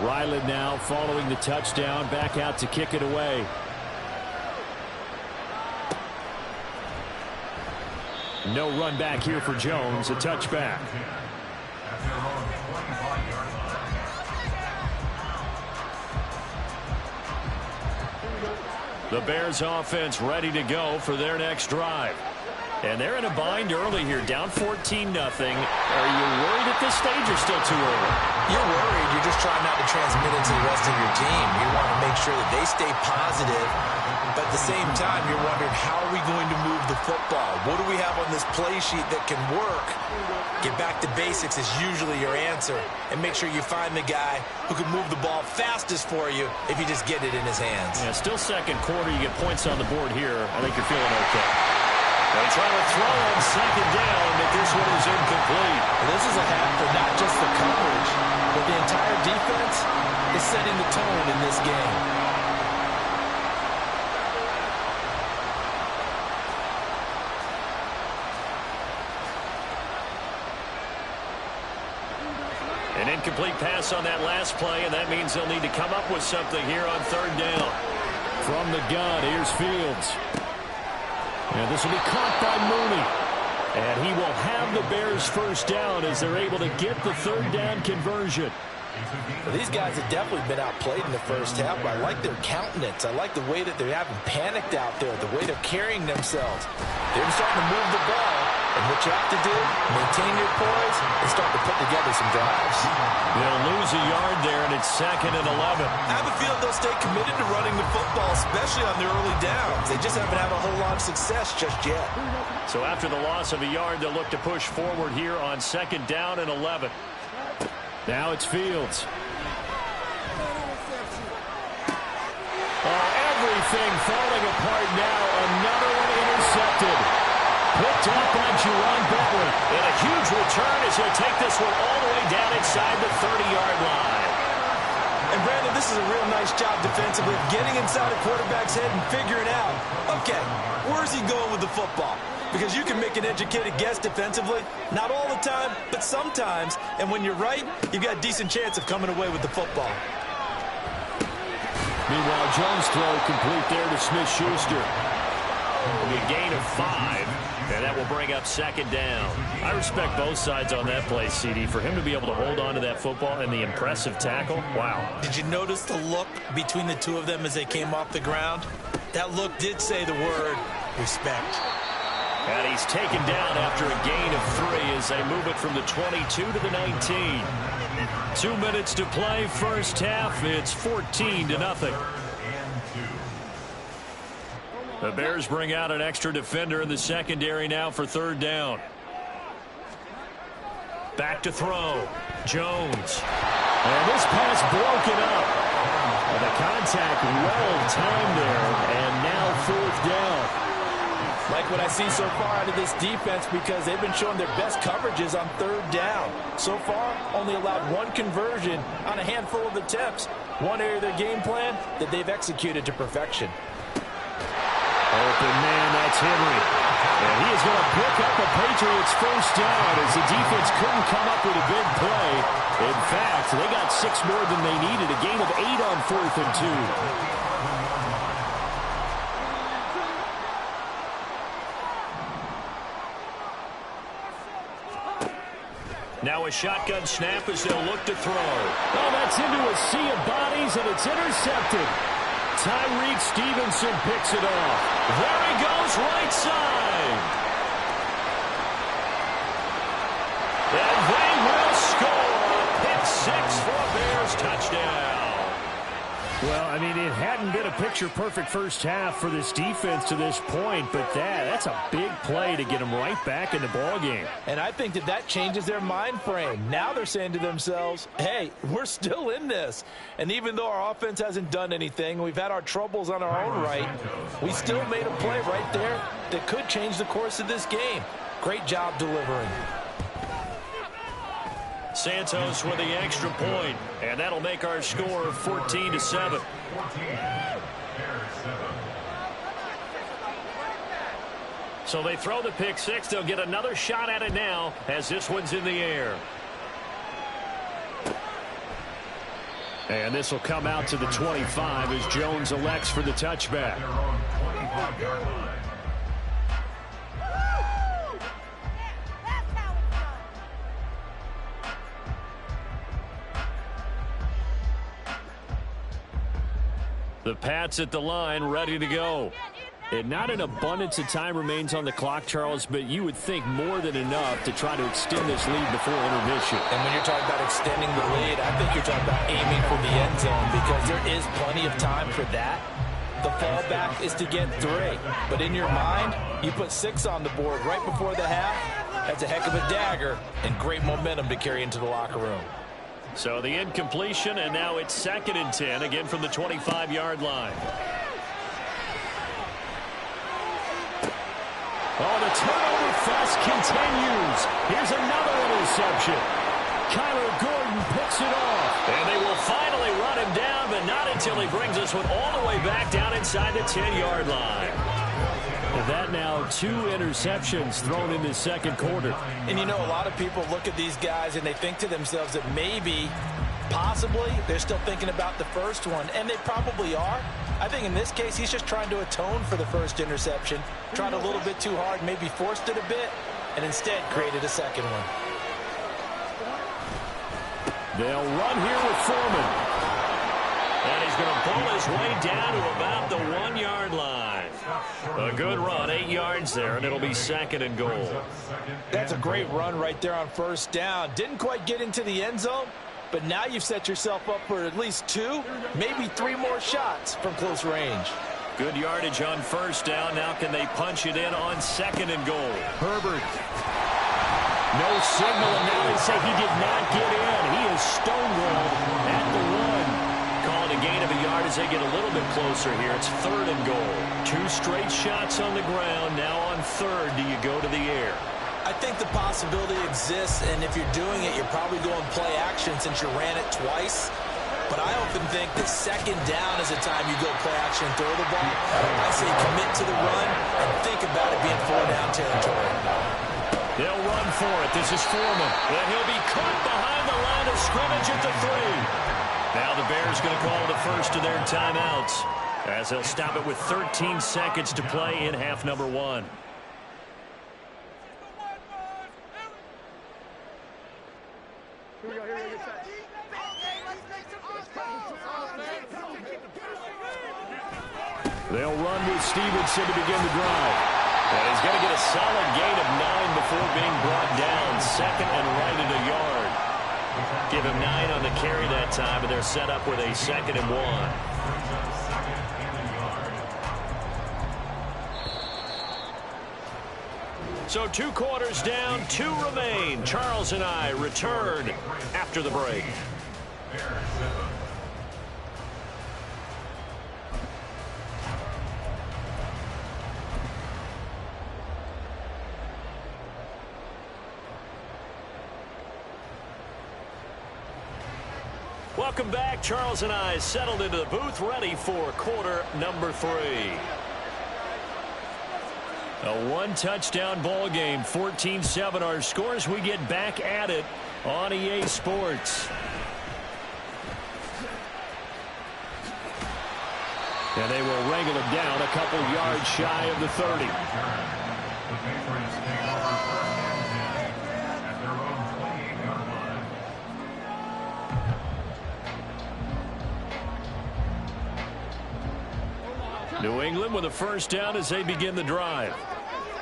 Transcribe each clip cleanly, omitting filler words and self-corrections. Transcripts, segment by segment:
Ryland now following the touchdown, back out to kick it away. No run back here for Jones, a touchback. The Bears offense ready to go for their next drive. And they're in a bind early here, down 14-0. Are you worried at this stage or still too early? You're worried. You're just trying not to transmit it to the rest of your team. You want to make sure that they stay positive. But at the same time, you're wondering, how are we going to move the football? What do we have on this play sheet that can work? Get back to basics is usually your answer. And make sure you find the guy who can move the ball fastest for you if you just get it in his hands. Yeah, still second quarter. You get points on the board here. I think you're feeling okay. They try to throw on second down, but this one is incomplete. This is a half for not just the coverage, but the entire defense is setting the tone in this game. An incomplete pass on that last play, and that means they'll need to come up with something here on third down. From the gun, here's Fields. And this will be caught by Mooney. And he will have the Bears first down as they're able to get the third down conversion. Well, these guys have definitely been outplayed in the first half, but I like their countenance. I like the way that they haven't panicked out there, the way they're carrying themselves. They're starting to move the ball, and what you have to do, maintain your poise and start to put together some drives. They'll lose a yard there, and it's 2nd and 11. I have a feeling they'll stay committed to running the football, especially on their early downs. They just haven't had a whole lot of success just yet. So after the loss of a yard, they'll look to push forward here on 2nd down and 11. Now it's Fields. Oh, everything falling apart now. Another one intercepted. Picked up by Jerron Bentley. And a huge return as he'll take this one all the way down inside the 30-yard line. And Brandon, this is a real nice job defensively of getting inside a quarterback's head and figuring out, okay, where's he going with the football? Because you can make an educated guess defensively. Not all the time, but sometimes. And when you're right, you've got a decent chance of coming away with the football. Meanwhile, Jones' throw complete there to Smith-Schuster. A gain of 5, and that will bring up 2nd down. I respect both sides on that play, CD. For him to be able to hold on to that football and the impressive tackle, wow. Did you notice the look between the two of them as they came off the ground? That look did say the word respect. And he's taken down after a gain of 3 as they move it from the 22 to the 19. 2 minutes to play, first half. It's 14-0. The Bears bring out an extra defender in the secondary now for third down. Back to throw. Jones. And this pass broken up. And the contact well timed there. And now 4th down. Like what I see so far out of this defense, because they've been showing their best coverages on third down. So far, only allowed 1 conversion on a handful of attempts. One area of their game plan that they've executed to perfection. Open man, that's Henry. And he is going to pick up the Patriots first down as the defense couldn't come up with a big play. In fact, they got 6 more than they needed. A gain of 8 on 4th and 2. Now a shotgun snap as they'll look to throw. Oh, that's into a sea of bodies, and it's intercepted. Tyreek Stevenson picks it off. There he goes, right side. And they will score. Pick 6 for a Bears touchdown. Well, I mean, it hadn't been a picture-perfect first half for this defense to this point, but that's a big play to get them right back in the ballgame. And I think that changes their mind frame. Now they're saying to themselves, hey, we're still in this. And even though our offense hasn't done anything, we've had our troubles on our own right, we still made a play right there that could change the course of this game. Great job delivering. Santos with the extra point, and that'll make our score 14-7. So they throw the pick 6. They'll get another shot at it now as this one's in the air. And this will come out to the 25 as Jones elects for the touchback. The Pats at the line, ready to go. And not an abundance of time remains on the clock, Charles, but you would think more than enough to try to extend this lead before intermission. And when you're talking about extending the lead, I think you're talking about aiming for the end zone because there is plenty of time for that. The fallback is to get 3. But in your mind, you put 6 on the board right before the half. That's a heck of a dagger and great momentum to carry into the locker room. So the incompletion, and now it's 2nd and 10, again from the 25-yard line. Oh, the turnover fest continues. Here's another interception. Kyler Gordon picks it off. And they will finally run him down, but not until he brings this one all the way back down inside the 10-yard line. And that now 2 interceptions thrown in the 2nd quarter. And you know, a lot of people look at these guys and they think to themselves that maybe, possibly, they're still thinking about the first one, and they probably are. I think in this case, he's just trying to atone for the first interception, tried a little bit too hard, maybe forced it a bit, and instead created a second one. They'll run here with Foreman. And he's going to pull his way down to about the 1-yard line. A good run, 8 yards there, and it'll be 2nd and goal. That's a great run right there on first down. Didn't quite get into the end zone, but now you've set yourself up for at least 2, maybe 3 more shots from close range. Good yardage on first down. Now can they punch it in on 2nd and goal? Herbert. No signal, and now they say he did not get in. He is stonewalled at the 1. Calling a gain of a yard as they get a little bit closer here. It's 3rd and goal. 2 straight shots on the ground. Now on 3rd, do you go to the air? I think the possibility exists, and if you're doing it, you're probably going play action since you ran it twice. But I often think that 2nd down is the time you go play action and throw the ball. I say commit to the run and think about it being 4-down territory. They'll run for it. This is Foreman. And he'll be caught behind the line of scrimmage at the 3. Now the Bears going to call the first of their timeouts as they'll stop it with 13 seconds to play in half number 1. They'll run with Stevenson to begin the drive. And he's going to get a solid gain of 9 before being brought down. 2nd and right at a yard. Give him 9 on the carry that time, and they're set up with a 2nd and 1. So 2 quarters down, 2 remain. Charles and I return after the break. Welcome back. Charles and I settled into the booth, ready for quarter number 3. A 1-touchdown ball game, 14-7 our scores. We get back at it on EA Sports. And they will wrangle him down a couple yards shy of the 30. New England with a first down as they begin the drive.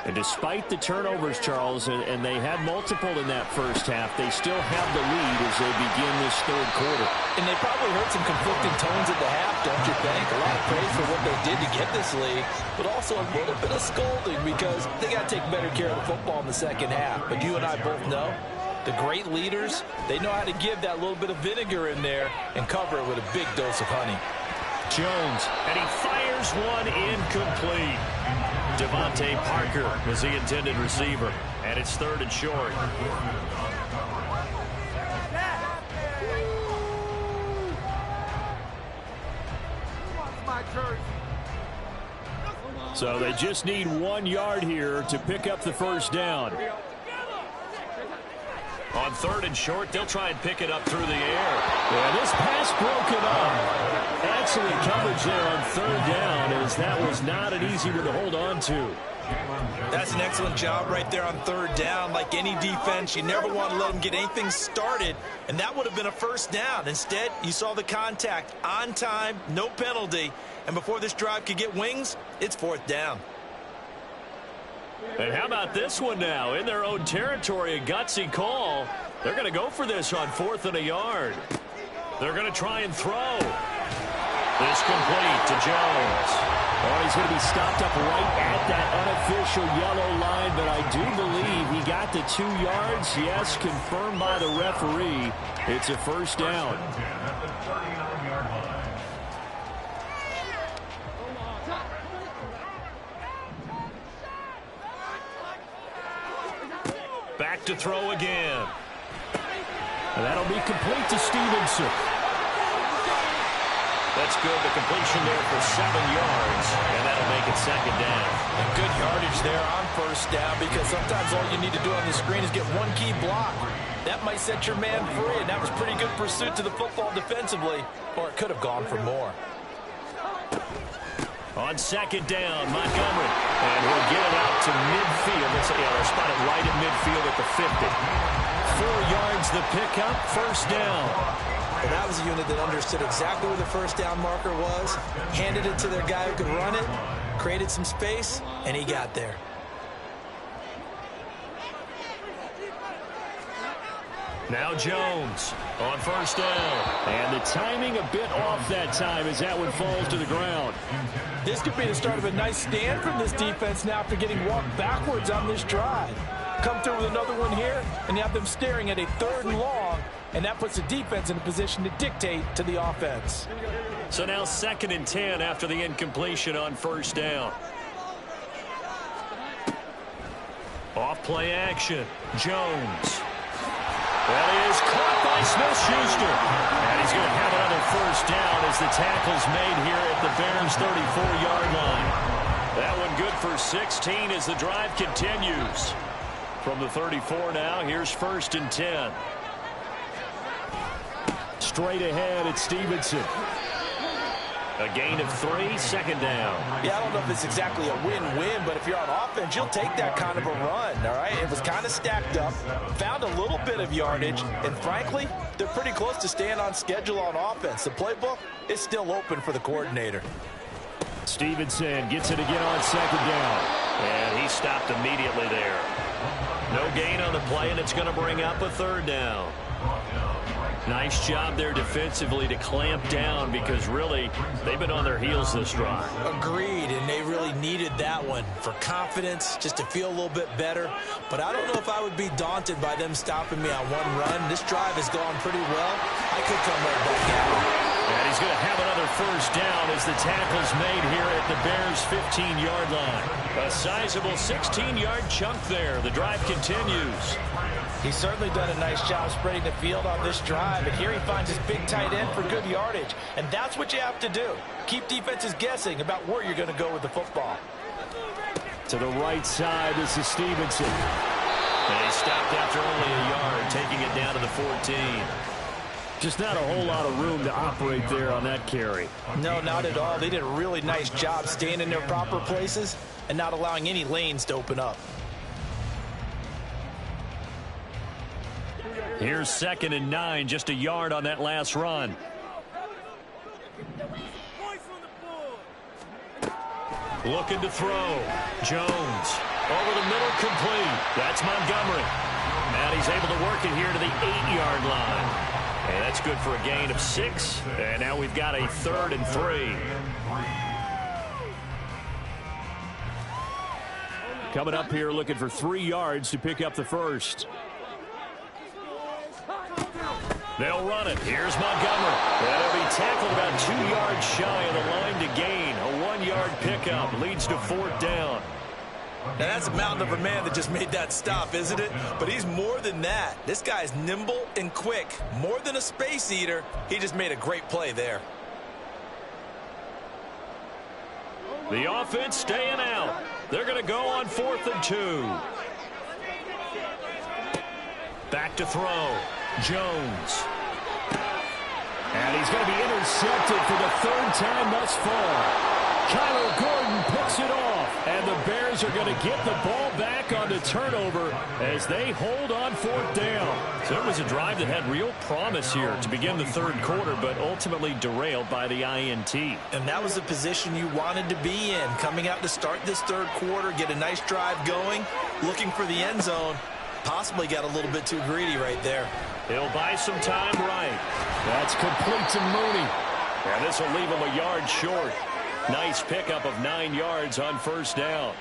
And despite the turnovers, Charles, and they had multiple in that first half, they still have the lead as they begin this 3rd quarter. And they probably heard some conflicting tones at the half, don't you think? A lot of praise for what they did to get this lead, but also a little bit of scolding because they got to take better care of the football in the 2nd half. But you and I both know the great leaders, they know how to give that little bit of vinegar in there and cover it with a big dose of honey. Jones, and he fires one incomplete. Devontae Parker was the intended receiver, and it's 3rd and short. So they just need 1 yard here to pick up the first down. On 3rd and short, they'll try and pick it up through the air. Yeah, this pass broken up. Excellent coverage there on 3rd down, as that was not an easy one to hold on to. That's an excellent job right there on 3rd down. Like any defense, you never want to let them get anything started, and that would have been a 1st down. Instead, you saw the contact on time, no penalty, and before this drive could get wings, it's 4th down. And how about this one now? In their own territory, a gutsy call. They're going to go for this on 4th and a yard. They're going to try and throw. This complete to Jones. Oh, he's going to be stopped up right at that unofficial yellow line, but I do believe he got the 2 yards. Yes, confirmed by the referee. It's a 1st down. Back to throw again. And that'll be complete to Stevenson. That's good. The completion there for 7 yards, and that'll make it 2nd down. And good yardage there on 1st down, because sometimes all you need to do on the screen is get one key block. That might set your man free, and that was pretty good pursuit to the football defensively, or it could have gone for more. On 2nd down, Montgomery. And he'll get it out to midfield. They'll spot it right at midfield at the 50. 4 yards the pickup, 1st down. Well, that was a unit that understood exactly where the 1st down marker was, handed it to their guy who could run it, created some space, and he got there. Now Jones on 1st down. And the timing a bit off that time as that one falls to the ground. This could be the start of a nice stand from this defense now after getting walked backwards on this drive. Come through with another one here, and you have them staring at a 3rd and long, and that puts the defense in a position to dictate to the offense. So now 2nd and 10 after the incompletion on 1st down. Off play action. Jones. That is caught by Smith-Schuster. And he's going to have another 1st down as the tackle's made here at the Bears' 34-yard line. That one good for 16 as the drive continues. From the 34 now, here's 1st and 10. Straight ahead at Stevenson. A gain of 3, 2nd down. Yeah, I don't know if it's exactly a win-win, but if you're on offense, you'll take that kind of a run, all right? It was kind of stacked up, found a little bit of yardage, and frankly, they're pretty close to staying on schedule on offense. The playbook is still open for the coordinator. Stevenson gets it again on 2nd down. And he stopped immediately there. No gain on the play, and it's going to bring up a 3rd down. Nice job there defensively to clamp down, because really they've been on their heels this drive. Agreed, and they really needed that one for confidence, just to feel a little bit better. But I don't know if I would be daunted by them stopping me on one run. This drive has gone pretty well. I could come right back at it. And he's going to have another 1st down as the tackle's made here at the Bears' 15-yard line. A sizable 16-yard chunk there. The drive continues. He's certainly done a nice job spreading the field on this drive, and here he finds his big tight end for good yardage. And that's what you have to do. Keep defenses guessing about where you're going to go with the football. To the right side, this is Stevenson. And he stopped after only a yard, taking it down to the 14. Just not a whole lot of room to operate there on that carry. No, not at all. They did a really nice job staying in their proper places and not allowing any lanes to open up. Here's 2nd and 9, just a yard on that last run. Looking to throw. Jones over the middle, complete. That's Montgomery. And he's able to work it here to the 8-yard line. And that's good for a gain of 6. And now we've got a 3rd and 3. Coming up here looking for 3 yards to pick up the 1st. They'll run it. Here's Montgomery. That'll be tackled about 2 yards shy of the line to gain. A 1-yard pickup leads to 4th down. Now, that's a mountain of a man that just made that stop, isn't it? But he's more than that. This guy's nimble and quick. More than a space eater. He just made a great play there. The offense staying out. They're going to go on 4th and 2. Back to throw. Jones. And he's going to be intercepted for the third time thus far. Kyler Gordon picks it off, and the Bears are going to get the ball back on the turnover as they hold on fourth down. So it was a drive that had real promise here to begin the third quarter, but ultimately derailed by the INT. And that was the position you wanted to be in, coming out to start this third quarter, get a nice drive going, looking for the end zone. Possibly got a little bit too greedy right there. He'll buy some time right. That's complete to Mooney. And this will leave him a yard short. Nice pickup of 9 yards on first down.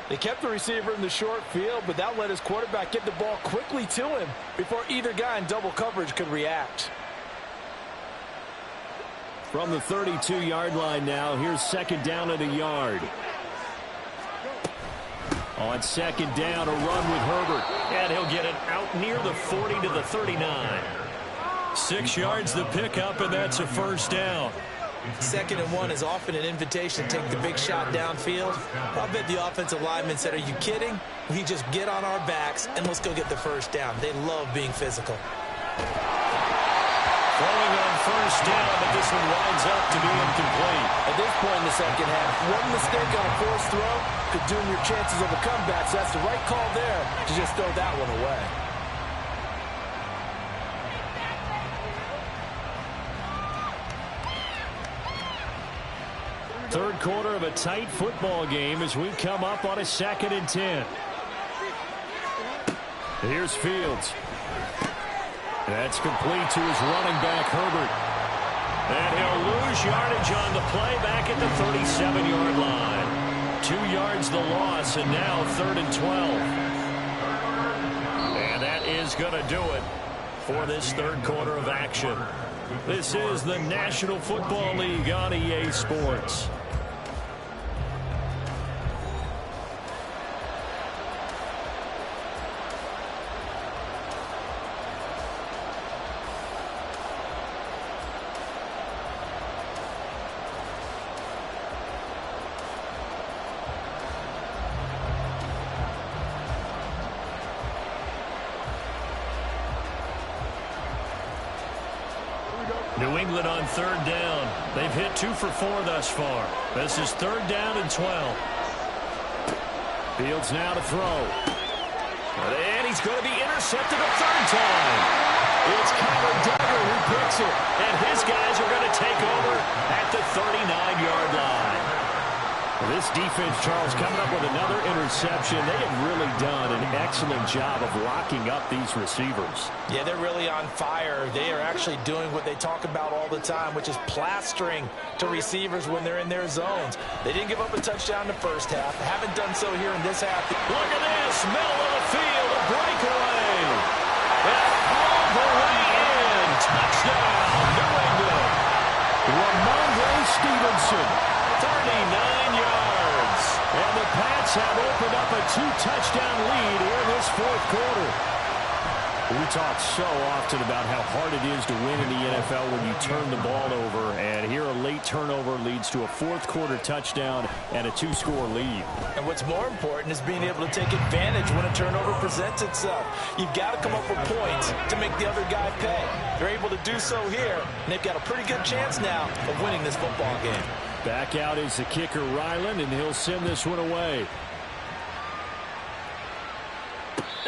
They kept the receiver in the short field, but that let his quarterback get the ball quickly to him before either guy in double coverage could react. From the 32-yard line now, here's second down at a yard. On second down, a run with Herbert. And he'll get it out near the 40 to the 39. 6 yards the pickup, and that's a first down. 2nd and 1 is often an invitation to take the big shot downfield. I bet the offensive lineman said, are you kidding? We just get on our backs and let's go get the first down. They love being physical. Throwing on first down, but this one winds up to be incomplete. At this point in the second half, one mistake on a forced throw could doom your chances of a comeback. So that's the right call there to just throw that one away. Third quarter of a tight football game as we come up on a 2nd and 10. Here's Fields. That's complete to his running back, Herbert. And he'll lose yardage on the play back at the 37-yard line. 2 yards the loss, and now 3rd and 12. And that is going to do it for this third quarter of action. This is the National Football League on EA Sports. New England on third down. They've hit 2 for 4 thus far. This is 3rd down and 12. Fields now to throw. And he's going to be intercepted a 3rd time. It's Kyler Duggar who picks it. And his guys are going to take over at the 39-yard line. This defense, Charles, coming up with another interception. They have really done an excellent job of locking up these receivers. Yeah, they're really on fire. They are actually doing what they talk about all the time, which is plastering to receivers when they're in their zones. They didn't give up a touchdown in the first half. Haven't done so here in this half. Look at this. Middle of the field, a breakaway. And all the way in. Touchdown, New England. Ramondre Stevenson, 39 yards. And the Pats have opened up a 2-touchdown lead here in this fourth quarter. We talk so often about how hard it is to win in the NFL when you turn the ball over. And here a late turnover leads to a fourth quarter touchdown and a 2-score lead. And what's more important is being able to take advantage when a turnover presents itself. You've got to come up with points to make the other guy pay. They're able to do so here, and they've got a pretty good chance now of winning this football game. Back out is the kicker, Ryland, and he'll send this one away.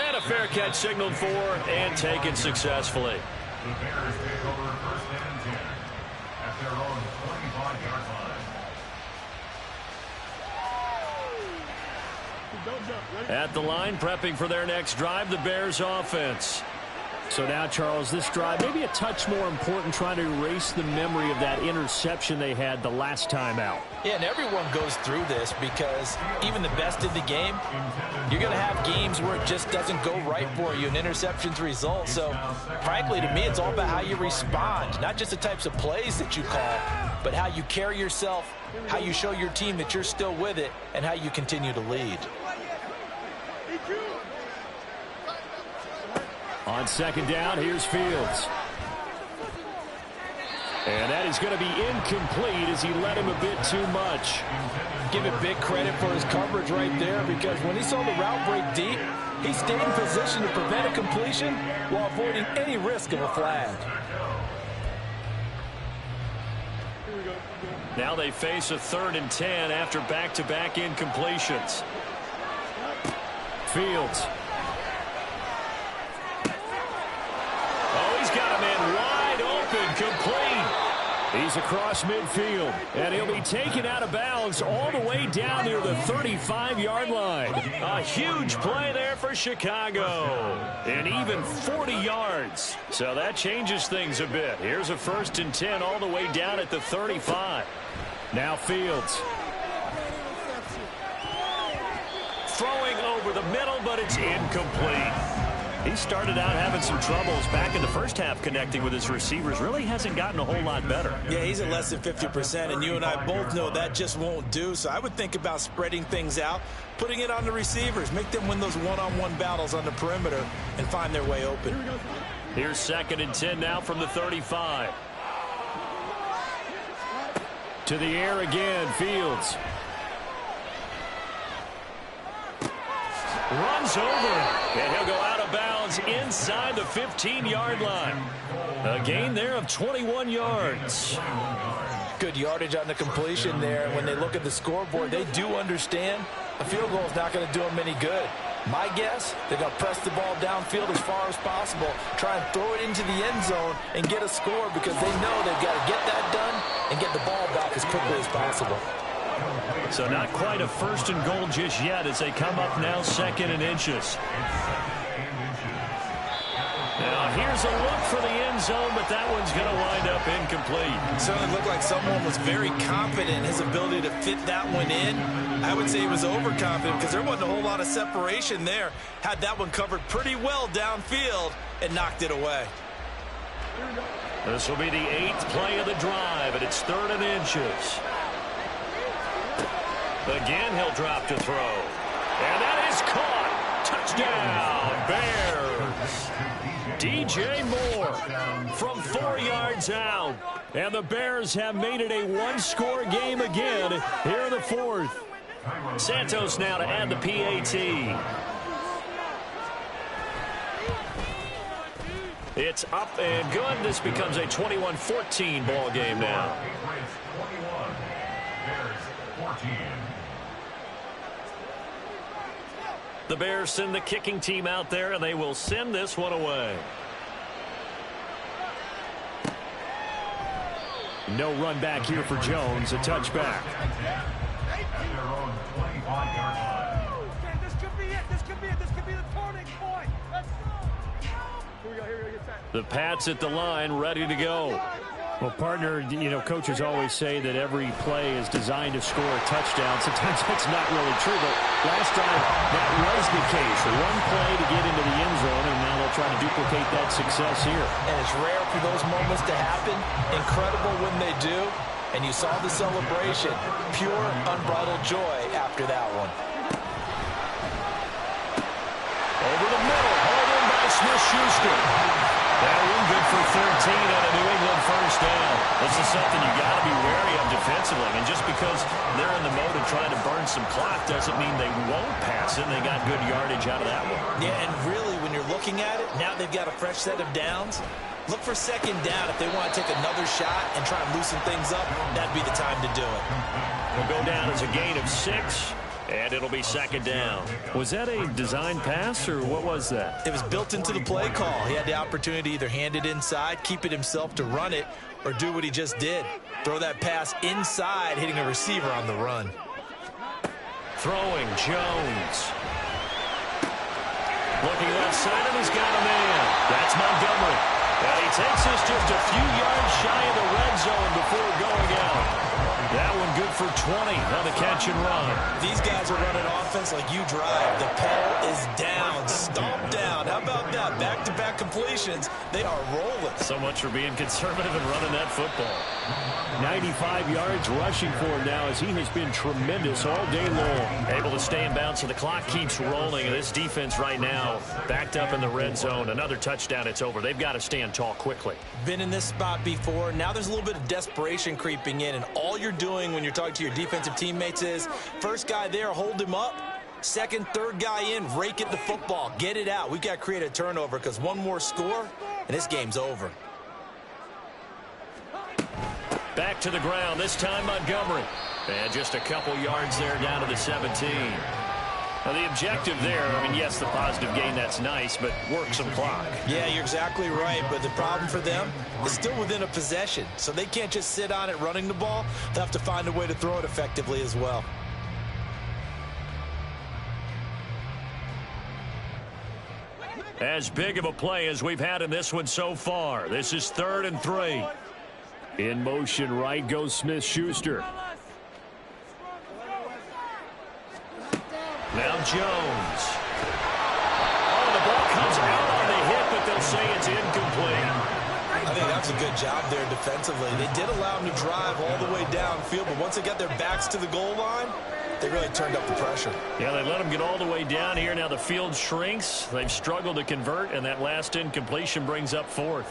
And a fair catch signaled for and taken successfully. The Bears take over 1st and 10 at their own 25-yard line. At the line, prepping for their next drive, the Bears offense. So now, Charles, this drive maybe a touch more important, trying to erase the memory of that interception they had the last time out. Yeah, and everyone goes through this because even the best in the game, you're going to have games where it just doesn't go right for you, and interceptions result. So, frankly, to me, it's all about how you respond, not just the types of plays that you call, but how you carry yourself, how you show your team that you're still with it, and how you continue to lead. On second down, here's Fields. And that is going to be incomplete as he led him a bit too much. Give it big credit for his coverage right there, because when he saw the route break deep, he stayed in position to prevent a completion while avoiding any risk of a flag. Now they face a 3rd and 10 after back-to-back incompletions. Fields. Oh, he's got a man wide open, complete. He's across midfield, and he'll be taken out of bounds all the way down near the 35-yard line. A huge play there for Chicago, and even 40 yards. So that changes things a bit. Here's a 1st and 10 all the way down at the 35. Now Fields. Throwing over the middle, but it's incomplete. He started out having some troubles back in the first half connecting with his receivers. Really hasn't gotten a whole lot better. Yeah, he's at less than 50%, and you and I both know that just won't do. So I would think about spreading things out, putting it on the receivers, make them win those one-on-one battles on the perimeter and find their way open. Here's 2nd and 10 now from the 35. To the air again, Fields. Runs over, and he'll go out of bounds inside the 15-yard line. A gain there of 21 yards. Good yardage on the completion there. And when they look at the scoreboard, they do understand a field goal is not going to do them any good. My guess, they're going to press the ball downfield as far as possible, try and throw it into the end zone and get a score, because they know they've got to get that done and get the ball back as quickly as possible. So not quite a 1st and goal just yet as they come up now 2nd and inches. Now here's a look for the end zone, but that one's going to wind up incomplete. It certainly looked like someone was very confident in his ability to fit that one in. I would say he was overconfident because there wasn't a whole lot of separation there. Had that one covered pretty well downfield and knocked it away. This will be the 8th play of the drive, and it's 3rd and inches. Again, he'll drop to throw. And that is caught. Touchdown, Bears. DJ Moore from 4 yards out. And the Bears have made it a one-score game again here in the 4th. Santos now to add the PAT. It's up and good. This becomes a 21-14 ball game now. The Bears send the kicking team out there, and they will send this one away. No run back here for Jones. A touchback. This could be it. This could be it. This could be the turning point. Let's go. Here we go. Here we go. The Pats at the line, ready to go. Well, partner, you know, coaches always say that every play is designed to score a touchdown. Sometimes that's not really true, but last time that was the case. One play to get into the end zone, and now they'll try to duplicate that success here. And it's rare for those moments to happen. Incredible when they do. And you saw the celebration. Pure, unbridled joy after that one. Over the middle, hauled in by Smith-Schuster. That one good for 13 on a New England first down. This is something you got to be wary of defensively. And just because they're in the mode of trying to burn some clock doesn't mean they won't pass it. And they got good yardage out of that one. Yeah, and really, when you're looking at it, now they've got a fresh set of downs. Look for 2nd down. If they want to take another shot and try and loosen things up, that'd be the time to do it. Will go down as a gain of 6. And it'll be 2nd down. Was that a design pass, or what was that? It was built into the play call. He had the opportunity to either hand it inside, keep it himself to run it, or do what he just did. Throw that pass inside, hitting a receiver on the run. Throwing, Jones. Looking left side, and he's got a man. That's Montgomery. And he takes us just a few yards shy of the red zone before going out. That one good for 20 on the catch and run. These guys are running offense like you drive. The pedal is down, stomp down. How about that? Back to back-to-back completions. They are rolling. So much for being conservative and running that football. 95 yards rushing for him now as he has been tremendous all day long. Able to stay in bounds, so the clock keeps rolling. And this defense right now backed up in the red zone. Another touchdown, it's over. They've got to stand tall quickly. Been in this spot before. Now there's a little bit of desperation creeping in, and all you're doing when you're talking to your defensive teammates is first guy there, hold him up. Second, third guy in, rake at the football. Get it out. We've got to create a turnover because one more score, and this game's over. Back to the ground, this time Montgomery. And just a couple yards there down to the 17. Now the objective there, I mean, yes, the positive gain, that's nice, but work some clock. Yeah, you're exactly right, but the problem for them is still within a possession. So they can't just sit on it running the ball. They'll have to find a way to throw it effectively as well. As big of a play as we've had in this one so far. This is 3rd and 3. In motion, right goes Smith-Schuster. Now Jones. Oh, the ball comes out on the hit, but they'll say it's incomplete. I think that's a good job there defensively. They did allow them to drive all the way downfield, but once they got their backs to the goal line, they really turned up the pressure. Yeah, they let them get all the way down here. Now the field shrinks. They've struggled to convert, and that last incompletion brings up 4th.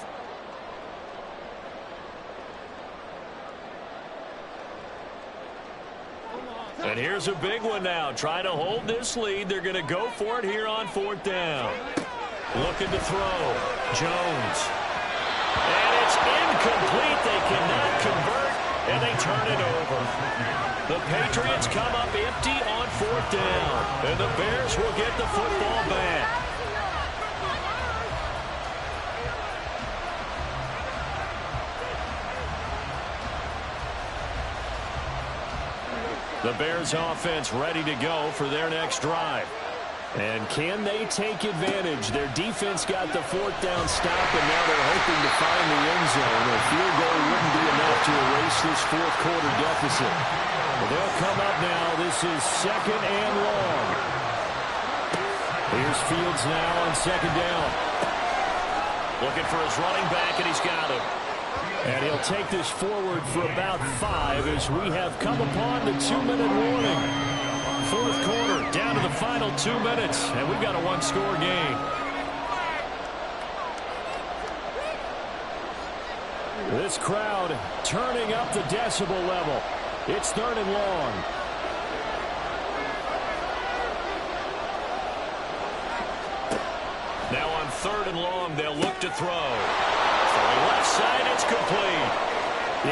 And here's a big one now. Trying to hold this lead. They're going to go for it here on 4th down. Looking to throw. Jones. And it's incomplete. They cannot convert, and they turn it over. The Patriots come up empty on 4th down, and the Bears will get the football back. The Bears offense ready to go for their next drive. And can they take advantage? Their defense got the 4th down stop, and now they're hoping to find the end zone. A field goal wouldn't be enough to erase this 4th quarter deficit. Well, they'll come up now. This is 2nd and long. Here's Fields now on 2nd down. Looking for his running back, and he's got him. And he'll take this forward for about 5 as we have come upon the 2-minute warning. 4th quarter, down to the final 2 minutes, and we've got a 1-score game. This crowd turning up the decibel level. It's 3rd and long. Now on 3rd and long, they'll look to throw. Left side, it's complete.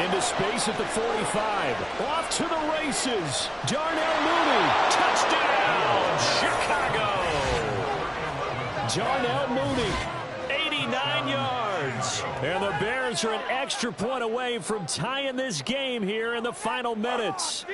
Into space at the 45. Off to the races. Darnell Mooney. Touchdown, Chicago. Darnell Mooney, 89 yards. And the Bears are an extra point away from tying this game here in the final minutes.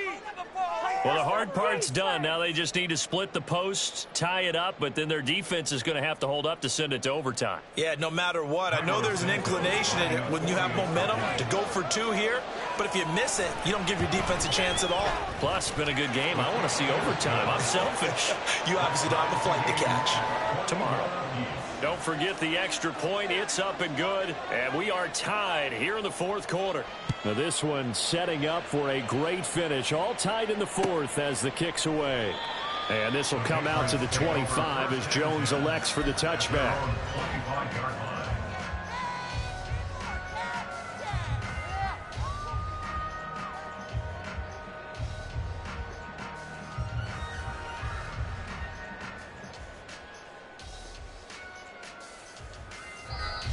Well, the hard part's done. Now they just need to split the posts, tie it up, but then their defense is going to have to hold up to send it to overtime. Yeah, no matter what. I know there's an inclination in it when you have momentum to go for 2 here, but if you miss it, you don't give your defense a chance at all. Plus, it's been a good game. I want to see overtime. I'm selfish. You obviously don't have a flight to catch. Tomorrow. Don't forget the extra point. It's up and good, and we are tied here in the 4th quarter. Now this one setting up for a great finish. All tied in the 4th as the kick's away. And this will come out to the 25 as Jones elects for the touchback.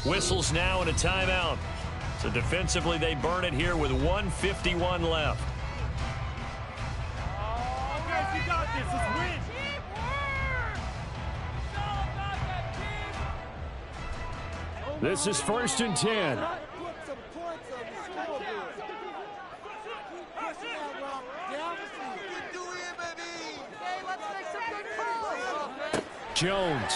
Whistles now and a timeout. So defensively, they burn it here with 1:51 left. Oh, guys, you got this. Let's win. This is 1st and 10. Put some points on the scoreboard. Keep pushing that rock down the field. You do it, baby. Hey, let's make some good calls. Jones.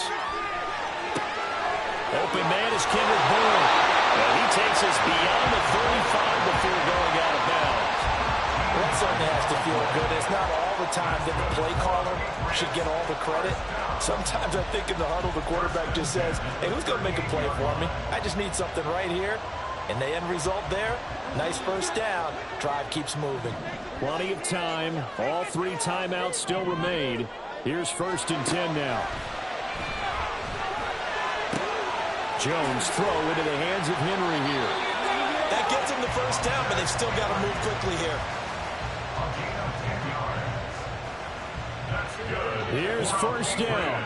Open man is Kendrick Bourne. And he takes us beyond the 35 before going out of bounds. That certainly has to feel good. It's not all the time that the play caller should get all the credit. Sometimes I think in the huddle, the quarterback just says, hey, who's going to make a play for me? I just need something right here. And the end result there, nice first down. Drive keeps moving. Plenty of time. All 3 timeouts still remain. Here's 1st and 10 now. Jones throw into the hands of Henry here. That gets him the first down, but they've still got to move quickly here. Here's 1st down.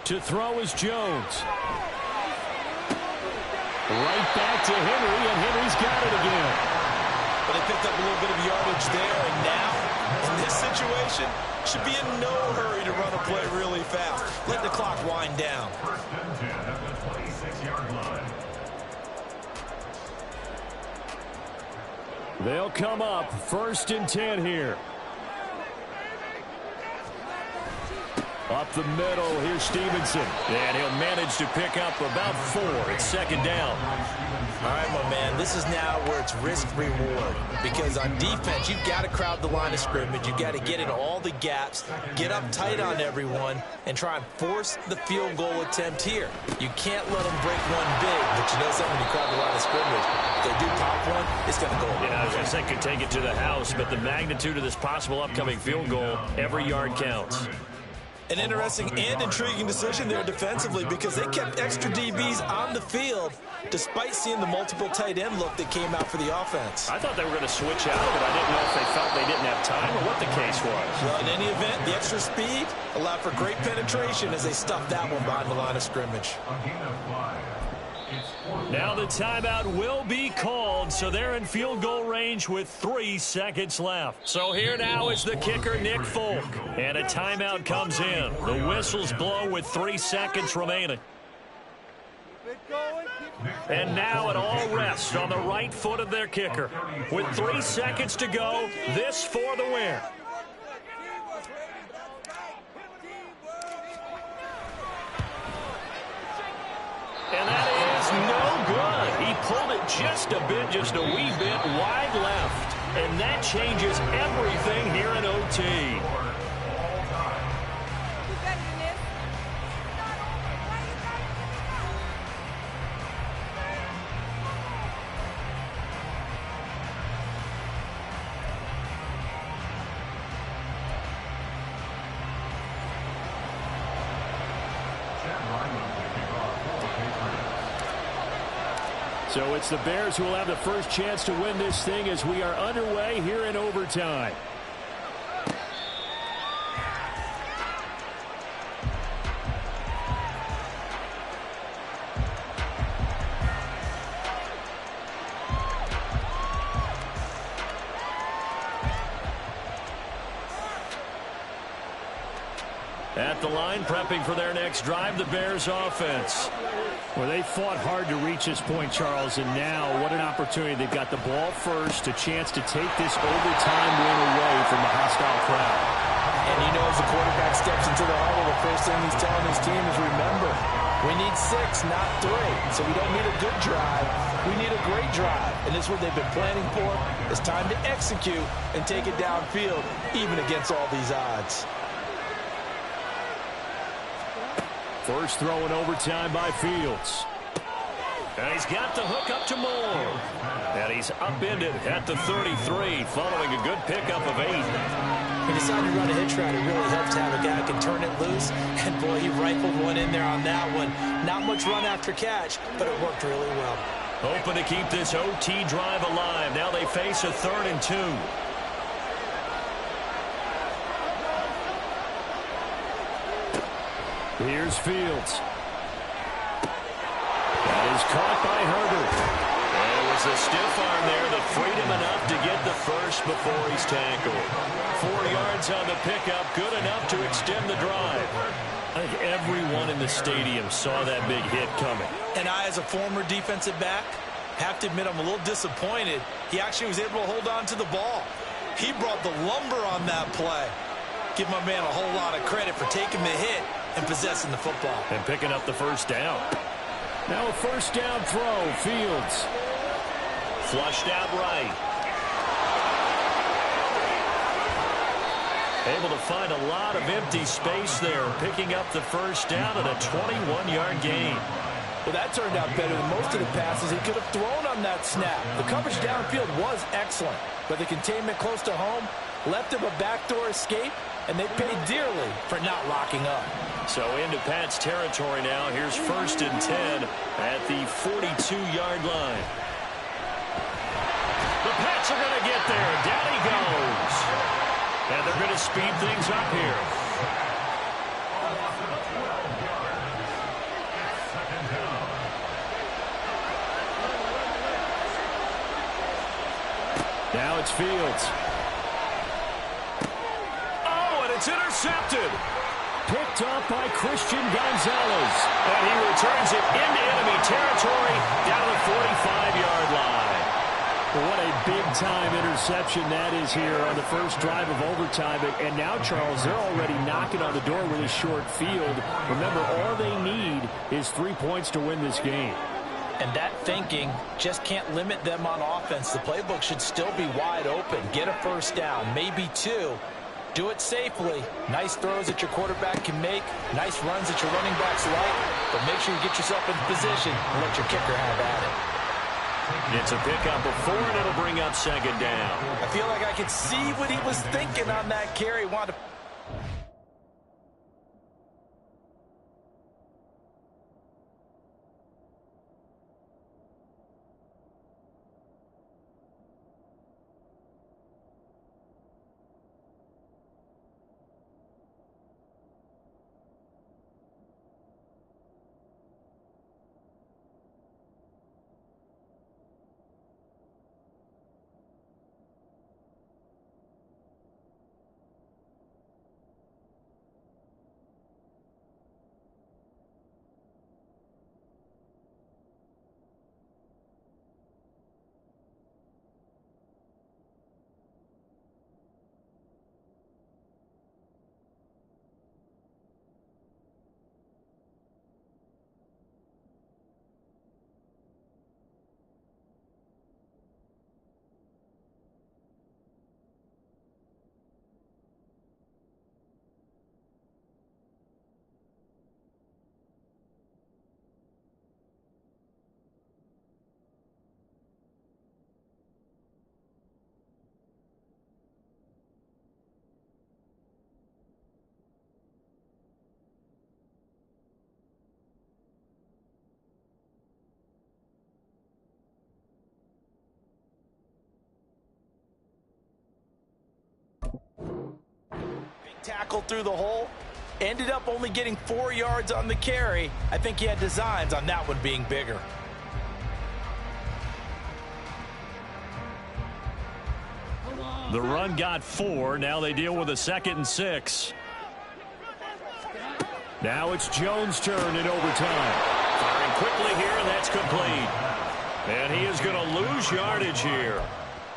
To throw is Jones. Right back to Henry, and Henry's got it again. But they picked up a little bit of yardage there, and now, in this situation, should be in no hurry to run a play really fast. Let the clock wind down. 1st and 10 at the 26-yard line. They'll come up 1st and 10 here. Up the middle, here's Stevenson. And he'll manage to pick up about 4. It's 2nd down. All right, my man, this is now where it's risk-reward. Because on defense, you've got to crowd the line of scrimmage. You've got to get in all the gaps, get up tight on everyone, and try and force the field goal attempt here. You can't let them break one big, but you know something, when you crowd the line of scrimmage, if they do pop one, it's going to go away. Yeah, I was going to say could take it to the house, but the magnitude of this possible upcoming field goal, every yard counts. An interesting and intriguing decision there defensively because they kept extra DBs on the field despite seeing the multiple tight end look that came out for the offense. I thought they were going to switch out, but I didn't know if they felt they didn't have time or what the case was. Well, in any event, the extra speed allowed for great penetration as they stuffed that one behind the line of scrimmage. Now the timeout will be called, so they're in field goal range with 3 seconds left. So here now is the kicker, Nick Folk. And a timeout comes in. The whistles blow with 3 seconds remaining. And now it all rests on the right foot of their kicker. With 3 seconds to go, this for the win. And that is no good. He pulled it just a bit, just a wee bit wide left. And that changes everything here in OT. So it's the Bears who will have the first chance to win this thing as we are underway here in overtime. At the line, prepping for their next drive, the Bears offense. Well, they fought hard to reach this point, Charles, and now what an opportunity. They've got the ball first, a chance to take this overtime win away from the hostile crowd. And you know, as the quarterback steps into the huddle, the first thing he's telling his team is, remember, we need 6, not 3. So we don't need a good drive. We need a great drive. And this is what they've been planning for. It's time to execute and take it downfield, even against all these odds. First throw in overtime by Fields. And he's got the hook up to Moore. And he's upended at the 33 following a good pickup of 8. He decided to run a hitch route. It really helps to have a guy who can turn it loose. And, boy, he rifled one in there on that one. Not much run after catch, but it worked really well. Hoping to keep this OT drive alive. Now they face a 3rd and 2. Here's Fields. That is caught by Herbert. It was a stiff arm there that freed him enough to get the first before he's tackled. 4 yards on the pickup, good enough to extend the drive. I think everyone in the stadium saw that big hit coming. And I, as a former defensive back, have to admit I'm a little disappointed. He actually was able to hold on to the ball. He brought the lumber on that play. Give my man a whole lot of credit for taking the hit and possessing the football. And picking up the first down. Now a first down throw. Fields. Flushed out right. Able to find a lot of empty space there, picking up the first down at a 21-yard gain. Well, that turned out better than most of the passes he could have thrown on that snap. The coverage downfield was excellent, but the containment close to home left him a backdoor escape, and they paid dearly for not locking up. So into Pat's territory now. Here's 1st and 10 at the 42-yard line. The Pats are going to get there. Down he goes. And they're going to speed things up here. Now it's Fields. Oh, and it's intercepted. Picked up by Christian Gonzalez. And he returns it into enemy territory down to the 45-yard line. What a big-time interception that is here on the first drive of overtime. And now, Charles, they're already knocking on the door with a short field. Remember, all they need is 3 points to win this game. And that thinking just can't limit them on offense. The playbook should still be wide open. Get a first down, maybe 2. Do it safely. Nice throws that your quarterback can make. Nice runs that your running backs like. But make sure you get yourself in position and let your kicker have at it. It's a pickup of 4, and it'll bring up 2nd down. I feel like I could see what he was thinking on that carry. Wanted to tackle through the hole. Ended up only getting 4 yards on the carry. I think he had designs on that one being bigger. The run got 4. Now they deal with a 2nd and 6. Now it's Jones' turn in overtime. Firing quickly here, and that's complete. And he is going to lose yardage here.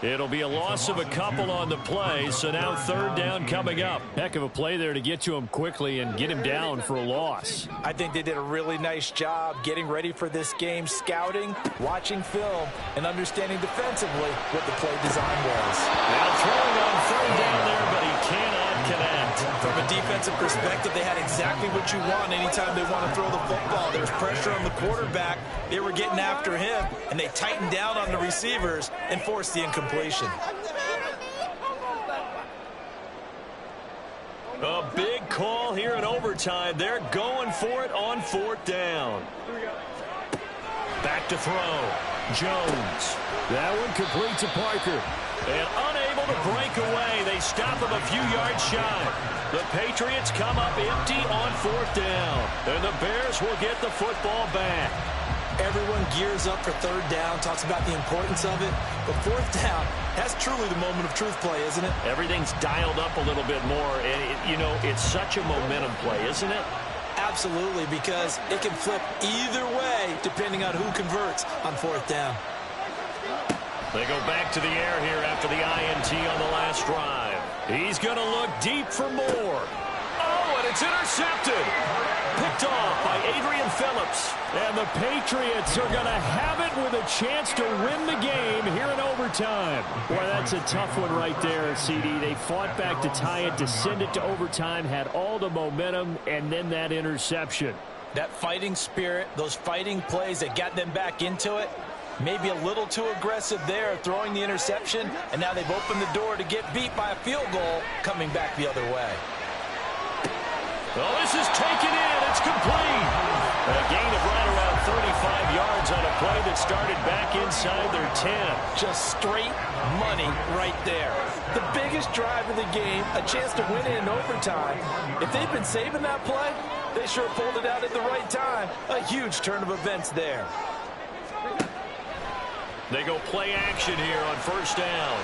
It'll be a loss of a couple on the play, so now 3rd down coming up. Heck of a play there to get to him quickly and get him down for a loss. I think they did a really nice job getting ready for this game, scouting, watching film, and understanding defensively what the play design was. Now throwing on 3rd down there, but he cannot connect. From a defensive perspective, they had exactly what you want anytime they want to throw the football. There's pressure on the quarterback. They were getting after him, and they tightened down on the receivers and forced the incompletion. A big call here in overtime. They're going for it on 4th down. Back to throw. Jones. That one complete to Parker. And unable to break away. They stop him a few yards shy. The Patriots come up empty on 4th down. And the Bears will get the football back. Everyone gears up for 3rd down, talks about the importance of it. But 4th down, that's truly the moment of truth play, isn't it? Everything's dialed up a little bit more. And, you know, it's such a momentum play, isn't it? Absolutely, because it can flip either way depending on who converts on 4th down. They go back to the air here after the INT on the last drive. He's going to look deep for more. Oh, but it's intercepted. Picked off by Adrian Phillips. And the Patriots are going to have it with a chance to win the game here in overtime. Boy, that's a tough one right there, CD. They fought back to tie it, to send it to overtime, had all the momentum, and then that interception. That fighting spirit, those fighting plays that got them back into it, maybe a little too aggressive there, throwing the interception, and now they've opened the door to get beat by a field goal coming back the other way. Well, this is taken in. It's complete. A gain of right around 35 yards on a play that started back inside their 10. Just straight money right there. The biggest drive of the game, a chance to win it in overtime. If they've been saving that play, they sure pulled it out at the right time. A huge turn of events there. They go play action here on first down.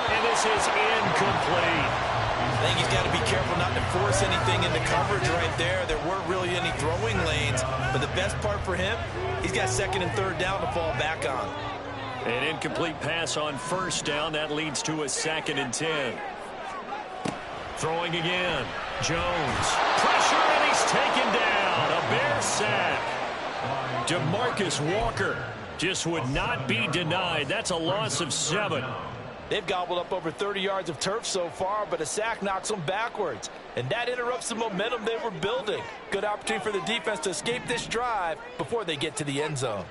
And this is incomplete. I think he's got to be careful not to force anything into coverage right there. There weren't really any throwing lanes. But the best part for him, he's got second and third down to fall back on. An incomplete pass on first down. That leads to a 2nd and 10. Throwing again. Jones. Pressure, and he's taken down. A Bear sack. DeMarcus Walker just would not be denied. That's a loss of 7. They've gobbled up over 30 yards of turf so far, but a sack knocks them backwards. And that interrupts the momentum they were building. Good opportunity for the defense to escape this drive before they get to the end zone.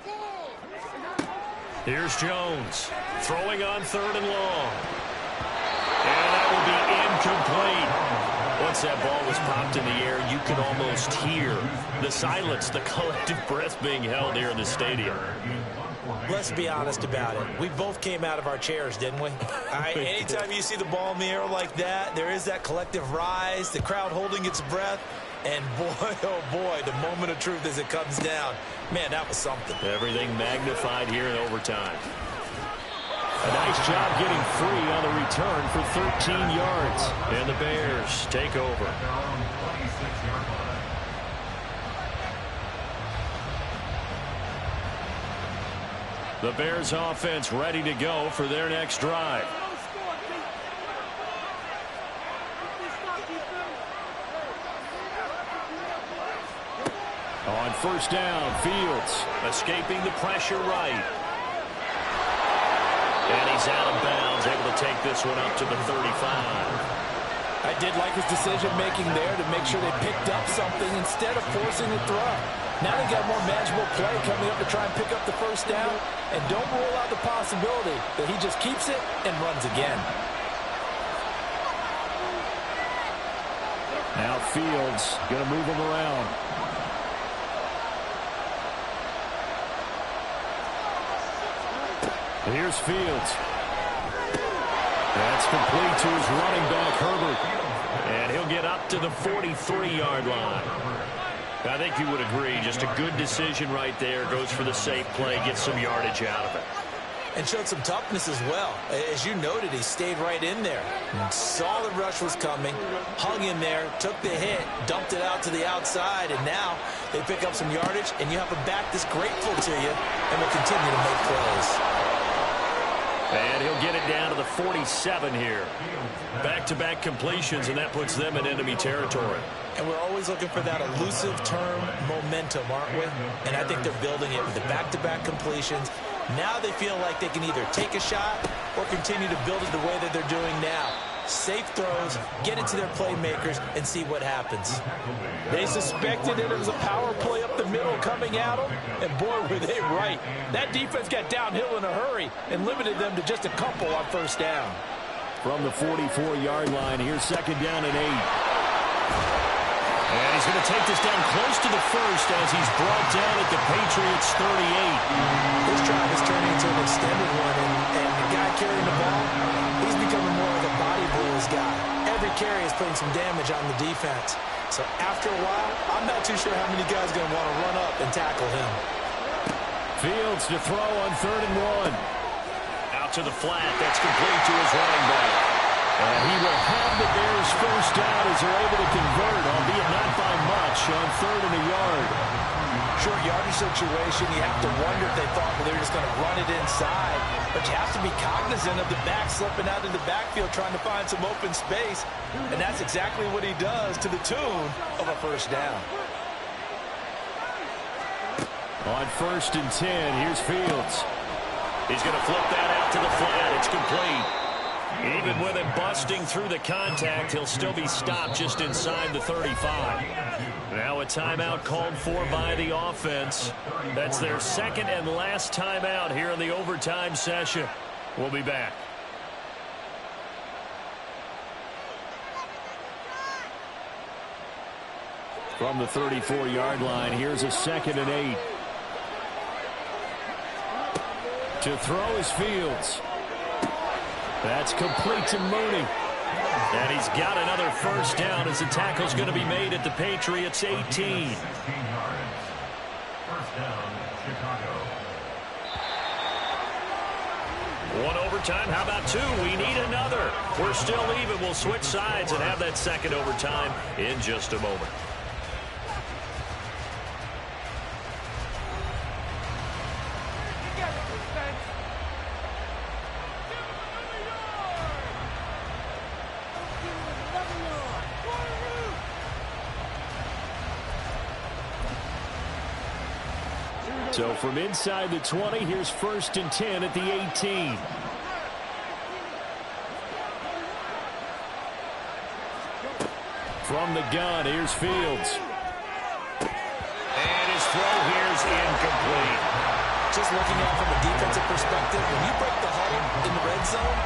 Here's Jones throwing on 3rd and long. And that will be incomplete. Once that ball was popped in the air, you could almost hear the silence, the collective breath being held here in the stadium. Let's be honest about it. We both came out of our chairs, didn't we? All right, anytime you see the ball in the air like that, there is that collective rise, the crowd holding its breath, and boy, oh boy, the moment of truth as it comes down. Man, that was something. Everything magnified here in overtime. A nice job getting free on the return for 13 yards. And the Bears take over. The Bears offense ready to go for their next drive. On first down, Fields escaping the pressure right. And he's out of bounds, able to take this one up to the 35. I did like his decision-making there to make sure they picked up something instead of forcing the throw. Now they got a more manageable play coming up to try and pick up the first down. And don't rule out the possibility that he just keeps it and runs again. Now Fields going to move him around. Here's Fields. That's complete to his running back, Herbert. And he'll get up to the 43-yard line. I think you would agree, just a good decision right there. Goes for the safe play, gets some yardage out of it. And showed some toughness as well. As you noted, he stayed right in there. Saw the rush was coming, hung in there, took the hit, dumped it out to the outside, and now they pick up some yardage, and you have a back that's grateful to you and will continue to make plays. And he'll get it down to the 47 here. Back-to-back completions, and that puts them in enemy territory. And we're always looking for that elusive term momentum, aren't we? And I think they're building it with the back-to-back completions. Now they feel like they can either take a shot or continue to build it the way that they're doing now. Safe throws, get it to their playmakers, and see what happens. They suspected that it was a power play up the middle coming at them, and boy, were they right. That defense got downhill in a hurry and limited them to just a couple on first down. From the 44-yard line, here's 2nd down and 8. And he's going to take this down close to the first as he's brought down at the Patriots' 38. This drive is turning into an extended one, and the guy carrying the ball, he's becoming more of a body blows guy. Every carry is putting some damage on the defense. So after a while, I'm not too sure how many guys are going to want to run up and tackle him. Fields to throw on 3rd and 1. Out to the flat. That's complete to his running back. And he will have the Bears first down as they're able to convert, albeit not by much, on 3rd and a yard. Short yardage situation, you have to wonder if they thought, well, they're just going to run it inside. but you have to be cognizant of the back slipping out of the backfield trying to find some open space, and that's exactly what he does to the tune of a first down. On 1st and 10, here's Fields. He's going to flip that out to the flat. It's complete. Even with him busting through the contact, he'll still be stopped just inside the 35. Now a timeout called for by the offense. That's their second and last timeout here in the overtime session. We'll be back. From the 34-yard line, here's a 2nd and 8. To throw is Fields. That's complete to Mooney. And he's got another first down as the tackle's going to be made at the Patriots 18. 16 yards. First down, Chicago. One overtime. How about two? We need another. We're still even. We'll switch sides and have that second overtime in just a moment. So from inside the 20, here's 1st and 10 at the 18. From the gun, here's Fields. And his throw here's incomplete. Just looking at it from a defensive perspective, when you break the huddle in the red zone,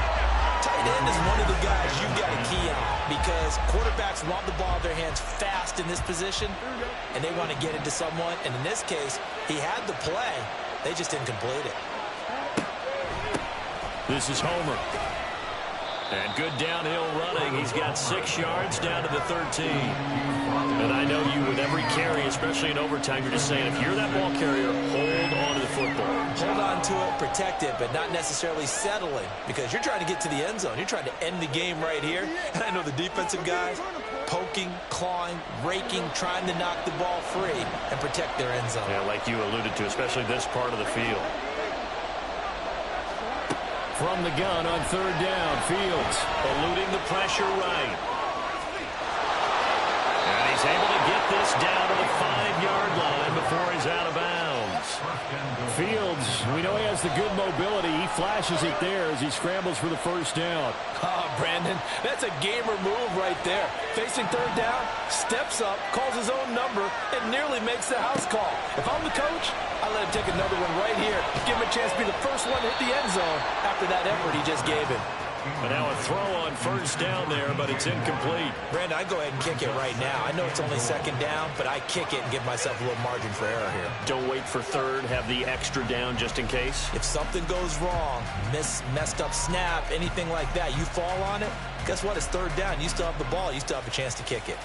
tight end is one of the guys you've got to key on because quarterbacks want the ball in their hands fast in this position, and they want to get it to someone. And in this case, he had the play. They just didn't complete it. This is Homer. And good downhill running. He's got 6 yards down to the 13. And I know you with every carry, especially in overtime, you're just saying if you're that ball carrier, hold on to the football. Hold on to it, protect it, but not necessarily settling because you're trying to get to the end zone. You're trying to end the game right here. And I know the defensive guys poking, clawing, raking, trying to knock the ball free and protect their end zone. Yeah, like you alluded to, especially this part of the field. From the gun on 3rd down, Fields eluding the pressure right. And he's able to get this down to the 5-yard line before he's out of bounds. Fields, we know he has the good mobility. He flashes it there as he scrambles for the first down. Oh, Brandon, that's a gamer move right there. Facing 3rd down, steps up, calls his own number, and nearly makes the house call. If I'm the coach, I let him take another one right here. Give him a chance to be the first one to hit the end zone after that effort he just gave him. But now a throw on 1st down there, but it's incomplete. Brandon, I'd go ahead and kick it right now. I know it's only 2nd down, but I kick it and give myself a little margin for error here. Don't wait for 3rd, have the extra down just in case. If something goes wrong, messed up snap, anything like that, you fall on it, guess what? It's 3rd down. You still have the ball. You still have a chance to kick it.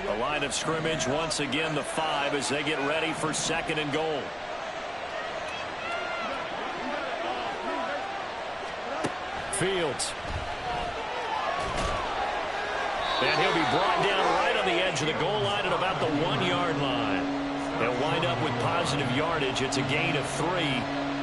The line of scrimmage, once again, the 5 as they get ready for 2nd and goal. Fields. And he'll be brought down right on the edge of the goal line at about the 1-yard line. They'll wind up with positive yardage. It's a gain of 3,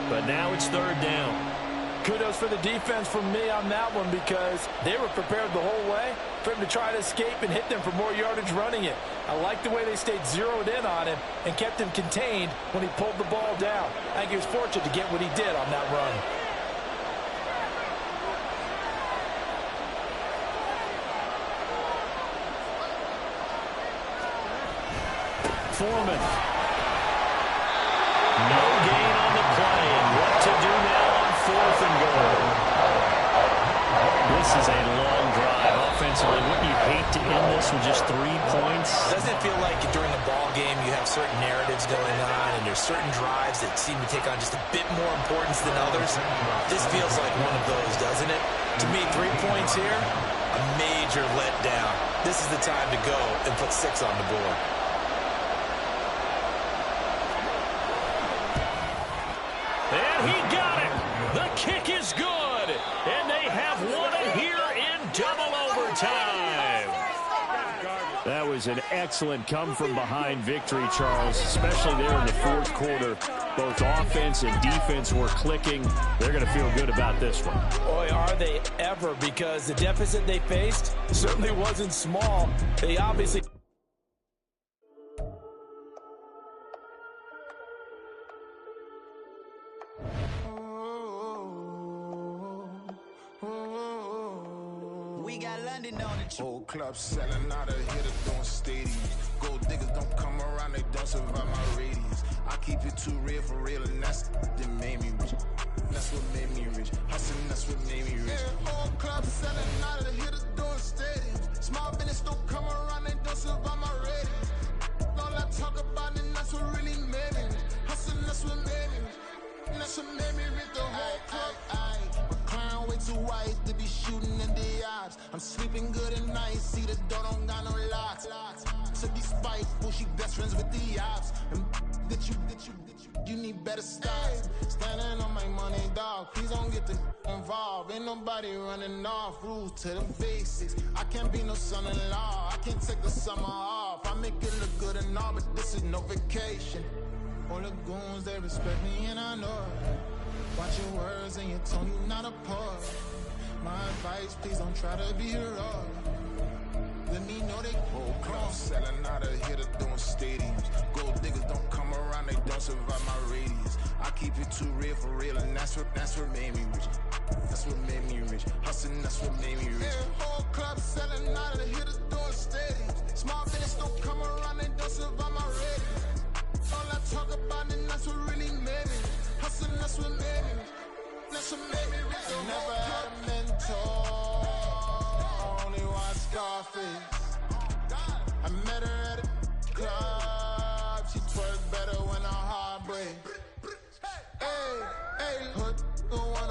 but now it's 3rd down. Kudos for the defense from me on that one because they were prepared the whole way for him to try to escape and hit them for more yardage running it. I like the way they stayed zeroed in on him and kept him contained when he pulled the ball down. I think he was fortunate to get what he did on that run. Foreman. No gain on the play, and what to do now on 4th and goal. This is a long drive offensively. Wouldn't you hate to end this with just 3 points? Doesn't it feel like during a ball game you have certain narratives going on and there's certain drives that seem to take on just a bit more importance than others? This feels like one of those, doesn't it? To me, 3 points here, a major letdown. This is the time to go and put 6 on the board. And he got it. The kick is good. And they have won it here in double overtime. That was an excellent come-from-behind victory, Charles, especially there in the fourth quarter. Both offense and defense were clicking. They're going to feel good about this one. Boy, are they ever, because the deficit they faced certainly wasn't small. They obviously... We got London on the Old club selling out of hitters doing stadiums. Gold diggers don't come around, they don't survive my radius. I keep it too real for real, and that's that made me rich. That's what made me rich. Hustling, that's what made me rich. Old club selling out of hitters doing stadiums. Small business don't come around, they don't survive my radius. All I talk about, and that's what really made me rich. Hustling, that's what made me rich. That's what made me rich. The whole club. Clown way too white to be shooting in the eyes. I'm sleeping good at night, see the door don't got no locks. To be spiteful, she best friends with the ops. And you need better styles. Standing on my money, dog. Please don't get involved. Ain't nobody running off. Rules to the basics. I can't be no son-in-law. I can't take the summer off. I make it look good and all, but this is no vacation. All the goons, they respect me and I know it. Watch your words and your tone, you not a part. My advice, please don't try to be heroic. Let me know they whole club selling out of hitters doing stadiums. Gold diggers don't come around, they don't survive my radius. I keep it too real for real, and that's what made me rich. That's what made me rich. Hustling, that's what made me rich. Yeah, whole club selling out of hitters doing stadiums. Small business don't come around, they don't survive my radius. All I talk about, and that's what really made me. Hustling, that's what made me. That's what made me rich. I never had a mentor, only one Scarface. I met her at a club. She twerk better when her heart breaks. Hey, put the one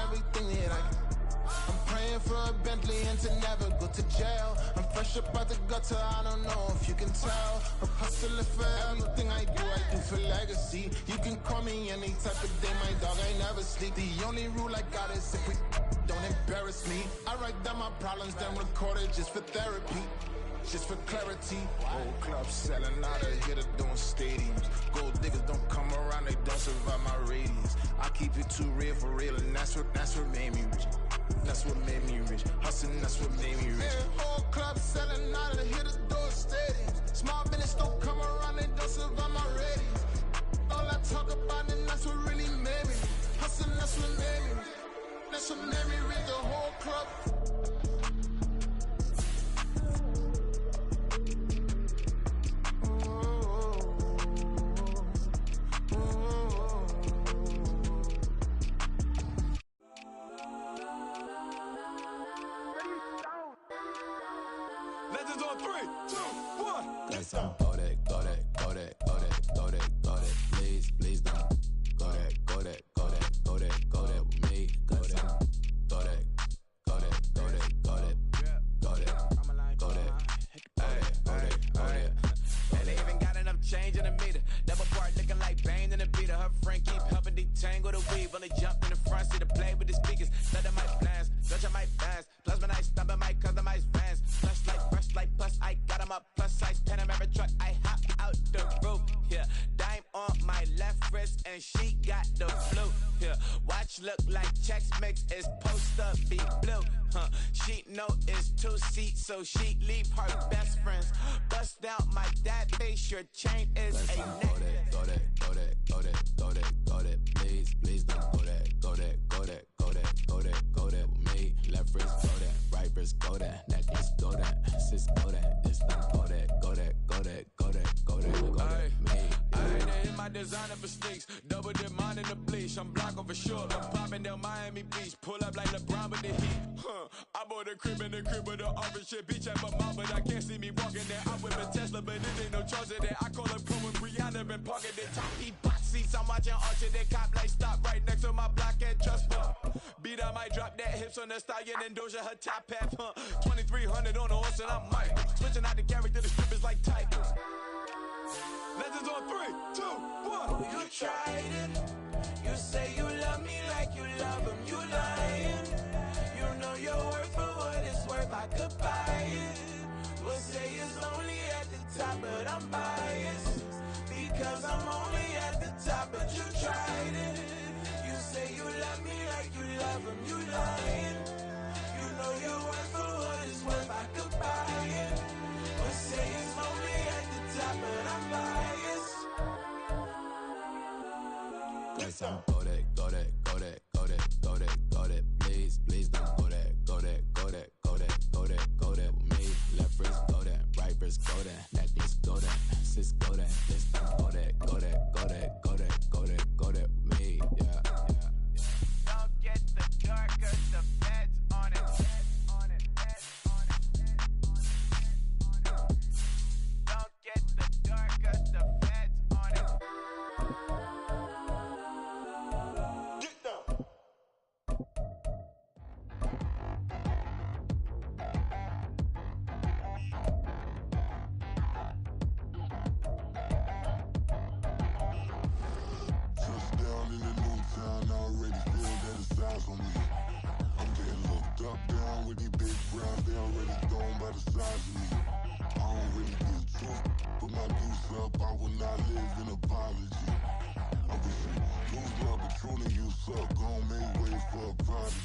everything that I'm praying for a Bentley and to never go to jail. I'm fresh up out the gutter, I don't know if you can tell. I'm hustling for everything I do for legacy. You can call me any type of day, my dog, I never sleep. The only rule I got is if we don't embarrass me. I write down my problems, then record it just for therapy. Just for clarity. Old club selling out of hitters doing stadiums. Gold diggers don't come around, they don't survive my radius. I keep it too real for real, and that's what made me rich. That's what made me rich. Hustling, that's what made me rich. Yeah, whole club selling out of hitters doing stadiums. Small business don't come around, they don't survive my radius. All I talk about, and that's what really made me. Hustling, that's what made me. That's what made me rich. The whole club. Legends on 3, 2, 1. Let's go that, go that, go that, go that, go that, go that. Please don't go that, go that, go that, go that, go that with me. Go that, go that, go that, go that, go that, go that, go that. And they even got enough change in the meter. Double part looking like Bane in the beater. Her friend keep helping detangle the weave. Only jumped in the front seat to play with the speakers. Study my plans, touch on my fans. Plus when I stumble my customized fans. Fresh like plus I got them up plus size Panamera truck. I hop out the roof. Yeah, dime on my left wrist and she got the flu. Yeah, watch look like checks mix is supposed to be blue. She know it's 2 seats, so she leave her best friends. Bust down my dad face. Your chain is a neck. Go that, go that, go that, go that, go that. Please don't go that, go that, go that, go that, go that, go that with me. Left wrist go that, right wrist go that, necklace go that, sis go that, this not go that, go that, go that, go that, go that, go that, me. I ain't in my designer for sneaks. Double dip mine in the bleach. I'm block over short. I'm popping down Miami Beach. Pull up like LeBron with the heat. I bought a crib in the crib with the orange shit. Beach at my mouth, but I can't see me walking there. I'm with a Tesla, but it ain't no charge of that. I call up Pro and Brianna been parking the top heat box seats. I'm watching Archer. They cop like stop right next to my block at Trust Fund. Beat I might drop that hips on the stallion and Doja her top half. 2300 on the horse and I'm Mike. Switching out the character, the strippers like tight. Legends on 3, 2, 1. You tried it. You say you love me like you love him. You lying. You know your worth for what it's worth. I could buy it. What's say it's lonely at the top, but I'm biased. Because I'm only at the top, but you tried it. You say you love me like you love him, you lying. You know you're worth for what it's worth, I could buy it. But say it's lonely at the top, but I'm biased. Yes, I'm go that, go that, go that, go that, go that, go that. Please, please don't go that, go that, go that, go that, go that, go that with me. Left wrist go that, right wrist go that, necklace go that, sis go that, this time go that, go that, go that, go that, go that, go that with me. Yeah, yeah, yeah. Don't get the dark, cause the feds on it. Don't get the dark, cause the feds on it. Get down. Touchdown in the new town, I already feel that it's eyes on me. I'm getting looked up, down with these big crowds, they already gone by the size of me. I don't really get truth, put my deuce up, I will not live in apology. I wish you lose love, but truly you suck, gon' make way for a prodigy.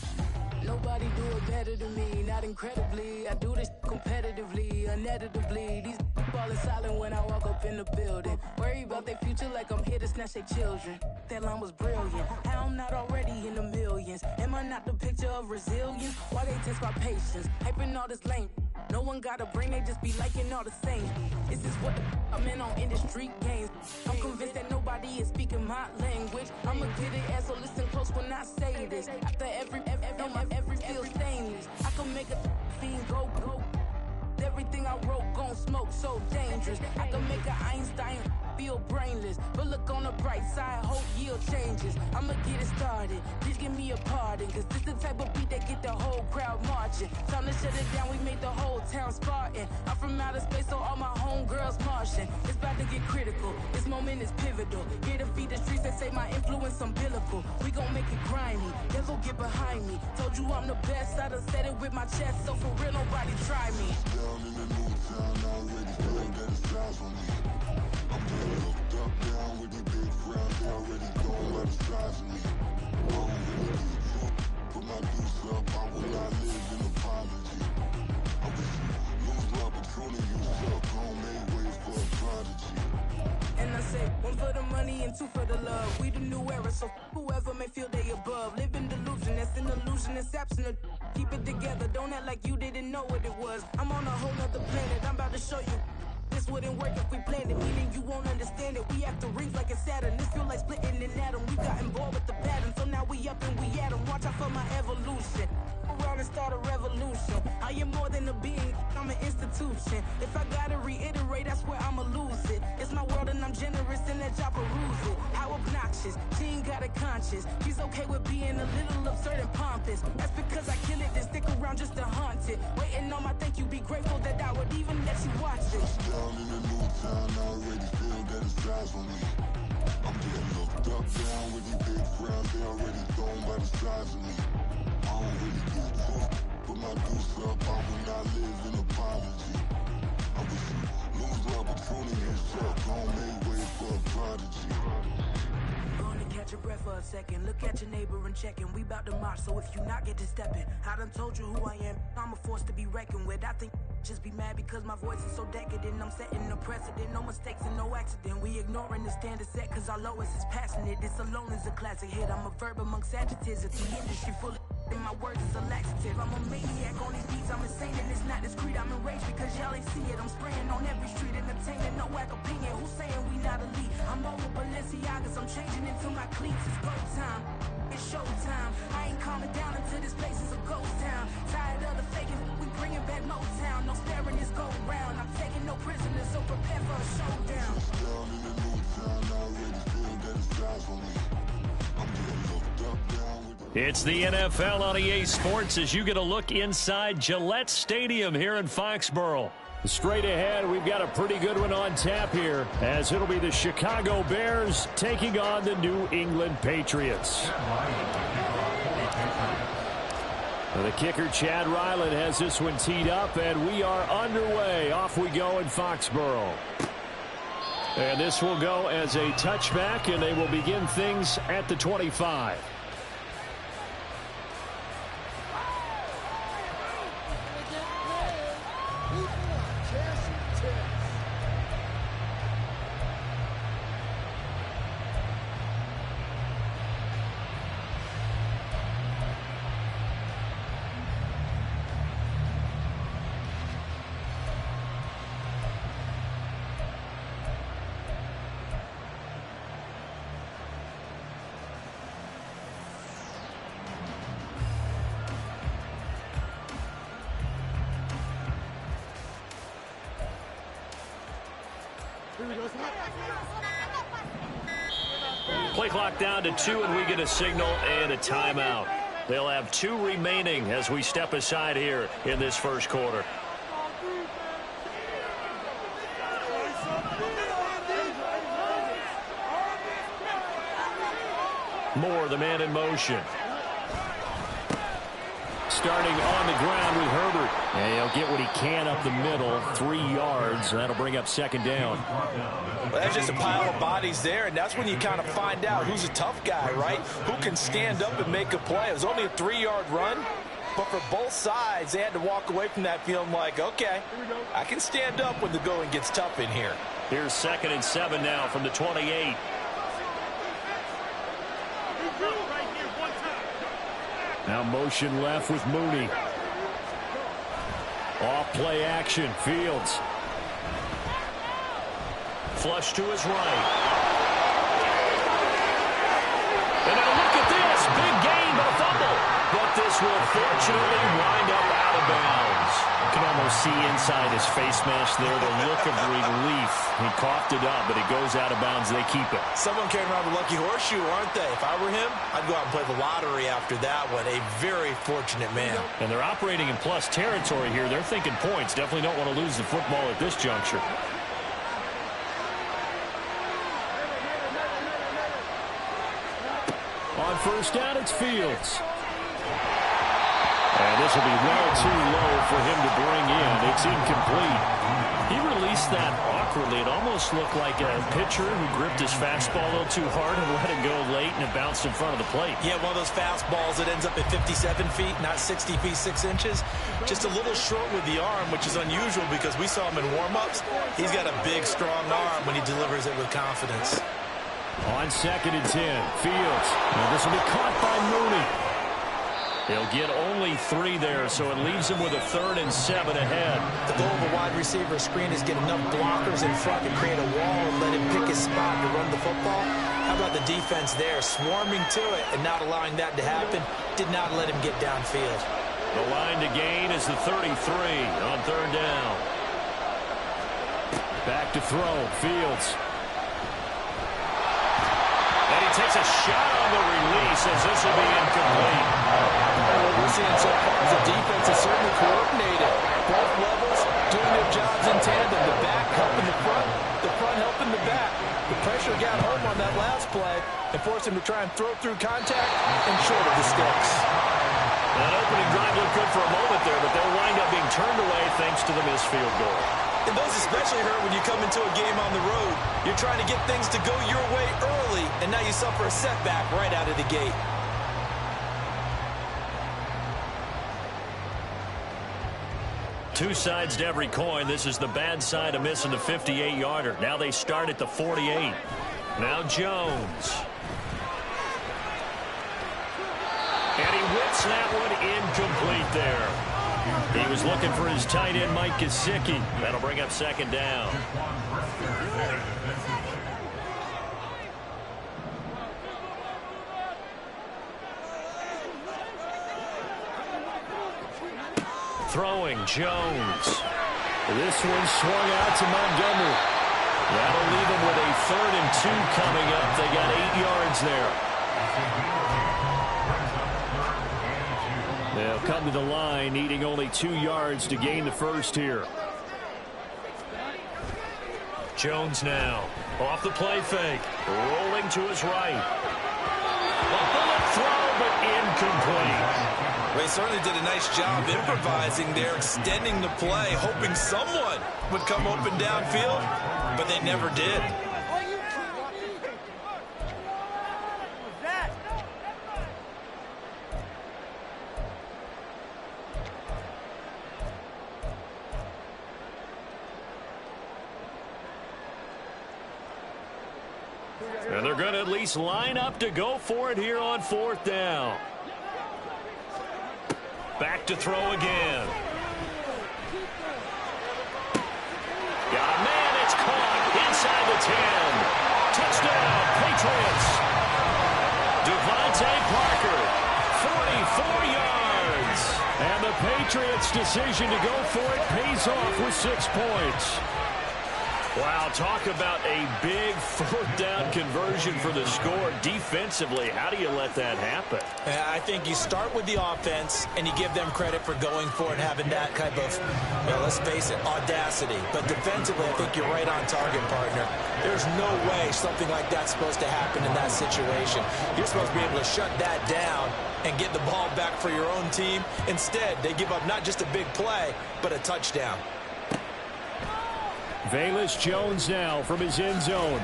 Nobody do it better than me, not incredibly. I do this competitively, uneditably. These falling silent when I walk up in the building. Worry about their future like I'm here to snatch their children. That line was brilliant. How I'm not already in the millions. Am I not the picture of resilience? Why they test my patience? Hyping all this lame. No one got a brain, they just be liking all the same. This is what the I'm in on industry games. I'm convinced that nobody is speaking my language. I'ma get it ass, so listen close when I say this. After every feel stainless. I can make a fiend go. Everything I wrote gon' smoke, so dangerous. I can make an Einstein feel brainless, but look on the bright side, hope yield changes. I'ma get it started, please give me a pardon, cause this the type of beat that get the whole crowd marching. Time to shut it down, we made the whole town Spartan. I'm from outer space, so all my homegirls Martian. It's about to get critical, this moment is pivotal. Here to feed the streets that say my influence umbilical. We gon' make it grimy, devil get behind me. Told you I'm the best, I done said it with my chest, so for real nobody try me. Down in the new town, I already feel that it's eyes on me. I'm getting looked up, down with these big crowds, they already gone by the size of me. I don't really get truth, put my deuce up, I will not live in apology. I wish you lose love, but truly you suck, gon' make way for a prodigy. And I say, one for the money and two for the love. We the new era, so whoever may feel they above. Live in delusion, that's an illusion, it's absent. Keep it together, don't act like you didn't know what it was. I'm on a whole nother planet, I'm about to show you. This wouldn't work if we planned it, meaning you won't understand it. We have to rings like it's Saturn, this feel like splitting an atom. We gotten bored with the pattern, so now we up and we at 'em. Watch out for my evolution. Around and start a revolution. I am more than a being, I'm an institution. If I gotta reiterate, that's where I'ma lose it. It's my world and I'm generous and let y'all peruse it. How obnoxious, she ain't got a conscience. She's okay with being a little absurd and pompous. That's because I kill it, then stick around just to haunt it. Waiting on my thank you, be grateful that I would even let you watch it. Down in the new town, I already feel that it's eyes on me. I'm getting looked up, down with these big crowds, they already gone by the size of me. I don't really get truth, put my deuce up, I will not live in apology. I wish you lose love, but truly you suck, gon' make way for a prodigy. Gonna catch your breath for a second. Look at your neighbor and checking. We bout to march, so if you not get to stepping. I done told you who I am. I'm a force to be reckoned with. I think just be mad because my voice is so decadent. I'm setting a precedent. No mistakes and no accident. We ignoring the standard set cause our lowest is passionate. This alone is a classic hit. I'm a verb amongst adjectives. It's the industry full of and my words is a laxative. I'm a maniac on these beats, I'm insane and it's not discreet. I'm enraged because y'all ain't see it. I'm spraying on every street, entertaining, no whack opinion. Who's saying we not elite? I'm over Balenciagas, I'm changing into my cleats. It's go time, it's show time. I ain't calming down until this place is a ghost town. Tired of the faking, we bringing back Motown. No sparing this go round. I'm taking no prisoners, so prepare for a showdown. Down in the new town, I already feel that it's eyes on me. I'm getting looked up, down with It's the NFL on EA Sports as you get a look inside Gillette Stadium here in Foxborough. Straight ahead, we've got a pretty good one on tap here as it'll be the Chicago Bears taking on the New England Patriots. The kicker, Chad Ryland, has this one teed up, and we are underway. Off we go in Foxborough. And this will go as a touchback, and they will begin things at the 25. Play clock down to 2, and we get a signal and a timeout. They'll have 2 remaining as we step aside here in this first quarter. Moore, the man in motion. Starting on the ground with Herbert. And he'll get what he can up the middle, 3 yards. That'll bring up second down. Well, that's just a pile of bodies there, and that's when you kind of find out who's a tough guy, right? Who can stand up and make a play. It was only a 3-yard run, but for both sides, they had to walk away from that feeling like, okay, I can stand up when the going gets tough in here. Here's 2nd and 7 now from the 28. Now motion left with Mooney. Off play action, Fields. Flush to his right. And now look at this. Big gain, but a fumble. But this will fortunately wind up out of bounds. You can almost see inside his face mask there the look of relief. He coughed it up, but it goes out of bounds. They keep it. Someone carrying around the lucky horseshoe, aren't they? If I were him, I'd go out and play the lottery after that one. A very fortunate man. And they're operating in plus territory here. They're thinking points. Definitely don't want to lose the football at this juncture. On first down, it's Fields. And this will be well too low for him to bring in. It's incomplete. He released that awkwardly. It almost looked like a pitcher who gripped his fastball a little too hard and let it go late, and it bounced in front of the plate. Yeah, one of those fastballs that ends up at 57 feet, not 60 feet, 6 inches. Just a little short with the arm, which is unusual because we saw him in warm-ups. He's got a big, strong arm when he delivers it with confidence. On 2nd and 10, Fields. Now this will be caught by Mooney. He'll get only 3 there, so it leaves him with a 3rd and 7 ahead. The goal of a wide receiver screen is get enough blockers in front to create a wall and let him pick his spot to run the football. How about the defense there, swarming to it and not allowing that to happen? Did not let him get downfield. The line to gain is the 33 on 3rd down. Back to throw, Fields. And he takes a shot on the release as this will be incomplete. What we're seeing so far is the defense is certainly coordinated. Both levels doing their jobs in tandem. The back helping the front helping the back. The pressure got home on that last play and forced him to try and throw through contact and short of the sticks. That opening drive looked good for a moment there, but they'll wind up being turned away thanks to the missed field goal. And those especially hurt when you come into a game on the road. You're trying to get things to go your way early, and now you suffer a setback right out of the gate. Two sides to every coin. This is the bad side of missing the 58-yarder. Now they start at the 48. Now Jones. And he whips that one incomplete there. He was looking for his tight end, Mike Gesicki. That'll bring up 2nd down. Throwing, Jones. This one swung out to Montgomery. That'll leave him with a 3rd and 2 coming up. They got 8 yards there. They'll come to the line, needing only 2 yards to gain the first here. Jones now, off the play fake, rolling to his right. A bullet throw, but incomplete. They certainly did a nice job improvising there, extending the play, hoping someone would come open downfield, but they never did. And they're going to at least line up to go for it here on 4th down. Back to throw again. Got a man, it's caught inside the 10. Touchdown, Patriots. Devontae Parker, 44 yards. And the Patriots' decision to go for it pays off with 6 points. Wow, talk about a big 4th down conversion for the score. Defensively, how do you let that happen? I think you start with the offense, and you give them credit for going for it, having that type of, let's face it, audacity. But defensively, I think you're right on target, partner. There's no way something like that's supposed to happen in that situation. You're supposed to be able to shut that down and get the ball back for your own team. Instead, they give up not just a big play, but a touchdown. Velus Jones now from his end zone.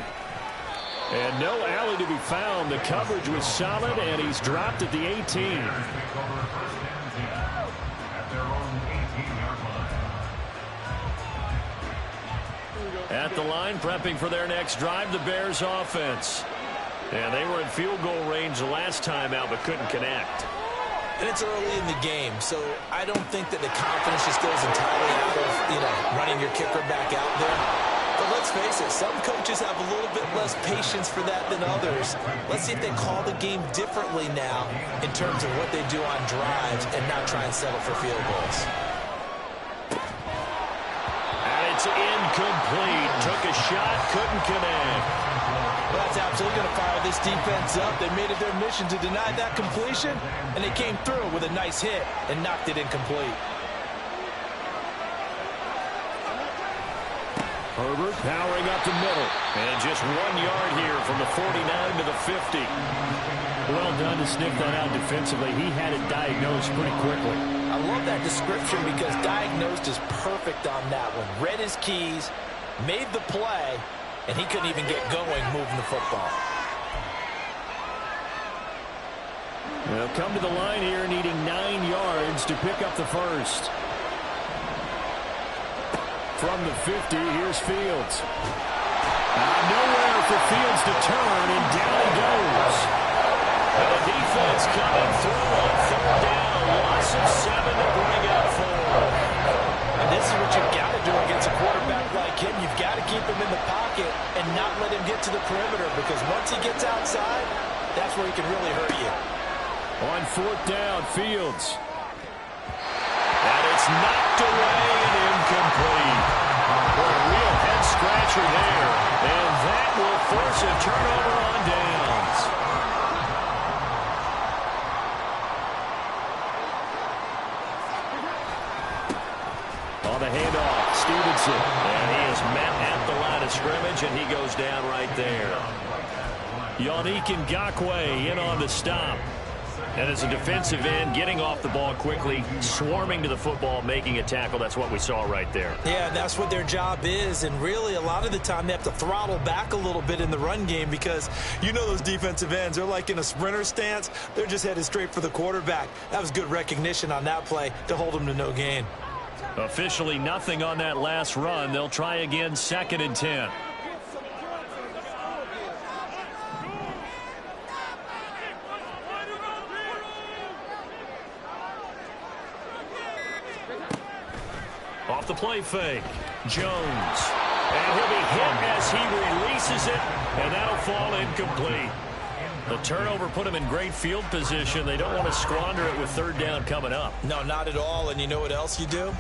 And no alley to be found. The coverage was solid, and he's dropped at the 18. At the line, prepping for their next drive, the Bears offense. And they were in field goal range the last time out, but couldn't connect. And it's early in the game, so I don't think that the confidence just goes entirely out of, running your kicker back out there. But let's face it, some coaches have a little bit less patience for that than others. Let's see if they call the game differently now in terms of what they do on drives and not try and settle for field goals. And it's incomplete. Took a shot, couldn't connect. Well, that's absolutely going to fire this defense up. They made it their mission to deny that completion, and they came through with a nice hit and knocked it incomplete. Herbert powering up the middle. And just 1 yard here from the 49 to the 50. Well done to sniff that out defensively. He had it diagnosed pretty quickly. I love that description because diagnosed is perfect on that one. Read his keys, made the play, and he couldn't even get going moving the football. They'll come to the line here needing 9 yards to pick up the first. From the 50, here's Fields. Nowhere for Fields to turn, and down he goes. And the defense coming through on 3rd down. Loss of 7 to bring up 4. And this is what you've got to do against a quarterback like him. You've got to keep him in the pocket and not let him get to the perimeter, because once he gets outside, that's where he can really hurt you. On 4th down, Fields. And it's knocked away and incomplete. A real head-scratcher there. And that will force a turnover on downs. On the handoff, Stevenson. And he is met at the line of scrimmage, and he goes down right there. Yannick Ngakoue in on the stop. And as a defensive end, getting off the ball quickly, swarming to the football, making a tackle. That's what we saw right there. Yeah, that's what their job is. And really, a lot of the time, they have to throttle back a little bit in the run game because those defensive ends, they're like in a sprinter stance. They're just headed straight for the quarterback. That was good recognition on that play to hold them to no gain. Officially nothing on that last run. They'll try again, 2nd and 10. Off the play fake, Jones. And he'll be hit as he releases it, and that'll fall incomplete. The turnover put him in great field position. They don't want to squander it with 3rd down coming up. No, not at all. And you know what else you do?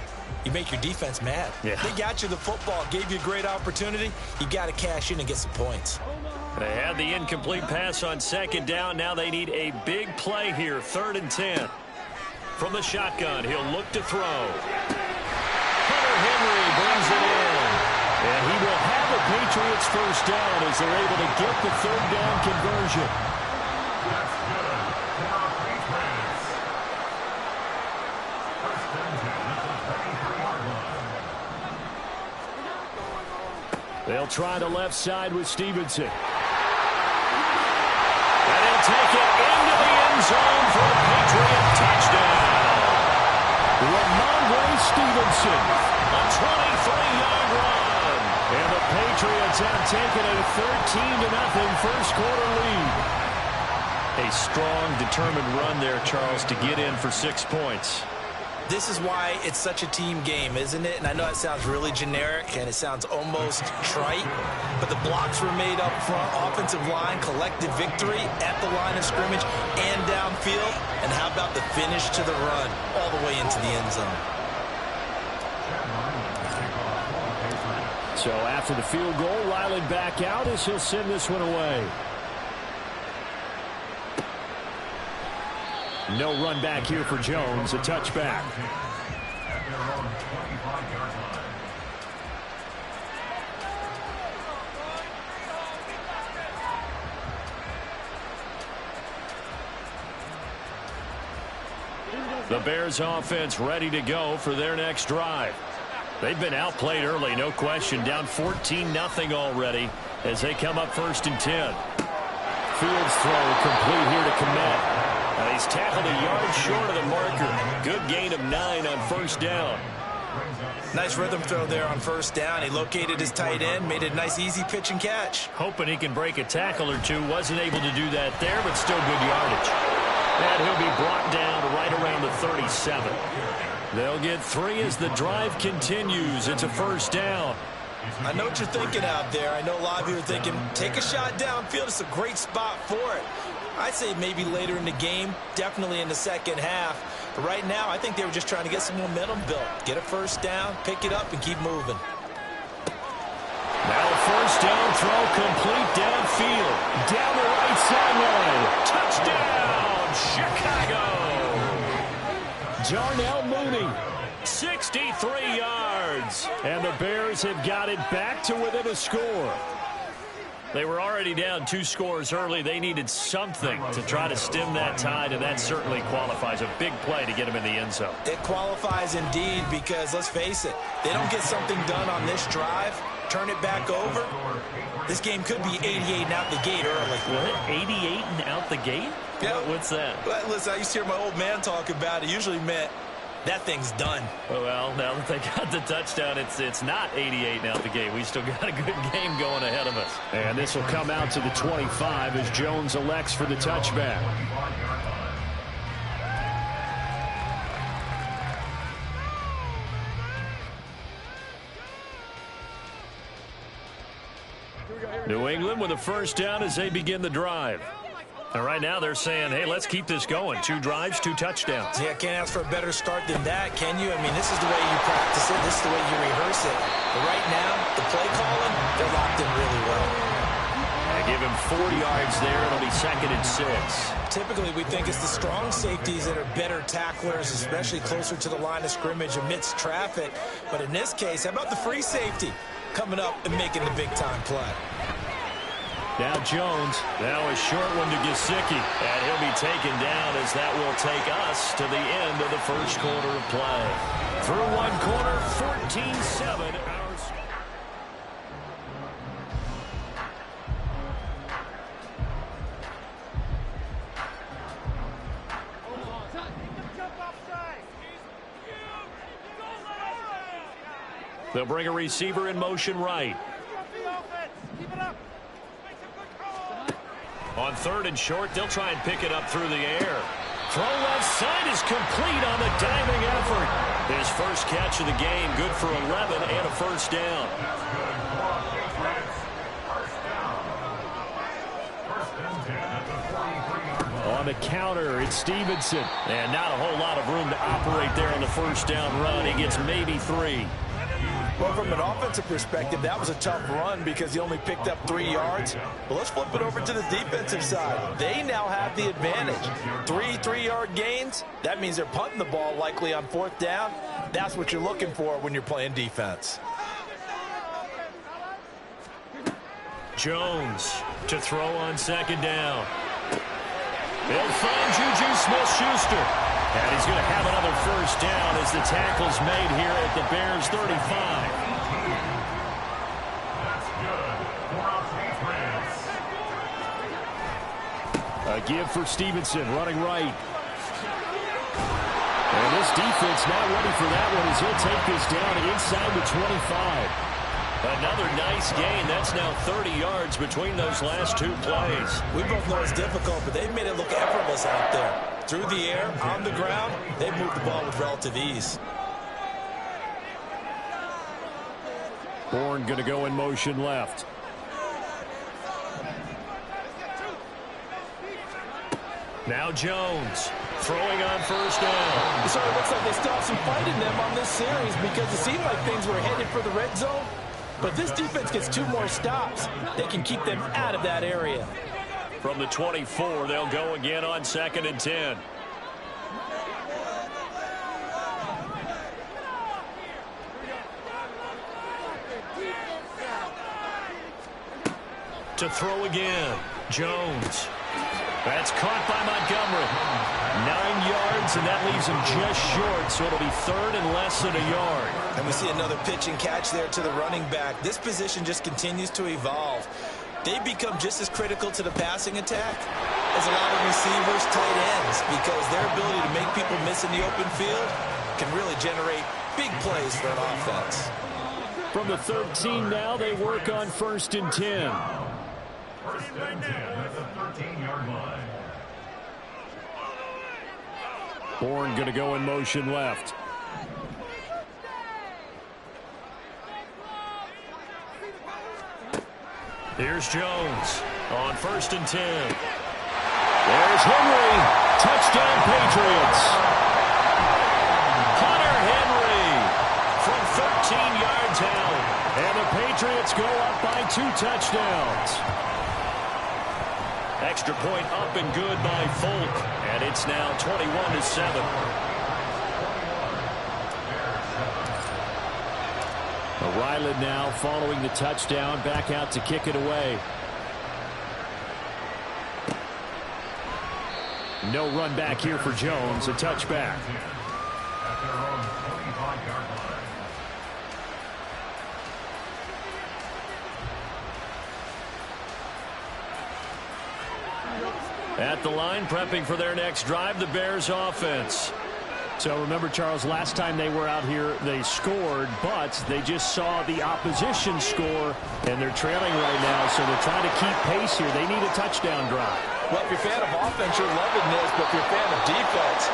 You make your defense mad. Yeah. They got you the football, gave you a great opportunity. You got to cash in and get some points. They had the incomplete pass on 2nd down. Now they need a big play here, 3rd and 10. From the shotgun, he'll look to throw. Hunter Henry brings it in. And he will have a Patriots 1st down as they're able to get the 3rd down conversion. They'll try the left side with Stevenson. And he'll take it into the end zone for a Patriot touchdown. Ramondre Stevenson, a 23-yard run. And the Patriots have taken a 13-0 first quarter lead. A strong, determined run there, Charles, to get in for 6 points. This is why it's such a team game, isn't it? And I know it sounds really generic and it sounds almost trite, but the blocks were made up front, offensive line, collected victory at the line of scrimmage and downfield. And how about the finish to the run all the way into the end zone? So after the field goal, Riley back out as he'll send this one away. No run back here for Jones, a touchback. The Bears offense ready to go for their next drive. They've been outplayed early, no question, down 14-0 already as they come up 1st and 10. Fields throw complete here to Kmet. He's tackled a yard short of the marker. Good gain of 9 on 1st down. Nice rhythm throw there on 1st down. He located his tight end, made a nice easy pitch and catch. Hoping he can break a tackle or two. Wasn't able to do that there, but still good yardage. And he'll be brought down right around the 37. They'll get 3 as the drive continues. It's a 1st down. I know what you're thinking out there. I know a lot of you are thinking, take a shot downfield. It's a great spot for it. I'd say maybe later in the game, definitely in the second half. But right now, I think they were just trying to get some momentum built. Get a 1st down, pick it up, and keep moving. Now a 1st down throw complete downfield. Down the right sideline. Touchdown, Chicago. Darnell Mooney, 63 yards. And the Bears have got it back to within a score. They were already down 2 scores early. They needed something to try to stem that tide, and that certainly qualifies. A big play to get them in the end zone. It qualifies indeed because, let's face it, they don't get something done on this drive, turn it back over, this game could be 88 and out the gate early. What? 88 and out the gate? Yeah. What's that? Listen, I used to hear my old man talk about it. Usually meant that thing's done. Well, now that they got the touchdown, it's not 88 out the gate. We still got a good game going ahead of us. And this will come out to the 25 as Jones elects for the touchback. New England with a 1st down as they begin the drive. And right now they're saying, hey, let's keep this going. 2 drives, 2 touchdowns. Yeah, can't ask for a better start than that, can you? I mean, this is the way you practice it. This is the way you rehearse it. But right now, the play calling, they're locked in really well. They give him 4 yards there. It'll be 2nd and 6. Typically, we think it's the strong safeties that are better tacklers, especially closer to the line of scrimmage amidst traffic. But in this case, how about the free safety coming up and making the big-time play? Now Jones, now a short one to Gesicki, and he'll be taken down as that will take us to the end of the 1st quarter of play. Through 1 quarter, 14-7. They'll bring a receiver in motion right. On 3rd and short, they'll try and pick it up through the air. Throw left side is complete on the diving effort. His first catch of the game, good for 11 and a 1st down. On the counter, it's Stevenson. And not a whole lot of room to operate there on the 1st down run. He gets maybe 3. Well, from an offensive perspective, that was a tough run because he only picked up 3 yards. But let's flip it over to the defensive side. They now have the advantage. 3 3-yard gains. That means they're punting the ball likely on 4th down. That's what you're looking for when you're playing defense. Jones to throw on 2nd down. They'll find Juju Smith-Schuster. And he's going to have another 1st down as the tackle's made here at the Bears 35. A give for Stevenson, running right. And this defense now ready for that one as he'll take this down inside the 25. Another nice gain. That's now 30 yards between those last two plays. We both know it's difficult, but they've made it look effortless out there. Through the air, on the ground, they've moved the ball with relative ease. Bourne going to go in motion left. Now Jones throwing on first down. So it looks like they still have some fight in them on this series because it seemed like things were headed for the red zone. But this defense gets 2 more stops. They can keep them out of that area. From the 24, they'll go again on 2nd and 10. To throw again, Jones. That's caught by Montgomery. 9 yards, and that leaves him just short, so it'll be 3rd and less than a yard. And we see another pitch and catch there to the running back. This position just continues to evolve. They become just as critical to the passing attack as a lot of receivers, tight ends, because their ability to make people miss in the open field can really generate big plays for an offense. From the 13 now, they work on 1st and 10. First and 10 at the 13-yard line. Bourne going to go in motion left. Here's Jones on 1st and 10. There's Henry. Touchdown, Patriots. Hunter Henry from 13 yards out. And the Patriots go up by 2 touchdowns. Extra point up and good by Folk. And it's now 21-7. Ryland now following the touchdown, back out to kick it away. No run back here for Jones, a touchback. At their own 45-yard line. At the line, prepping for their next drive, the Bears offense. So remember, Charles, last time they were out here, they scored, but they just saw the opposition score, and they're trailing right now, so they're trying to keep pace here. They need a touchdown drive. Well, if you're a fan of offense, you're loving this, but if you're a fan of defense,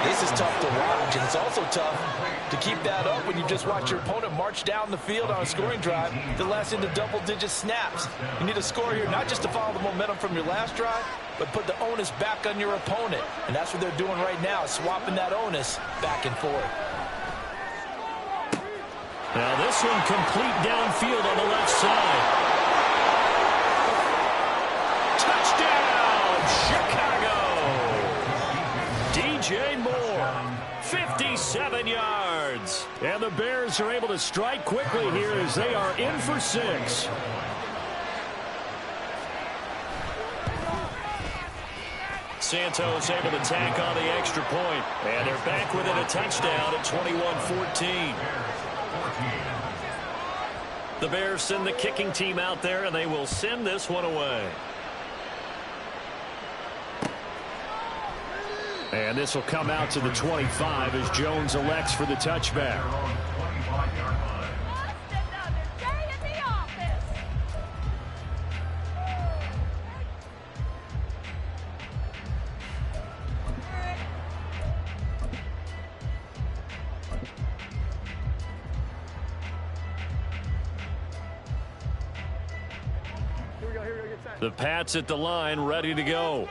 this is tough to watch, and it's also tough to keep that up when you just watch your opponent march down the field on a scoring drive that lasts into double-digit snaps. You need a score here, not just to follow the momentum from your last drive, but put the onus back on your opponent. And that's what they're doing right now, swapping that onus back and forth. Now this one complete downfield on the left side. Touchdown, Chicago! DJ Moore, 57 yards. And the Bears are able to strike quickly here as they are in for 6. Santos able to tack on the extra point. And they're back within a touchdown at 21-14. The Bears send the kicking team out there, and they will send this one away. And this will come out to the 25 as Jones elects for the touchback. The Pats at the line, ready to go.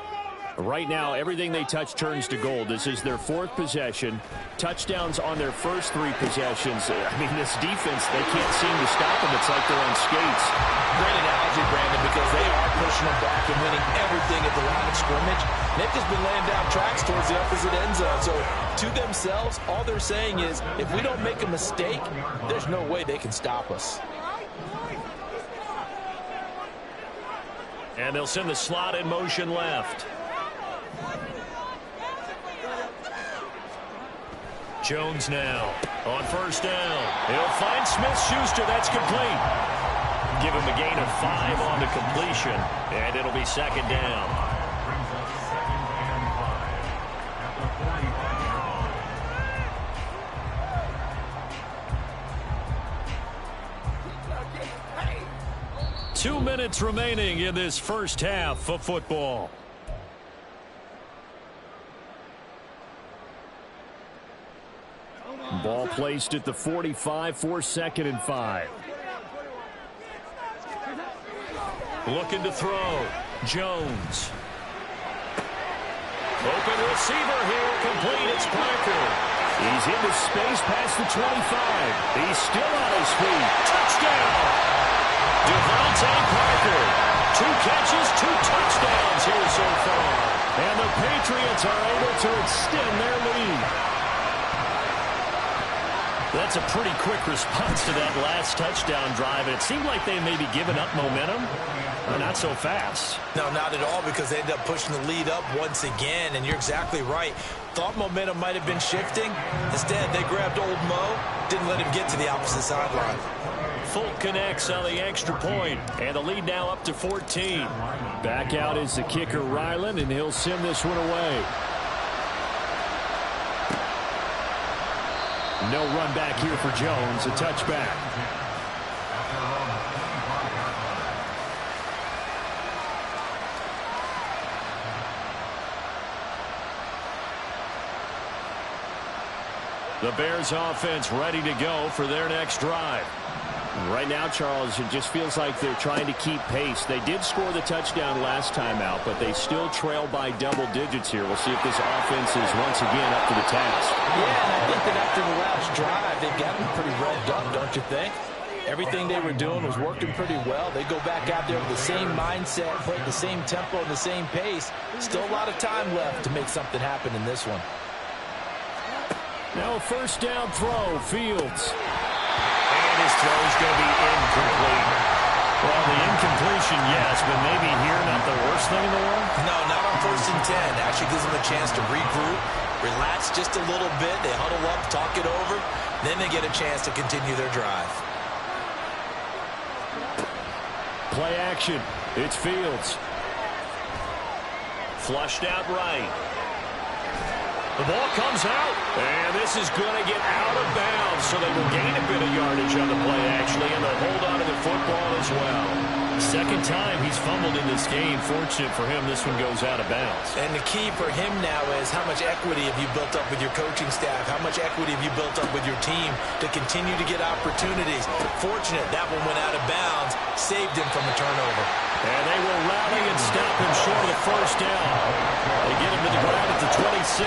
Right now, everything they touch turns to gold. This is their 4th possession. Touchdowns on their first 3 possessions. I mean, this defense, they can't seem to stop them. It's like they're on skates. Great analogy, Brandon, because they are pushing them back and winning everything at the line of scrimmage. They've just been laying down tracks towards the opposite end zone. So, to themselves, all they're saying is, if we don't make a mistake, there's no way they can stop us. And they'll send the slot in motion left. Jones now on first down. He'll find Smith-Schuster. That's complete. give him a gain of 5 on the completion, and it'll be second down. Brings up 2 2 minutes remaining in this first half of football. Ball placed at the 45 for 2nd and 5. Looking to throw. Jones. Open receiver here. Complete. It's Parker. He's into space past the 25. He's still on his feet. Touchdown. Devontae Parker. 2 catches, 2 touchdowns here so far. And the Patriots are able to extend their lead. That's a pretty quick response to that last touchdown drive. It seemed like they may be giving up momentum. Not so fast. No, not at all, because they ended up pushing the lead up once again, and you're exactly right. Thought momentum might have been shifting. Instead, they grabbed old Mo, didn't let him get to the opposite sideline. Fulk connects on the extra point, and the lead now up to 14. Back out is the kicker, Ryland, and he'll send this one away. No run back here for Jones, a touchback. The Bears offense ready to go for their next drive. Right now, Charles, it just feels like they're trying to keep pace. They did score the touchdown last time out, but they still trail by double digits here. We'll see if this offense is once again up to the task. Yeah, and I think that after the last drive, they've gotten pretty revved up, don't you think? Everything they were doing was working pretty well. They go back out there with the same mindset, play at the same tempo and the same pace. Still a lot of time left to make something happen in this one. Now a first down throw, Fields. And his throw is going to be incomplete. Well, the incompletion, yes, but maybe here not the worst thing in the world? No, not on 1st and 10. Actually gives them a chance to regroup, relax just a little bit. They huddle up, talk it over. Then they get a chance to continue their drive. Play action. It's Fields. Flushed out right. The ball comes out, and this is going to get out of bounds, so they will gain a bit of yardage on the play, actually, and they'll hold on to the football as well. Second time he's fumbled in this game. Fortunate for him, this one goes out of bounds. And the key for him now is how much equity have you built up with your coaching staff? How much equity have you built up with your team to continue to get opportunities? Fortunate that one went out of bounds, saved him from a turnover. And they will rally and stop him short of the first down. They get him to the ground at the 26.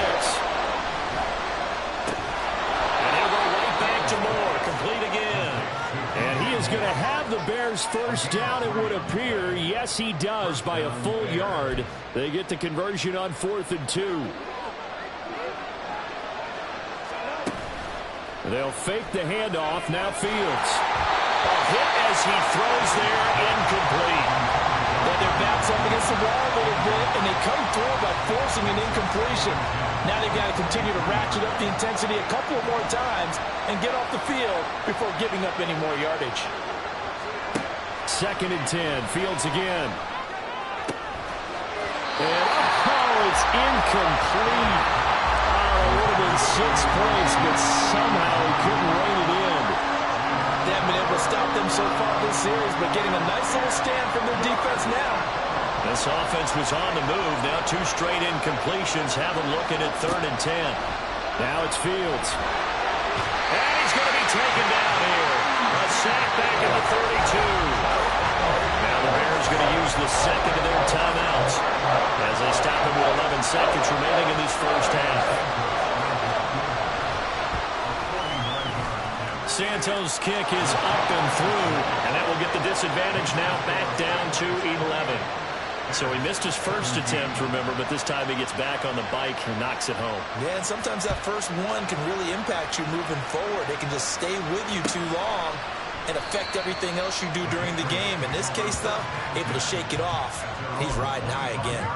And he'll go right back to Moore. Complete again. And he is going to have the Bears first down, it would appear. Yes, he does, by a full yard. They get the conversion on 4th and 2. They'll fake the handoff. Now Fields. A hit as he throws there, incomplete. Well, their backs up against the wall a little bit, and they come through by forcing an incompletion. Now they've got to continue to ratchet up the intensity a couple more times and get off the field before giving up any more yardage. 2nd and 10. Fields again. And, oh, it's incomplete. Oh, it would have been 6 points, but somehow he couldn't rein it in. They haven't been able to stop them so far this series, but getting a nice little stand from their defense now. This offense was on the move. Now 2 straight incompletions have them looking at 3rd and 10. Now it's Fields. And he's going to be taken down here. A sack back at the 32. Now the Bears going to use the second of their timeouts as they stop him with 11 seconds remaining in this first half. Santos' kick is up and through, and that will get the disadvantage now back down to 11. So he missed his first attempt, remember, but this time he gets back on the bike and knocks it home. Yeah, and sometimes that first one can really impact you moving forward. It can just stay with you too long and affect everything else you do during the game. In this case, though, able to shake it off. He's riding high again.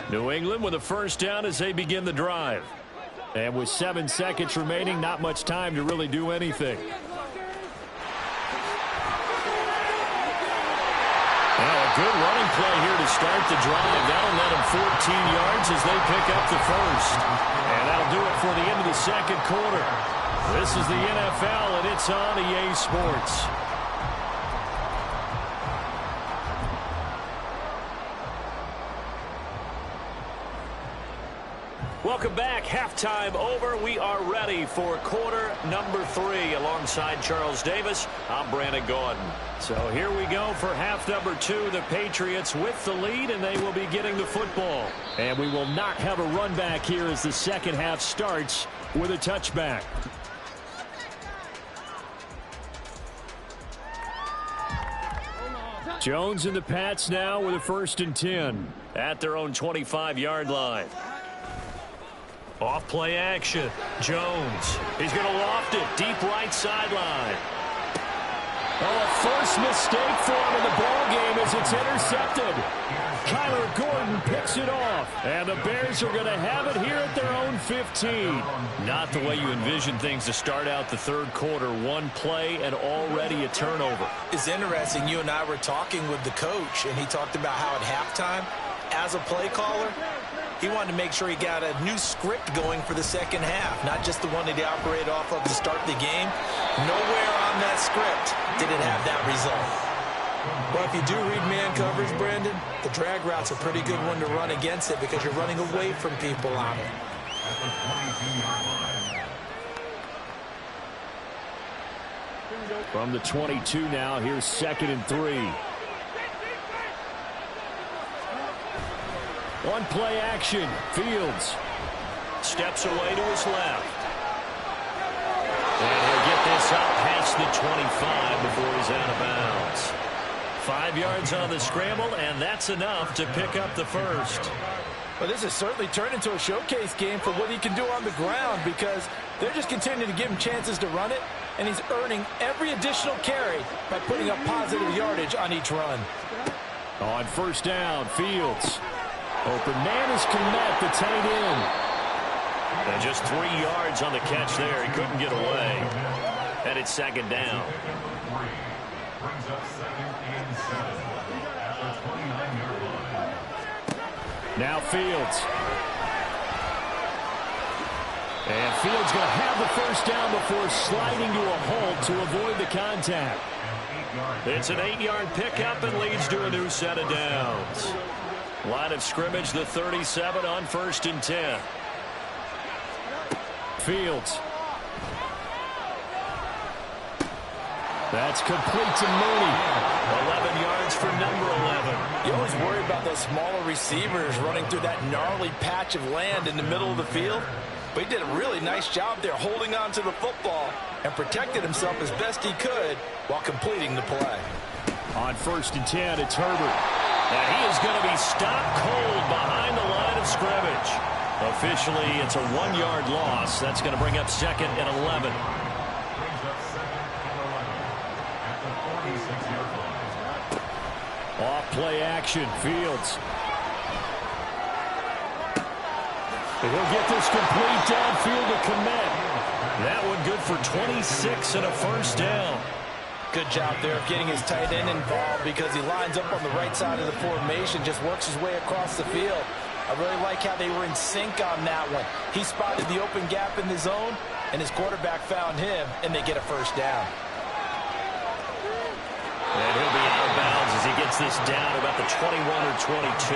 New England with a first down as they begin the drive. And with 7 seconds remaining, not much time to really do anything. A good running play here to start the drive. That'll let them 14 yards as they pick up the first. And that'll do it for the end of the second quarter. This is the NFL, and it's on EA Sports. Welcome back. Halftime over. We are ready for quarter number 3. Alongside Charles Davis, I'm Brandon Gaudin. So here we go for half number 2. The Patriots with the lead, and they will be getting the football. And we will not have a run back here as the second half starts with a touchback. Jones and the Pats now with a 1st and 10 at their own 25-yard line. Off play action. Jones. He's going to loft it. Deep right sideline. Oh, a first mistake for him in the ball game as it's intercepted. Kyler Gordon picks it off. And the Bears are going to have it here at their own 15. Not the way you envision things to start out the third quarter. One play and already a turnover. It's interesting. You and I were talking with the coach, and he talked about how at halftime, as a play caller, he wanted to make sure he got a new script going for the second half, not just the one that he operated off of to start the game. Nowhere on that script did it have that result. Well, if you do read man coverage, Brandon, the drag route's a pretty good one to run against it because you're running away from people on it. From the 22 now, here's 2nd and 3. One play action. Fields steps away to his left. And he'll get this up past the 25 before he's out of bounds. 5 yards on the scramble, and that's enough to pick up the first. Well, this has certainly turned into a showcase game for what he can do on the ground because they're just continuing to give him chances to run it, and he's earning every additional carry by putting up positive yardage on each run. On 1st down, Fields. Open man is Kmet, the tight end. And just 3 yards on the catch there. He couldn't get away. And it's 2nd down. Brings up 2nd and 7 at the 29-yard line. Now Fields. And Fields going to have the 1st down before sliding to a halt to avoid the contact. It's an 8-yard pickup and leads to a new set of downs. Line of scrimmage, the 37 on 1st and 10. Fields. That's complete to Mooney. 11 yards for number 11. You always worry about those smaller receivers running through that gnarly patch of land in the middle of the field. But he did a really nice job there holding on to the football and protected himself as best he could while completing the play. On 1st and 10, it's Herbert. And he is going to be stopped cold behind the line of scrimmage. Officially, it's a 1-yard loss. That's going to bring up 2nd and 11. Brings up 2nd and 11 at the 46-yard line. Off play action, Fields. And he'll get this complete downfield to Kmet. That one good for 26 and a 1st down. Good job there of getting his tight end involved because he lines up on the right side of the formation, just works his way across the field. I really like how they were in sync on that one. He spotted the open gap in the zone, and his quarterback found him, and they get a 1st down. And he'll be out of bounds as he gets this down about the 21 or 22.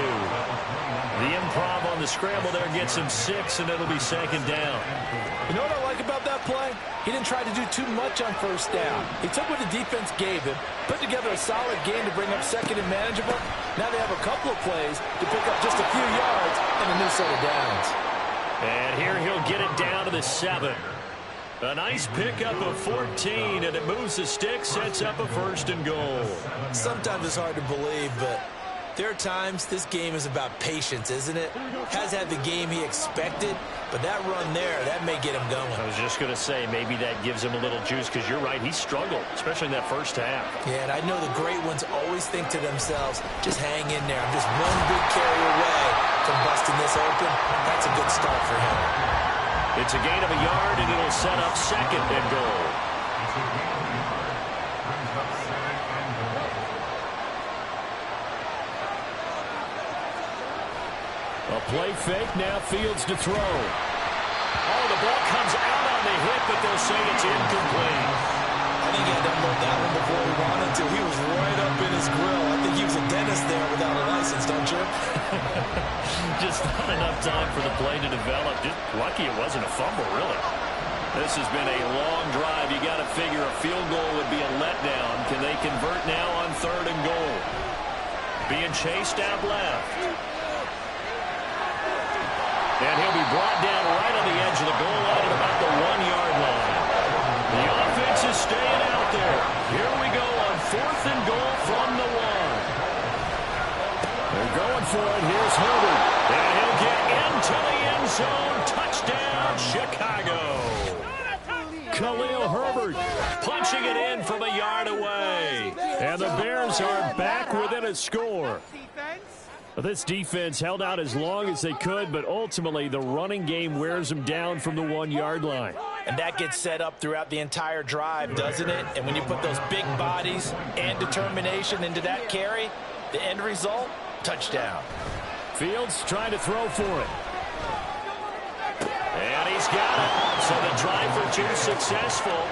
The improv on the scramble there gets him 6, and it'll be 2nd down. You know what I like about that play? He didn't try to do too much on 1st down. He took what the defense gave him, put together a solid game to bring up 2nd and manageable. Now they have a couple of plays to pick up just a few yards and a new set of downs. And here he'll get it down to the 7. A nice pickup of 14, and it moves the stick, sets up a 1st and goal. Sometimes it's hard to believe, but there are times this game is about patience, isn't it? Has had the game he expected, but that run there, that may get him going. I was just going to say, maybe that gives him a little juice, because you're right, he struggled, especially in that 1st half. Yeah, and I know the great ones always think to themselves, just hang in there. I'm just one big carry away from busting this open. That's a good start for him. It's a gain of a yard, and it'll set up 2nd and goal. A play fake, now Fields to throw. Oh, the ball comes out on the hit, but they'll say it's incomplete. I think he had to unload that one before he wanted to. He was right up in his grill. I think he was a dentist there without a license, don't you? Just not enough time for the play to develop. Just lucky it wasn't a fumble, really. This has been a long drive. You got to figure a field goal would be a letdown. Can they convert now on 3rd and goal? Being chased out left. And he'll be brought down right on the edge of the goal line at about the 1-yard line. The offense is staying out there. Here we go on 4th and goal from the 1. They're going for it. Here's Herbert. And he'll get into the end zone. Touchdown, Chicago. Khalil Herbert punching it in from a yard away. And the Bears are back within a score. This defense held out as long as they could, but ultimately the running game wears them down from the 1-yard line. And that gets set up throughout the entire drive, doesn't it? And when you put those big bodies and determination into that carry, the end result, touchdown. Fields trying to throw for it. And he's got it. So the drive for 2 successful.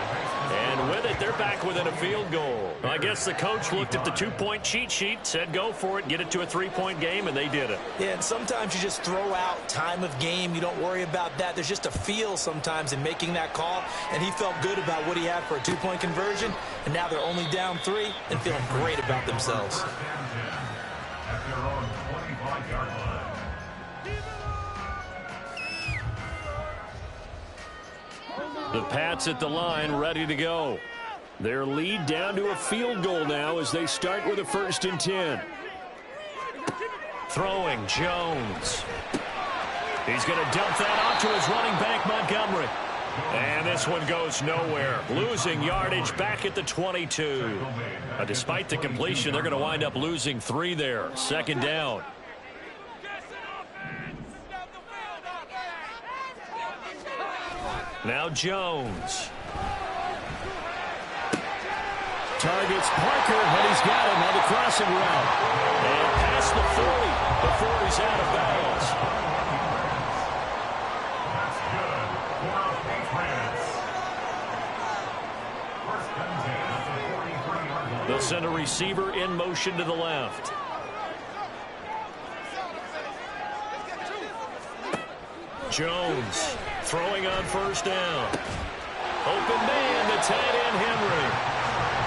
And with it, they're back within a field goal. I guess the coach looked at the 2-point cheat sheet, said go for it, get it to a 3-point game, and they did it. Yeah, and sometimes you just throw out time of game. You don't worry about that. There's just a feel sometimes in making that call, and he felt good about what he had for a 2-point conversion, and now they're only down 3 and feeling great about themselves. At their own 25-yard line. The Pats at the line, ready to go. Their lead down to a field goal now as they start with a 1st and 10. Throwing, Jones. He's going to dump that off to his running back, Montgomery. And this one goes nowhere. Losing yardage back at the 22. Despite the completion, they're going to wind up losing 3 there. 2nd down. Now Jones. Targets Parker, and he's got him on the crossing route. And past the 40 before he's out of bounds. That's good for our Patriots. 1st and 10 at the 43-yard line. They'll send a receiver in motion to the left. Jones throwing on 1st down. Open man, the tight end Henry.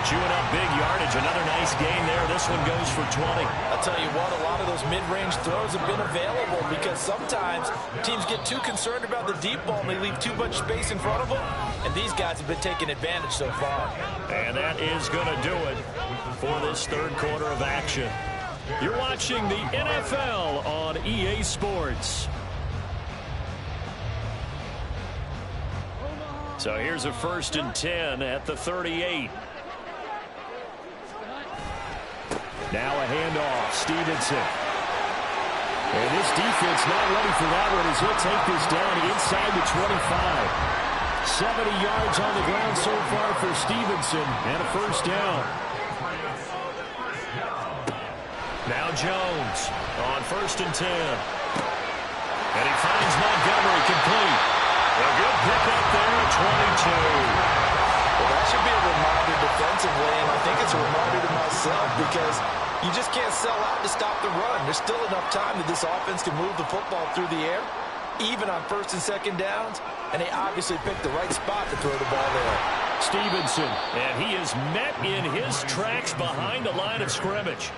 Chewing up big yardage. Another nice gain there. This one goes for 20. I'll tell you what, a lot of those mid-range throws have been available because sometimes teams get too concerned about the deep ball and they leave too much space in front of them. And these guys have been taking advantage so far. And that is going to do it for this 3rd quarter of action. You're watching the NFL on EA Sports. So here's a 1st and 10 at the 38. Now a handoff, Stevenson. And this defense not ready for that one as he'll take this down inside the 25. 70 yards on the ground so far for Stevenson and a 1st down. Now Jones on 1st and 10. And he finds Montgomery complete. A good pickup there at 22. Well, that should be a reminder defensively, and I think it's a reminder to myself because you just can't sell out to stop the run. There's still enough time that this offense can move the football through the air, even on 1st and 2nd downs, and they obviously picked the right spot to throw the ball there. Stevenson, and he is met in his tracks behind the line of scrimmage.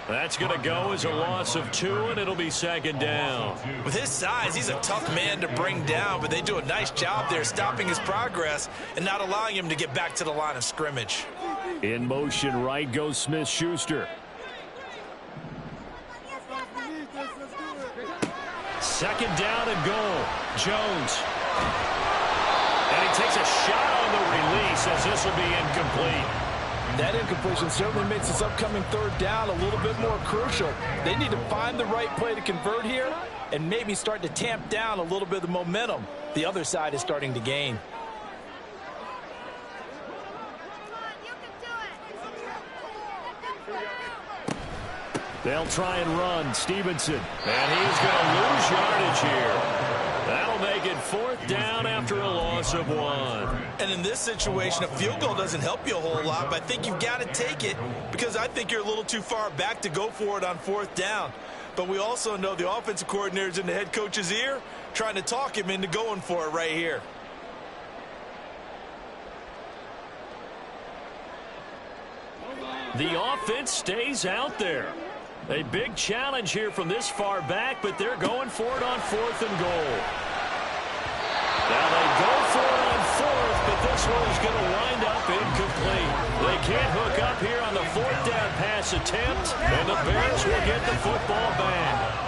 That's going to go as a loss of 2, and it'll be 2nd down. With his size, he's a tough man to bring down, but they do a nice job there stopping his progress and not allowing him to get back to the line of scrimmage. In motion, right goes Smith-Schuster. 2nd down and goal. Jones. And he takes a shot on the release as this will be incomplete. That incompletion certainly makes this upcoming 3rd down a little bit more crucial. They need to find the right play to convert here and maybe start to tamp down a little bit of the momentum. The other side is starting to gain. They'll try and run. Stevenson. And he's going to lose yardage here. That'll make it 4th down after a loss of 1. And in this situation, a field goal doesn't help you a whole lot, but I think you've got to take it because I think you're a little too far back to go for it on 4th down. But we also know the offensive coordinator's in the head coach's ear trying to talk him into going for it right here. The offense stays out there. A big challenge here from this far back, but they're going for it on 4th and goal. Now they go for it on 4th, but this one's going to wind up incomplete. They can't hook up here on the 4th down pass attempt, and the Bears will get the football back.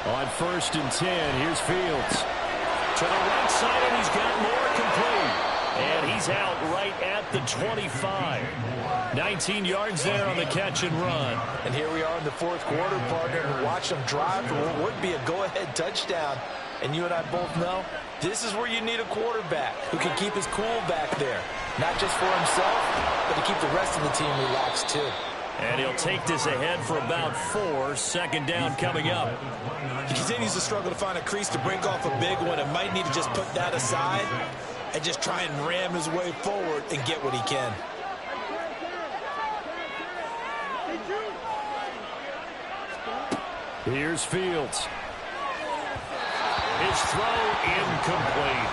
On 1st and 10, here's Fields. To the right side, and he's got more complete. And he's out right at the 25. 19 yards there on the catch and run. And here we are in the 4th quarter, partner, and watch them drive for what would be a go-ahead touchdown. And you and I both know this is where you need a quarterback who can keep his cool back there. Not just for himself, but to keep the rest of the team relaxed, too. And he'll take this ahead for about 4. 2nd down coming up. He continues to struggle to find a crease to break off a big one and might need to just put that aside and just try and ram his way forward and get what he can. Here's Fields. His throw incomplete.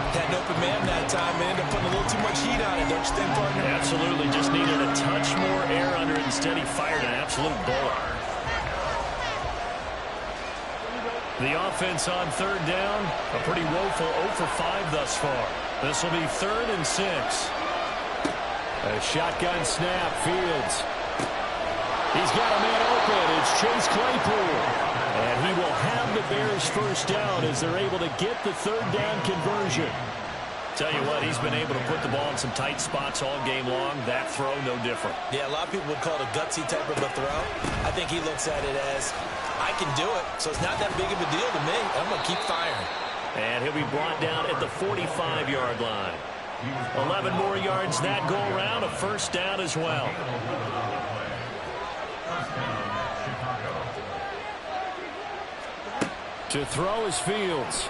Had an open man that time and ended up putting a little too much heat on it, don't you think, partner? Absolutely. Just needed a touch more air under it. Instead, he fired an absolute bullet. The offense on 3rd down, a pretty woeful 0 for 5 thus far. This will be 3rd and 6. A shotgun snap, Fields. He's got a man open. It's Chase Claypool. And he will have the Bears 1st down as they're able to get the 3rd down conversion. Tell you what, he's been able to put the ball in some tight spots all game long. That throw, no different. Yeah, a lot of people would call it a gutsy type of a throw. I think he looks at it as, I can do it, so it's not that big of a deal to me. I'm going to keep firing. And he'll be brought down at the 45-yard line. 11 more yards that go around, a 1st down as well. To throw is Fields.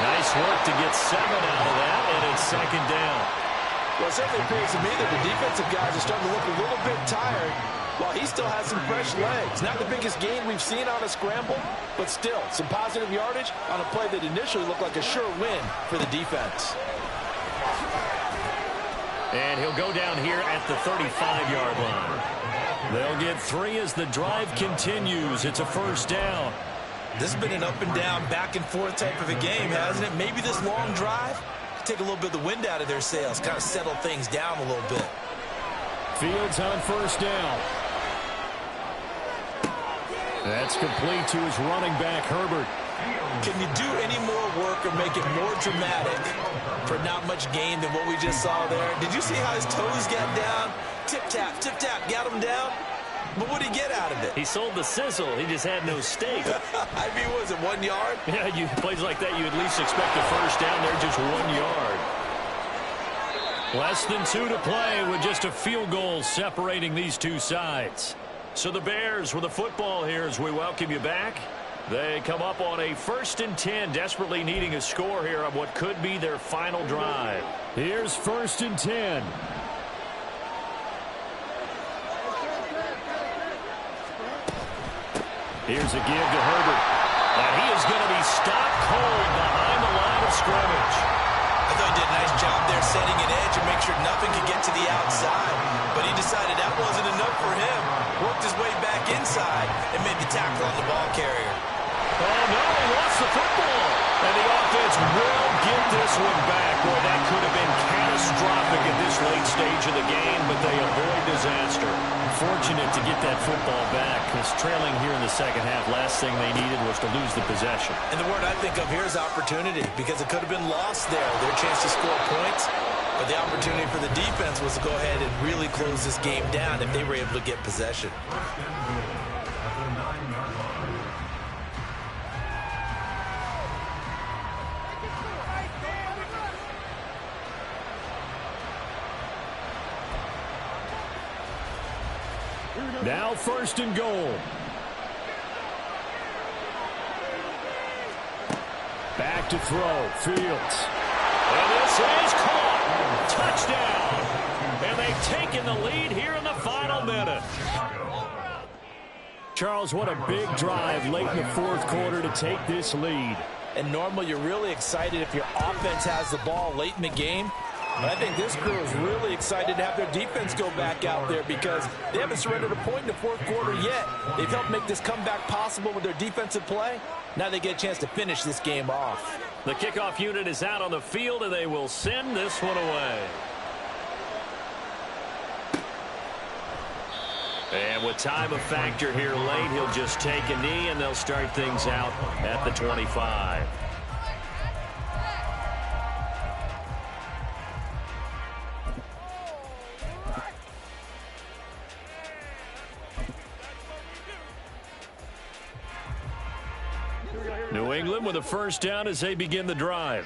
Nice work to get 7 out of that, and it's 2nd down. Well, it certainly appears to me that the defensive guys are starting to look a little bit tired while he still has some fresh legs. Not the biggest gain we've seen on a scramble, but still some positive yardage on a play that initially looked like a sure win for the defense. And he'll go down here at the 35-yard line. They'll get 3 as the drive continues. It's a 1st down. This has been an up and down, back and forth type of a game, hasn't it? Maybe this long drive take a little bit of the wind out of their sails, kind of settle things down a little bit. Fields on 1st down. That's complete to his running back, Herbert. Can you do any more work or make it more dramatic for not much gain than what we just saw there? Did you see how his toes got down? Tip-tap, got him down. But what did he get out of it? He sold the sizzle. He just had no steak. I mean, was it 1 yard? Yeah, plays like that, you at least expect a 1st down there, just 1 yard. Less than 2 to play with just a field goal separating these two sides. So the Bears with the football here as we welcome you back. They come up on a 1st and 10, desperately needing a score here on what could be their final drive. Here's 1st and 10. Here's a give to Herbert. And he is going to be stopped cold behind the line of scrimmage. I thought he did a nice job there setting an edge and make sure nothing could get to the outside. But he decided that wasn't enough for him. Worked his way back inside and made the tackle on the ball carrier. Oh, no, he lost the football. And the offense will get this one back. Boy, that could have been catastrophic catastrophic at this late stage of the game, but they avoid disaster. Fortunate to get that football back, because trailing here in the second half, last thing they needed was to lose the possession. And the word I think of here is opportunity, because it could have been lost there. Their chance to score points, but the opportunity for the defense was to go ahead and really close this game down if they were able to get possession. Now 1st and goal. Back to throw. Fields. And this is caught. Touchdown. And they've taken the lead here in the final minute. Charles, what a big drive late in the 4th quarter to take this lead. And normally you're really excited if your offense has the ball late in the game. But I think this crew is really excited to have their defense go back out there because they haven't surrendered a point in the 4th quarter yet. They've helped make this comeback possible with their defensive play. Now they get a chance to finish this game off. The kickoff unit is out on the field, and they will send this one away. And with time a factor here late, he'll just take a knee, and they'll start things out at the 25. New England with a 1st down as they begin the drive.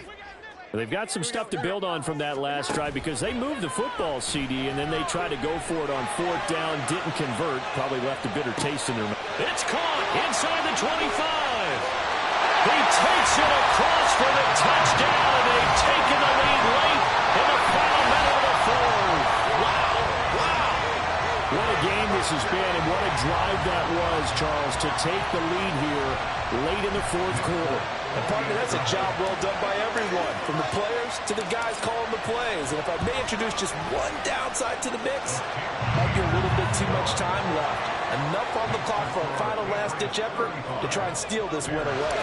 They've got some stuff to build on from that last drive because they moved the football, CD, and then they tried to go for it on 4th down, didn't convert, probably left a bitter taste in their mouth. It's caught inside the 25. He takes it across for the touchdown, and they've taken the lead late in the final minute of the 4th. Wow, wow. What a game this has been, and what a drive that was, Charles, to take the lead here late in the 4th quarter. And partner, that's a job well done by everyone, from the players to the guys calling the plays. And if I may introduce just one downside to the mix, might be a little bit too much time left. Enough on the clock for a final last-ditch effort to try and steal this win away.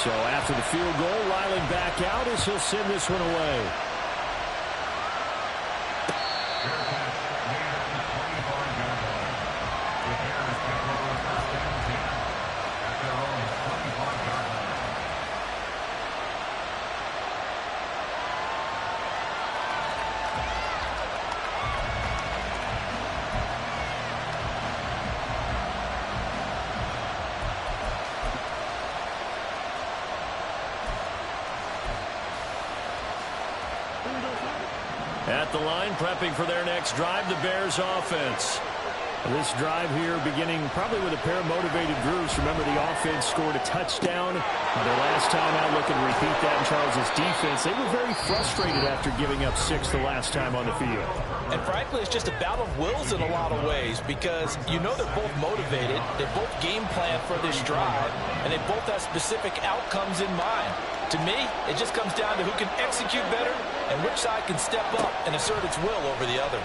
So after the field goal, Ryland back out as he'll send this one away. At the line, prepping for their next drive, the Bears offense. This drive here beginning probably with a pair of motivated groups. Remember, the offense scored a touchdown their last time out. Looking to repeat that in Charles's defense. They were very frustrated after giving up 6 the last time on the field. And frankly, it's just a battle of wills in a lot of ways because you know they're both motivated. They both game plan for this drive, and they both have specific outcomes in mind. To me, it just comes down to who can execute better and which side can step up and assert its will over the other.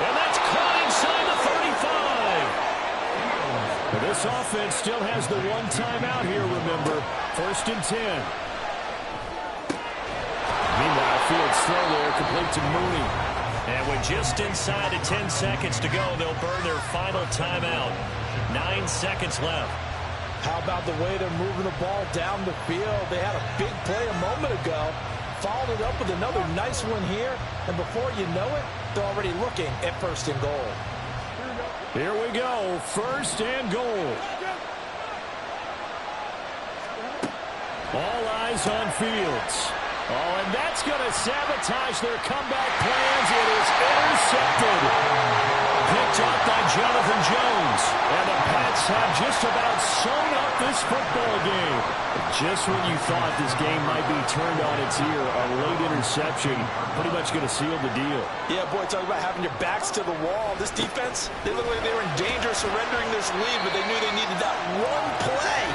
And that's caught inside the 35. But this offense still has the one timeout here, remember. 1st and 10. Meanwhile, Fields throw there, complete to Mooney. And with just inside of 10 seconds to go, they'll burn their final timeout. 9 seconds left. How about the way they're moving the ball down the field? They had a big play a moment ago, followed it up with another nice one here, and before you know it, they're already looking at 1st and goal. Here we go, 1st and goal. All eyes on Fields. Oh, and that's going to sabotage their comeback plans. It is intercepted. Picked up by Jonathan Jones. And the Pats have just about sewn up this football game. Just when you thought this game might be turned on its ear, a late interception pretty much going to seal the deal. Yeah, boy, talk about having your backs to the wall. This defense, they looked like they were in danger of surrendering this lead, but they knew they needed that one play,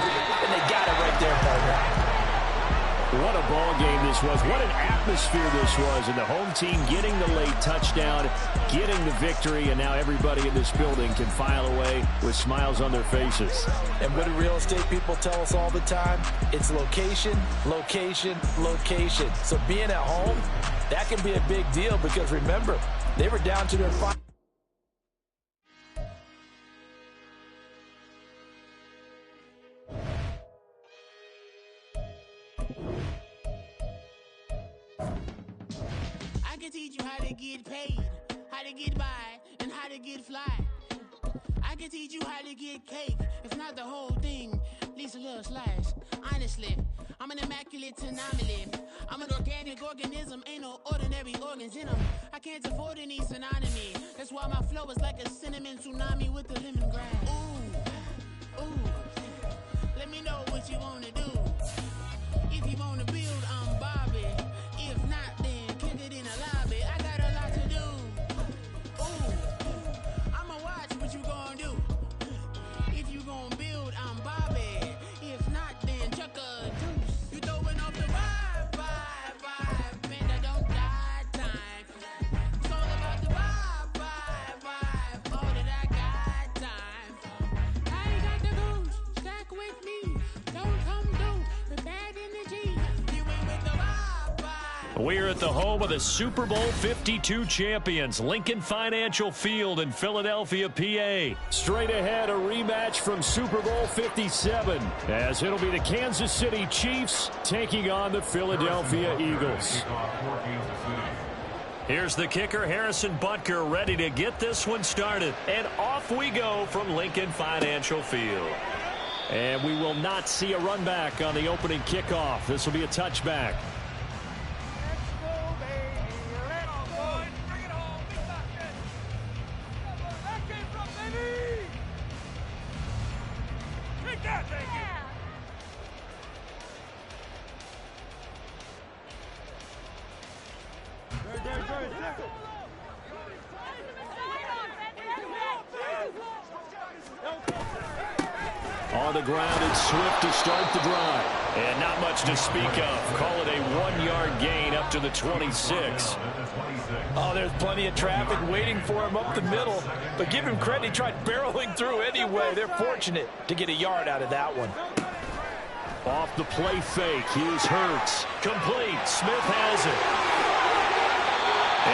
and they got it right there, partner. What a ball game this was. What an atmosphere this was. And the home team getting the late touchdown, getting the victory, and now everybody in this building can file away with smiles on their faces. And what do real estate people tell us all the time? It's location, location, location. So being at home, that can be a big deal because remember, they were down to their final. I can teach you how to get paid, how to get by, and how to get fly. I can teach you how to get cake, if not the whole thing, at least a little slice. Honestly, I'm an immaculate anomaly. I'm an organic organism, ain't no ordinary organs in them. I can't afford any synonymy. That's why my flow is like a cinnamon tsunami with the lemongrass. Ooh, ooh, let me know what you wanna do. If you wanna build, I'm Bobby. If not, then kick it in the lobby. I got a lot to do. Ooh, I'ma watch what you gonna do. If you gonna build, I'm Bobby. If not, then chuck a deuce. You throwing off the vibe, and I don't die time. It's all about the vibe, all that I got time. I ain't got the goose, stack with me. Don't come through with bad energy. You ain't with the vibe. We're at the home of the Super Bowl 52 champions, Lincoln Financial Field in Philadelphia, PA. Straight ahead, a rematch from Super Bowl 57, as it'll be the Kansas City Chiefs taking on the Philadelphia Eagles. Here's the kicker, Harrison Butker, ready to get this one started. And off we go from Lincoln Financial Field. And we will not see a run back on the opening kickoff. This will be a touchback. On the ground, it's Swift to start the drive. And not much to speak of. Call it a 1-yard gain up to the 26. Oh, there's plenty of traffic waiting for him up the middle. But give him credit, he tried barreling through anyway. They're fortunate to get a yard out of that one. Off the play fake, here's Hurts. Complete, Smith has it.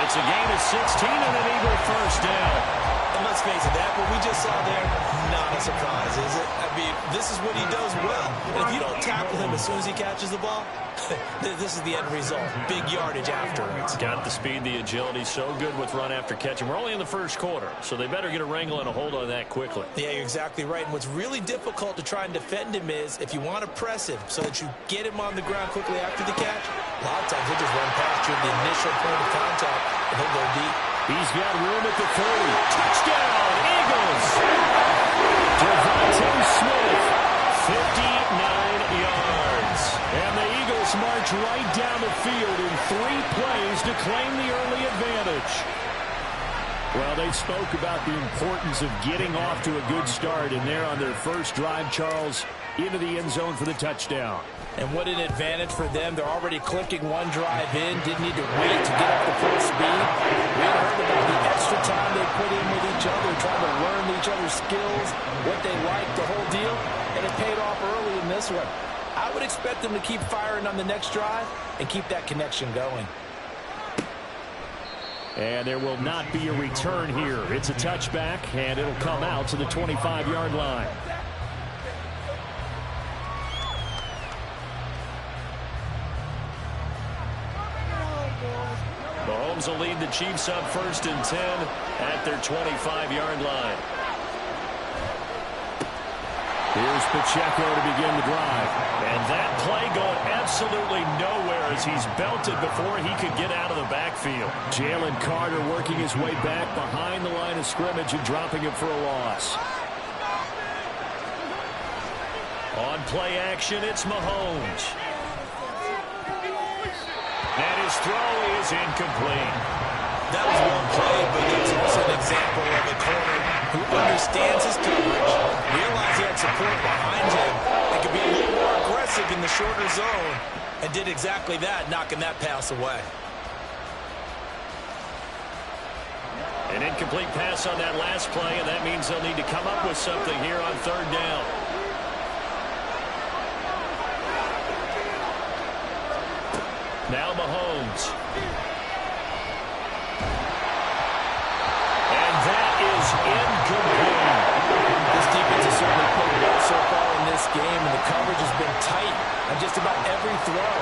It's a gain of 16 and an Eagle first down. And let's face it, that what we just saw there, not a surprise, is it? I mean, this is what he does well. And if you don't tackle him as soon as he catches the ball, this is the end result. Big yardage afterwards. Got the speed, the agility, so good with run after catching. We're only in the first quarter, so they better get a wrangle and a hold on that quickly. Yeah, you're exactly right. And what's really difficult to try and defend him is if you want to press him so that you get him on the ground quickly after the catch, a lot of times he'll just run past you at the initial point of contact, and he'll go deep. He's got room at the 30. Touchdown, Eagles! Devontae Smith, 59 yards. And the Eagles march right down the field in 3 plays to claim the early advantage. Well, they spoke about the importance of getting off to a good start, and they're on their first drive, Charles, into the end zone for the touchdown. And what an advantage for them. They're already clicking one drive in. Didn't need to wait to get up to full speed. We had heard about the extra time they put in with each other, trying to learn each other's skills, what they like, the whole deal. And it paid off early in this one. I would expect them to keep firing on the next drive and keep that connection going. And there will not be a return here. It's a touchback, and it'll come out to the 25-yard line. Mahomes will lead the Chiefs up 1st and 10 at their 25-yard line. Here's Pacheco to begin the drive. And that play going absolutely nowhere as he's belted before he could get out of the backfield. Jalen Carter working his way back behind the line of scrimmage and dropping him for a loss. On play action, it's Mahomes. And his throw is incomplete. That was one play, but it's also an example of a corner who understands his coverage, realized he had support behind him, and could be a little more aggressive in the shorter zone. And did exactly that, knocking that pass away. An incomplete pass on that last play, and that means they'll need to come up with something here on third down. Now Mahomes. And that is incomplete. This defense has certainly played well so far in this game, and the coverage has been tight on just about every throw.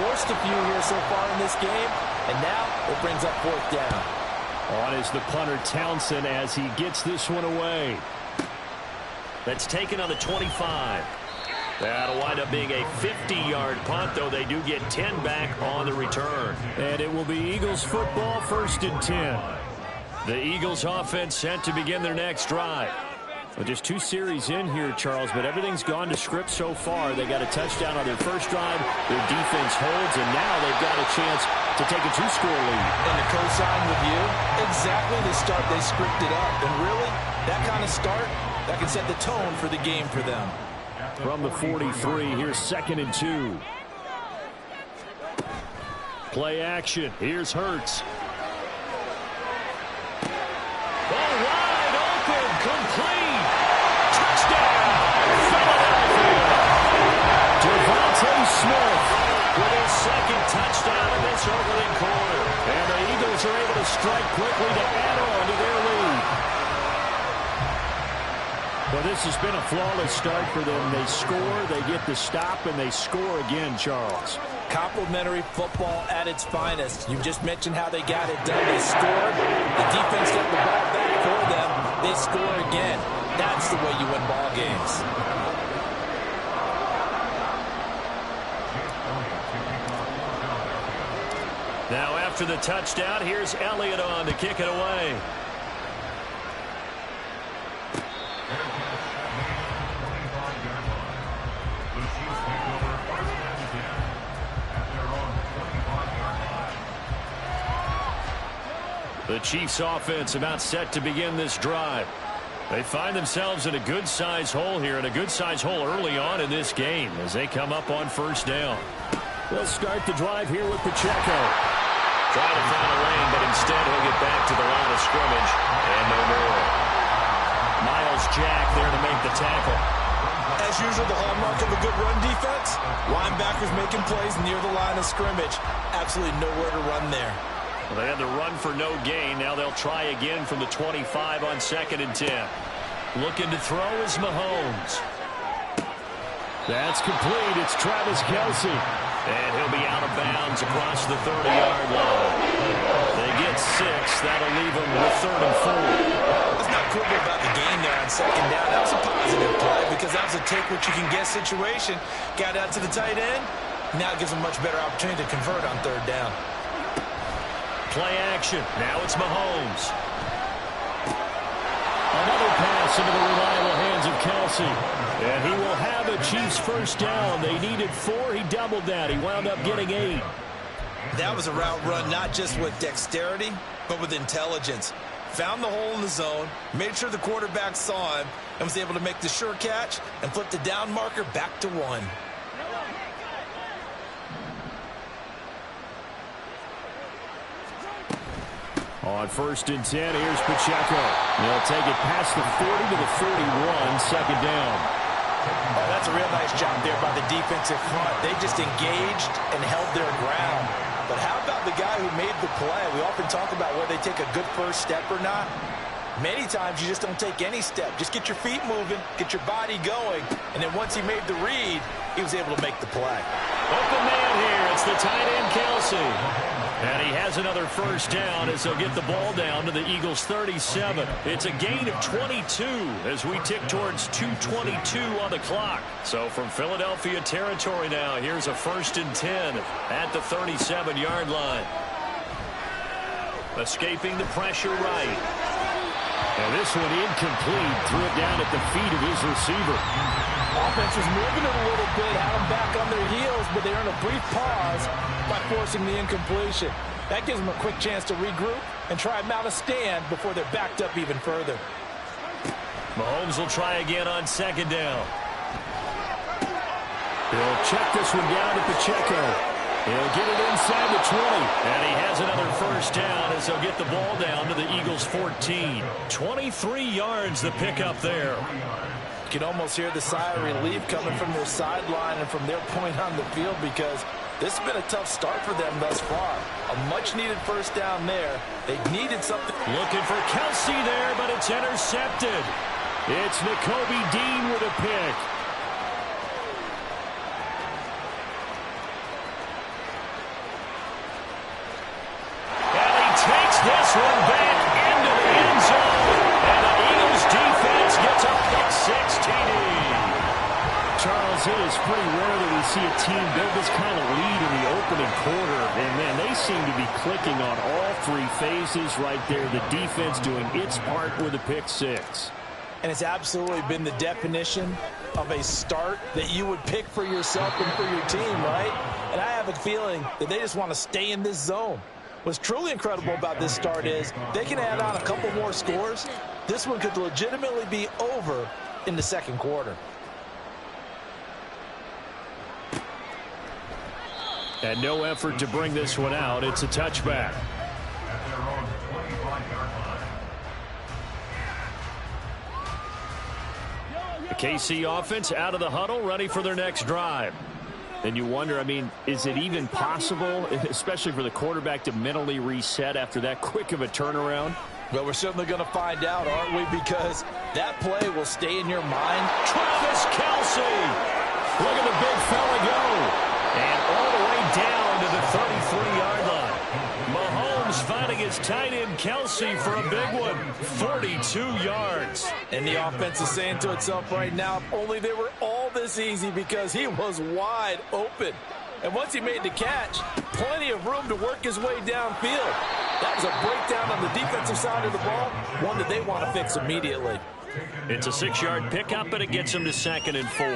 Forced a few here so far in this game, and now it brings up fourth down. On is the punter Townsend as he gets this one away. That's taken on the 25. That'll wind up being a 50-yard punt, though they do get 10 back on the return. And it will be Eagles football, 1st and 10. The Eagles offense set to begin their next drive. Well, just 2 series in here, Charles, but everything's gone to script so far. They got a touchdown on their first drive. Their defense holds, and now they've got a chance to take a 2-score lead. And to co-sign with you, exactly the start they scripted up. And really, that kind of start, that can set the tone for the game for them. From the 43, here's 2nd and 2. Play action. Here's Hurts. Ball wide open, complete. Touchdown, Philadelphia. Devontae Smith with his 2nd touchdown in this opening quarter. And the Eagles are able to strike quickly to add on to their lead. Well, this has been a flawless start for them. They score, they get the stop, and they score again, Charles. Complimentary football at its finest. You just mentioned how they got it done. They scored. The defense got the ball back for them. They score again. That's the way you win ball games. Now after the touchdown, here's Elliott on to kick it away. The Chiefs offense about set to begin this drive. They find themselves in a good-sized hole here, and a good-sized hole early on in this game as they come up on 1st down. They'll start the drive here with Pacheco. Trying to find a lane, but instead he'll get back to the line of scrimmage and no more. Miles Jack there to make the tackle. As usual, the hallmark of a good run defense, linebackers making plays near the line of scrimmage. Absolutely nowhere to run there. Well, they had the run for no gain. Now they'll try again from the 25 on 2nd and 10. Looking to throw is Mahomes. That's complete. It's Travis Kelce. And he'll be out of bounds across the 30-yard line. They get 6. That'll leave them with 3rd and 4. Let's not quibble about the gain there on 2nd down. That was a positive play because that was a take-what-you-can-get situation. Got out to the tight end. Now it gives them a much better opportunity to convert on 3rd down. Play action. Now it's Mahomes. Another pass into the reliable hands of Kelce. And he will have a Chiefs 1st down. They needed 4. He doubled that. He wound up getting 8. That was a route run not just with dexterity, but with intelligence. Found the hole in the zone, made sure the quarterback saw him, and was able to make the sure catch and flip the down marker back to 1. On 1st and 10, here's Pacheco. They'll take it past the 40 to the 41, 2nd down. Oh, that's a real nice job there by the defensive front. They just engaged and held their ground. But how about the guy who made the play? We often talk about whether they take a good first step or not. Many times you just don't take any step. Just get your feet moving, get your body going, and then once he made the read, he was able to make the play. Open man here. It's the tight end, Kelce. And he has another 1st down as they'll get the ball down to the Eagles' 37. It's a gain of 22 as we tick towards 2:22 on the clock. So from Philadelphia territory now, here's a 1st and 10 at the 37-yard line. Escaping the pressure right. And this one incomplete. Threw it down at the feet of his receiver. Offense was moving it a little bit, had them back on their heels, but they earned a brief pause by forcing the incompletion. That gives them a quick chance to regroup and try and mount a stand before they're backed up even further. Mahomes will try again on 2nd down. He'll check this one down to Pacheco. He'll get it inside the 20. And he has another first down as they'll get the ball down to the Eagles' 14. 23 yards the pickup there. You can almost hear the sigh of relief coming from their sideline and from their point on the field, because this has been a tough start for them thus far. A much-needed first down there. They needed something. Looking for Kelsey there, but it's intercepted. It's Nakobe Dean with a pick. And he takes this one back into the end zone. And the Eagles defense gets a pick 6 TD. Charles, it is pretty rare that we see a team build this kind of lead in the opening quarter. And, man, they seem to be clicking on all three phases right there. The defense doing its part with a pick 6. And it's absolutely been the definition of a start that you would pick for yourself and for your team, right? And I have a feeling that they just want to stay in this zone. What's truly incredible about this start is they can add on a couple more scores. This one could legitimately be over in the second quarter. And no effort to bring this one out. It's a touchback. The KC offense out of the huddle, ready for their next drive. And you wonder, I mean, is it even possible, especially for the quarterback, to mentally reset after that quick of a turnaround? Well, we're certainly going to find out, aren't we? Because that play will stay in your mind. Travis Kelce! Look at the big fella go. And all the way down to the 33-yard line. Mahomes finding his tight end Kelce for a big one. 42 yards. And the offense is saying to itself right now, if only they were all this easy, because he was wide open. And once he made the catch, plenty of room to work his way downfield. That was a breakdown on the defensive side of the ball, one that they want to fix immediately. It's a 6-yard pickup, and it gets them to 2nd and 4.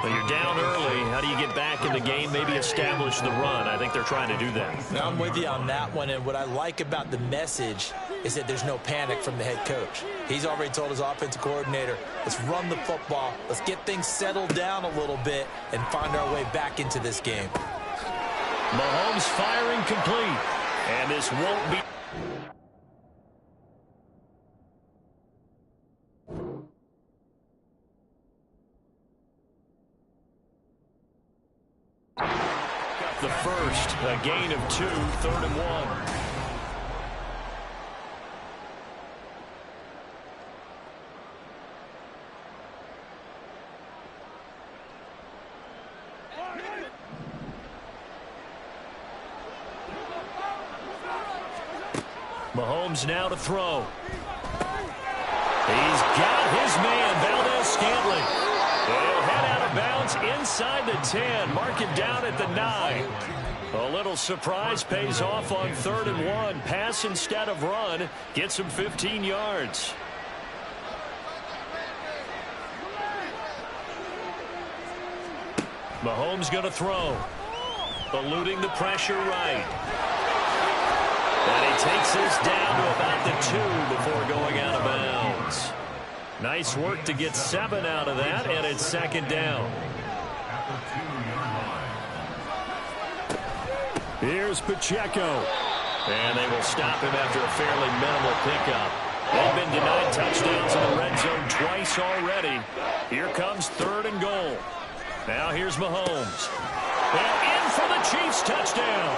But you're down early. How do you get back in the game, maybe establish the run? I think they're trying to do that. Now, I'm with you on that one, and what I like about the message is that there's no panic from the head coach. He's already told his offensive coordinator, let's run the football, let's get things settled down a little bit, and find our way back into this game. Mahomes firing complete, and this won't be... The first, a gain of 2, 3rd and 1. Mahomes now to throw. He's got his man, Valdez-Scantling. They'll head out of bounds inside the 10. Mark it down at the 9. A little surprise pays off on 3rd and 1. Pass instead of run. Gets him 15 yards. Mahomes going to throw. Eluding the pressure right. And he takes this down to about the 2 before going out of bounds. Nice work to get 7 out of that, and it's 2nd down. Here's Pacheco. And they will stop him after a fairly minimal pickup. They've been denied touchdowns in the red zone twice already. Here comes 3rd and goal. Now here's Mahomes. And in for the Chiefs touchdown.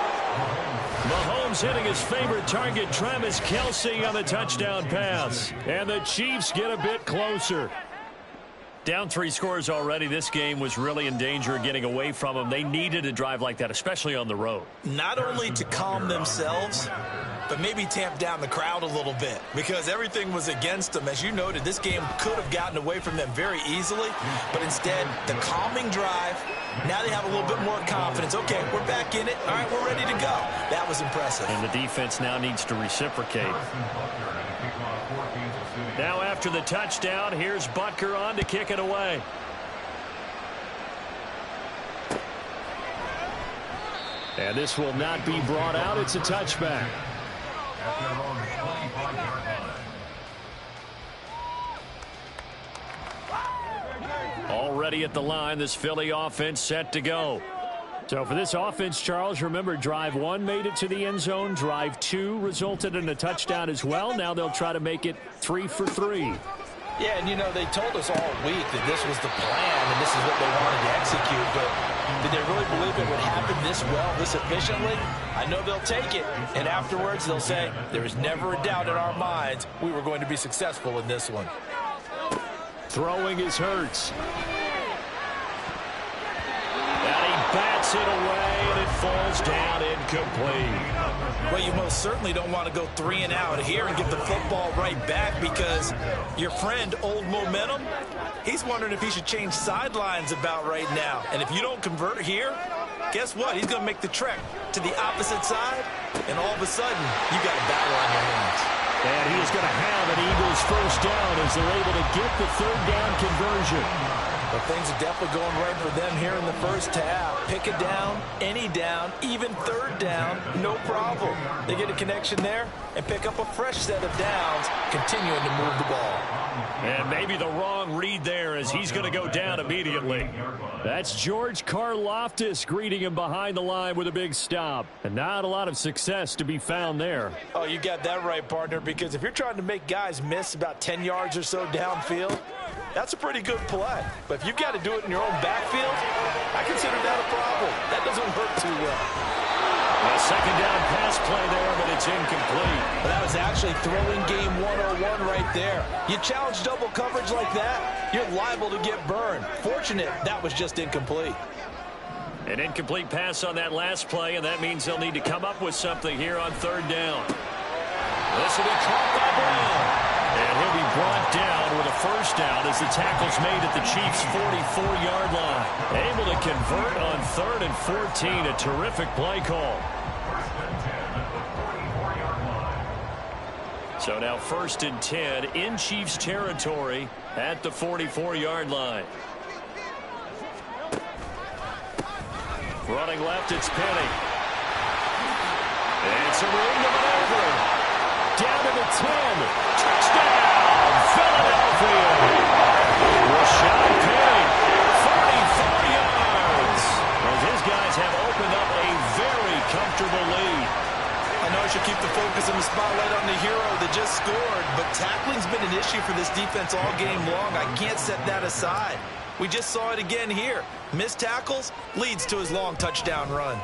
Mahomes hitting his favorite target, Travis Kelce, on the touchdown pass. And the Chiefs get a bit closer. Down 3 scores already. This game was really in danger of getting away from them. They needed a drive like that, especially on the road. Not only to calm themselves, but maybe tamp down the crowd a little bit, because everything was against them. As you noted, this game could have gotten away from them very easily, but instead, the calming drive, now they have a little bit more confidence. Okay, we're back in it. All right, we're ready to go. That was impressive. And the defense now needs to reciprocate. Now after the touchdown, here's Butker on to kick it away. And this will not be brought out. It's a touchback. Already ready at the line. This Philly offense set to go. So for this offense, Charles, remember, drive 1 made it to the end zone. Drive 2 resulted in a touchdown as well. Now they'll try to make it 3 for 3. Yeah, and, you know, they told us all week that this was the plan and this is what they wanted to execute. But did they really believe it would happen this well, this efficiently? I know they'll take it. And afterwards, they'll say, there was never a doubt in our minds we were going to be successful in this one. Throwing is Hurts. And he bats it away, and it falls down incomplete. Well, you most certainly don't want to go 3 and out here and get the football right back because your friend, Old Momentum, he's wondering if he should change sidelines about right now. And if you don't convert here, guess what? He's going to make the trek to the opposite side, and all of a sudden, you got a battle on your hands. And he is going to have an Eagles first down as they're able to get the 3rd down conversion. But things are definitely going right for them here in the first half. Pick a down, any down, even 3rd down, no problem. They get a connection there and pick up a fresh set of downs, continuing to move the ball. And maybe the wrong read there as he's going to go down immediately. That's George Karlaftis greeting him behind the line with a big stop. And not a lot of success to be found there. Oh, you got that right, partner, because if you're trying to make guys miss about 10 yards or so downfield, that's a pretty good play. But if you've got to do it in your own backfield, I consider that a problem. That doesn't work too well. A 2nd down pass play there, but it's incomplete. Well, that was actually throwing game 101 right there. You challenge double coverage like that, you're liable to get burned. Fortunate, that was just incomplete. An incomplete pass on that last play, and that means they'll need to come up with something here on 3rd down. This will be caught by Brown. And he'll be brought down with a first down as the tackle's made at the Chiefs' 44-yard line. Able to convert on 3rd and 14. A terrific play call. So now 1st and 10 in Chiefs territory at the 44-yard line. Running left, it's Penny. It's a room to maneuver. Down to the 10. Touchdown, Philadelphia. Rashad Penny, 44 yards. As his guys have opened up a very comfortable lead. I know I should keep the focus and the spotlight on the hero that just scored, but tackling's been an issue for this defense all game long. I can't set that aside. We just saw it again here. Missed tackles leads to his long touchdown run.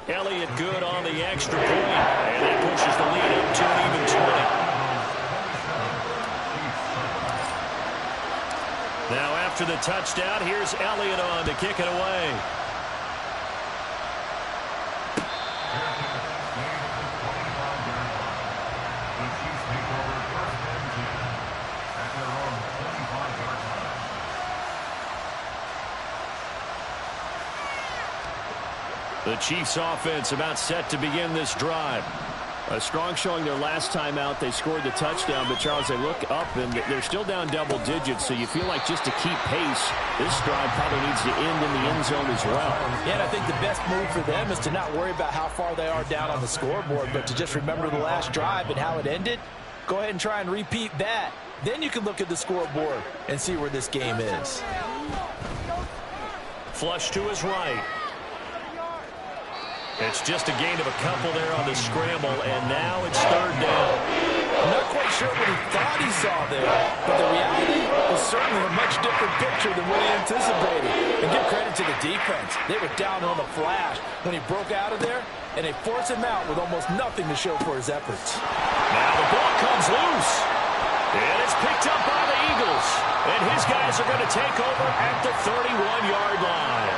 Elliott good on the extra point, and that pushes the lead up to an even 20. Now after the touchdown, here's Elliott on to kick it away. The Chiefs offense about set to begin this drive. A strong showing their last time out. They scored the touchdown, but Charles, they look up and they're still down double digits, so you feel like just to keep pace, this drive probably needs to end in the end zone as well. Yeah, and I think the best move for them is to not worry about how far they are down on the scoreboard, but to just remember the last drive and how it ended. Go ahead and try and repeat that. Then you can look at the scoreboard and see where this game is. Flush to his right. It's just a gain of a couple there on the scramble, and now it's 3rd down. I'm not quite sure what he thought he saw there, but the reality was certainly a much different picture than what he anticipated. And give credit to the defense. They were down on the flash when he broke out of there, and they forced him out with almost nothing to show for his efforts. Now the ball comes loose, and it's picked up by the Eagles. And his guys are going to take over at the 31-yard line.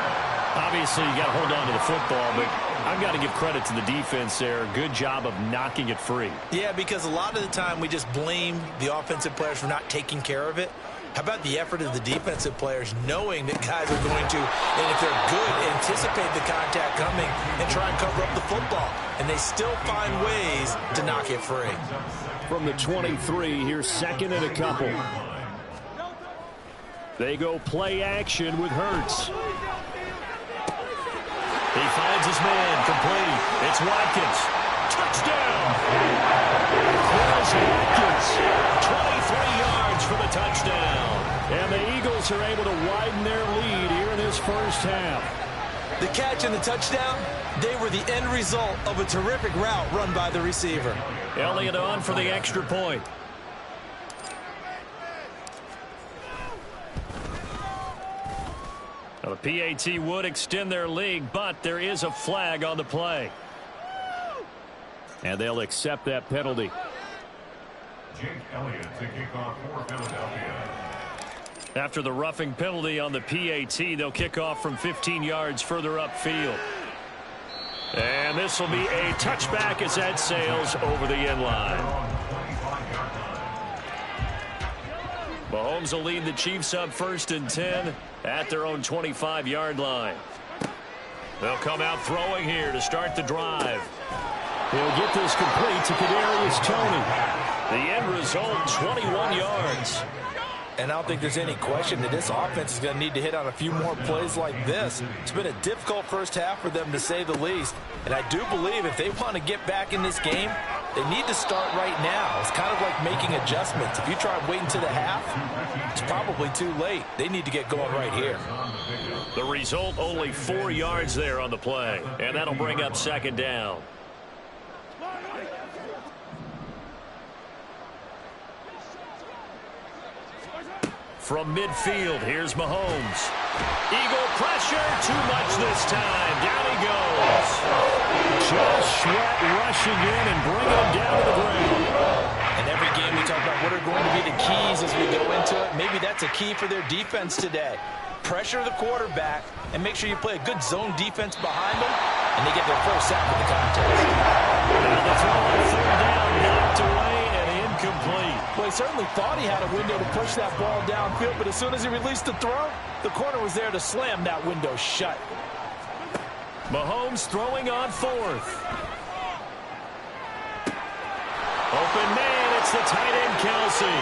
Obviously, you got to hold on to the football, but I've got to give credit to the defense there. Good job of knocking it free. Yeah, because a lot of the time we just blame the offensive players for not taking care of it. How about the effort of the defensive players knowing that guys are going to, and if they're good, anticipate the contact coming and try and cover up the football. And they still find ways to knock it free. From the 23, here's 2nd and a couple. They go play action with Hurts. He finds his man, complete. It's Watkins. Touchdown! Chris Watkins, 23 yards for the touchdown. And the Eagles are able to widen their lead here in this first half. The catch and the touchdown, they were the end result of a terrific route run by the receiver. Elliott on for the extra point. Now, the PAT would extend their lead, but there is a flag on the play. And they'll accept that penalty. Jake Elliott to kick off for Philadelphia. After the roughing penalty on the PAT, they'll kick off from 15 yards further upfield. And this will be a touchback as that sails over the end line. Mahomes will lead the Chiefs up 1st and 10 at their own 25-yard line. They'll come out throwing here to start the drive. He'll get this complete to Kadarius Toney. The end result, 21 yards. And I don't think there's any question that this offense is going to need to hit on a few more plays like this. It's been a difficult first half for them, to say the least. And I do believe if they want to get back in this game, they need to start right now. It's kind of like making adjustments. If you try and wait until the half, it's probably too late. They need to get going right here. The result, only 4 yards there on the play. And that'll bring up 2nd down. From midfield, here's Mahomes. Eagle pressure, too much this time. Down he goes. Josh Sweat rushing in and bringing him down to the ground. And every game we talk about what are going to be the keys as we go into it. Maybe that's a key for their defense today. Pressure the quarterback and make sure you play a good zone defense behind them, and they get their first sack of the contest. Now the throw on 3rd down, knocked away and incomplete. Well, he certainly thought he had a window to push that ball downfield, but as soon as he released the throw, the corner was there to slam that window shut. Mahomes throwing on 4th. Open man, it's the tight end Kelsey.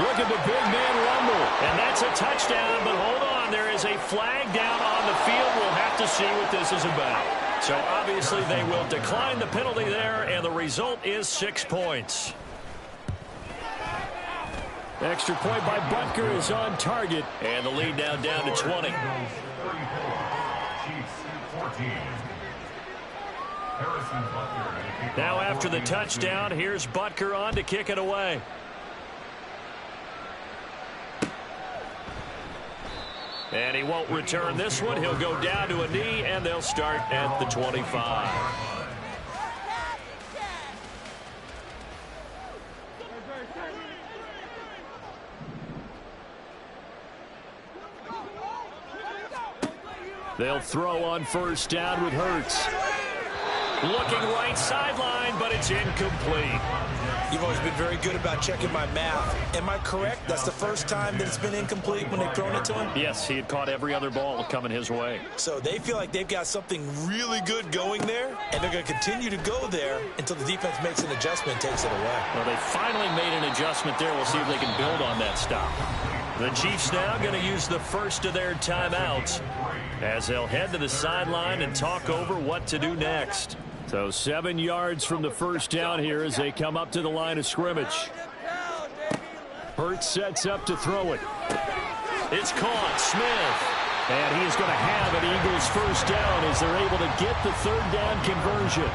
Look at the big man rumble, and that's a touchdown, but hold on, there is a flag down on the field. We'll have to see what this is about. So obviously they will decline the penalty there, and the result is 6 points. Extra point by Butker is on target, and the lead now down to 20. Now after the touchdown, here's Butker on to kick it away. And he won't return this one. He'll go down to a knee, and they'll start at the 25. They'll throw on 1st down with Hurts. Looking right sideline, but it's incomplete. You've always been very good about checking my math. Am I correct? That's the first time that it's been incomplete when they've thrown it to him? Yes, he had caught every other ball coming his way. So they feel like they've got something really good going there, and they're going to continue to go there until the defense makes an adjustment and takes it away. Well, they finally made an adjustment there. We'll see if they can build on that stop. The Chiefs now going to use the first of their timeouts as they'll head to the sideline and talk over what to do next. So 7 yards from the first down here as they come up to the line of scrimmage. Hurts sets up to throw it. It's caught. Smith. And he is going to have an Eagles first down as they're able to get the 3rd down conversion.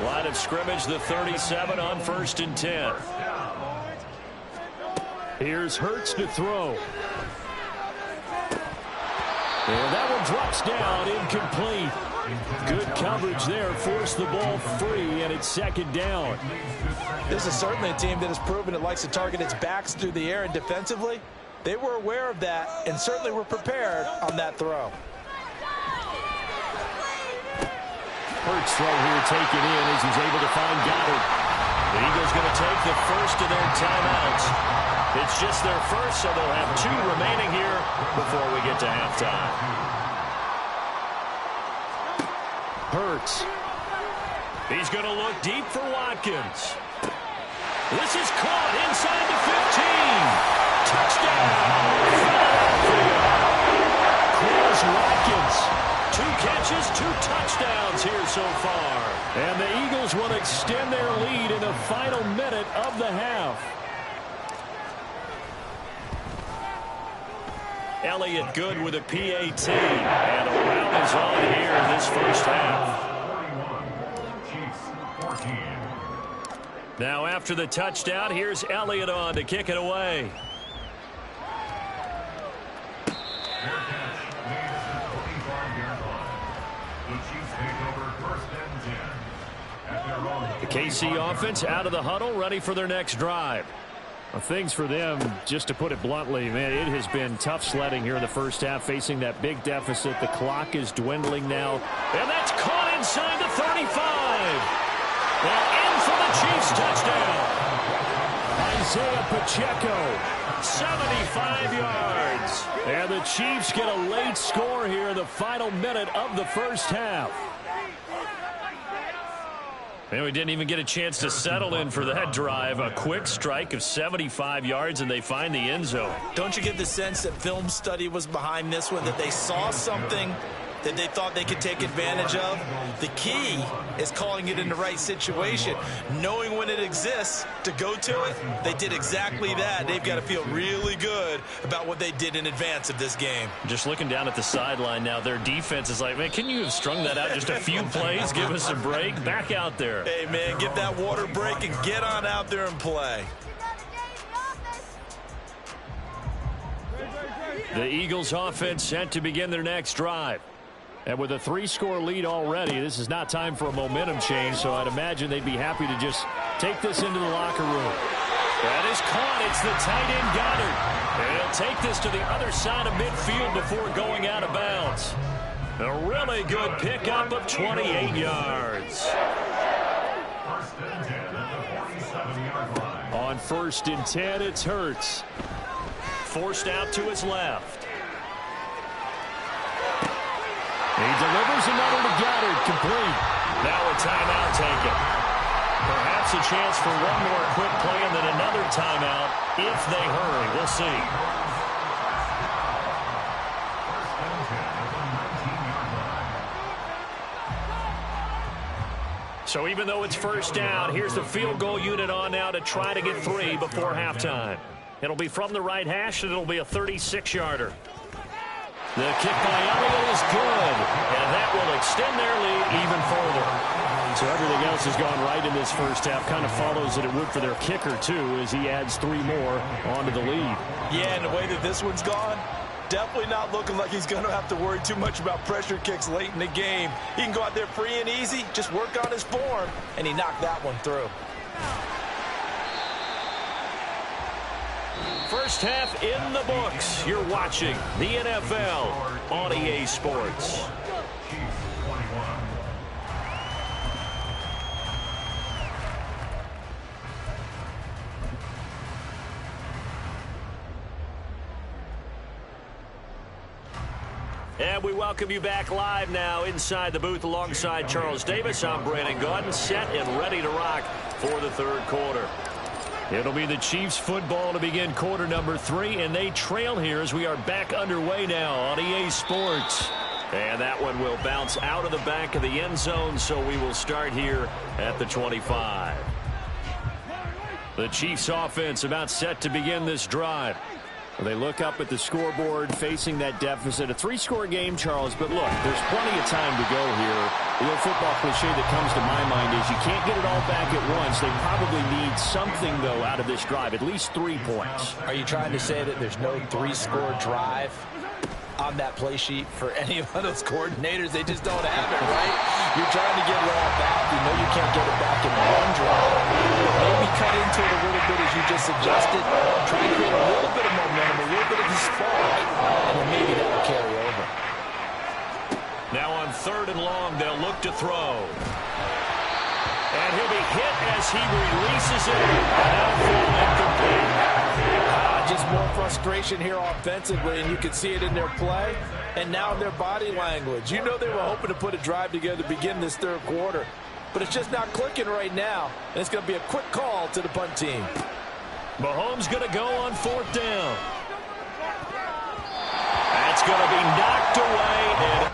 Line of scrimmage, the 37 on 1st and 10. Here's Hurts to throw. And that one drops down, incomplete. Good coverage there, forced the ball free, and it's 2nd down. This is certainly a team that has proven it likes to target its backs through the air and defensively. They were aware of that and certainly were prepared on that throw. Hurts throw here taken in as he's able to find Goddard. The Eagles going to take the first of their timeouts. It's just their first, so they'll have 2 remaining here before we get to halftime. Hurts. He's going to look deep for Watkins. This is caught inside the 15. Touchdown. Chris Watkins. 2 catches, 2 touchdowns here so far. And the Eagles will extend their lead in the final minute of the half. Elliott good with a PAT. And a round is on here in this first half. Now after the touchdown, here's Elliott on to kick it away. The KC offense out of the huddle, ready for their next drive. Well, things for them, just to put it bluntly, man, it has been tough sledding here in the first half, facing that big deficit. The clock is dwindling now. And that's caught inside the 35. And in for the Chiefs touchdown. Isaiah Pacheco, 75 yards. And the Chiefs get a late score here in the final minute of the first half. And we didn't even get a chance to settle in for that drive. A quick strike of 75 yards, and they find the end zone. Don't you get the sense that film study was behind this one, that they saw something that they thought they could take advantage of? The key is calling it in the right situation, knowing when it exists to go to it. They did exactly that. They've got to feel really good about what they did in advance of this game. Just looking down at the sideline now, their defense is like, man, can you have strung that out just a few plays? Give us a break. Back out there. Hey, man, give that water break and get on out there and play. The Eagles offense set to begin their next drive. And with a 3-score lead already, this is not time for a momentum change, so I'd imagine they'd be happy to just take this into the locker room. That is caught. It's the tight end Goddard. And he'll take this to the other side of midfield before going out of bounds. A really good pickup of 28 yards. On 1st and 10, it's Hurts. Forced out to his left. He delivers another to Goddard, complete. Now a timeout taken. Perhaps a chance for one more quick play and then another timeout if they hurry. We'll see. So even though it's first down, here's the field goal unit on now to try to get 3 before halftime. It'll be from the right hash, and it'll be a 36-yarder. The kick by Elliott is good, and that will extend their lead even further. So everything else has gone right in this first half. Kind of follows that it would for their kicker, too, as he adds 3 more onto the lead. Yeah, and the way that this one's gone, definitely not looking like he's going to have to worry too much about pressure kicks late in the game. He can go out there free and easy, just work on his form, and he knocked that one through. First half in the books. You're watching the NFL on EA Sports. And we welcome you back live now inside the booth alongside Charles Davis. I'm Brandon Gaudin, set and ready to rock for the third quarter. It'll be the Chiefs football to begin quarter number 3, and they trail here as we are back underway now on EA Sports. And that one will bounce out of the back of the end zone, so we will start here at the 25. The Chiefs offense about set to begin this drive. They look up at the scoreboard facing that deficit. A 3-score game, Charles, but look, there's plenty of time to go here. The old football cliche that comes to my mind is you can't get it all back at once. They probably need something, though, out of this drive, at least 3 points. Are you trying to say that there's no 3-score drive on that play sheet for any of those coordinators? They just don't have it, right? You're trying to get it all back. You know you can't get it back in one drive. Maybe cut into it a little bit as you just suggested. Try to create a little bit of momentum, a little bit of a spark, and then maybe that will carry over. Now on 3rd and long, they'll look to throw. And he'll be hit as he releases it. And that'll fall incomplete. Just more frustration here offensively, and you can see it in their play and now in their body language. You know they were hoping to put a drive together to begin this third quarter, but it's just not clicking right now, and it's going to be a quick call to the punt team. Mahomes going to go on 4th down. That's going to be knocked away. And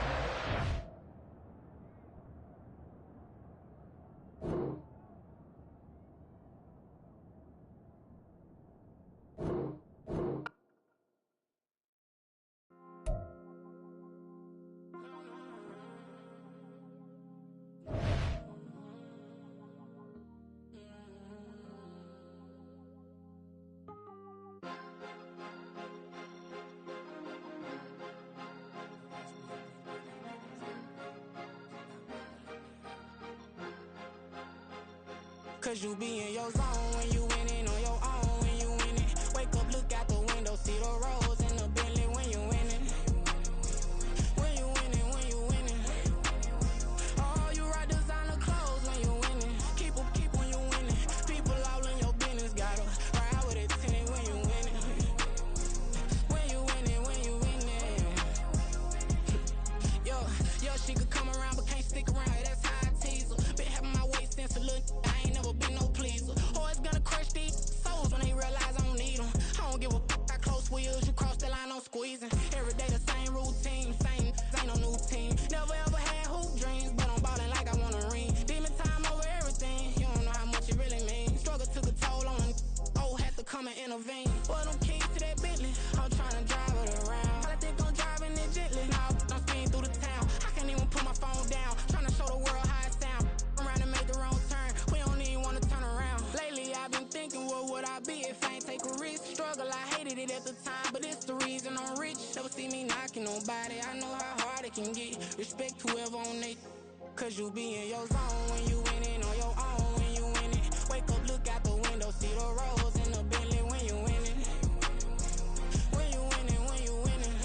Cause you be in your zone when you winning on your own when you winning. Wake up, look out the window, see the roads in the Bentley when you winning. When you winning, when you winning. Oh, you rock designer clothes when you winning. Keep when you winning. People all in your business, gotta ride with it tinted when you winning. When you winning, when you winning. Yo, she could come around but can't stick around. That's how I tease her. Been having my waist since a little. I ain't never been no pleaser. Always gonna crush these souls when they realize I don't need them. I don't give a f***. I close wheels, you cross the line, I'm squeezing. Every day the same routine, same, ain't no new team. Never ever had hoop dreams, but I'm ballin' like I wanna ring. Demon time over everything, you don't know how much it really means. Struggle took a toll on them, oh, had to come and intervene. Boy, them keys to that Bentley, I'm tryna drive it around. I think I'm driving it gently, now I'm speeding through the town. I can't even put my phone down, tryna show the world how it sound. Around and make the wrong turn, we don't even wanna turn around. Lately I've been thinking, what would I be if I ain't take a risk? Struggle, I hated it at the time, but it's the reason I'm rich. Never see me knocking nobody, I know how hard it can get. Respect whoever on they, cause you be in your zone when you winning on your own when you winning. Wake up, look out the window, see the roads in the Bentley when you winning. When you winning, when you winning.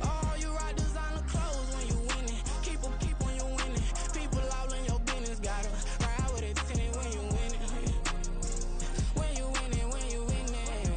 Oh, you rock designer clothes when you winning. Keep when you winning. People all in your business, gotta ride with it tinted when you winning. When you winning, when you winning.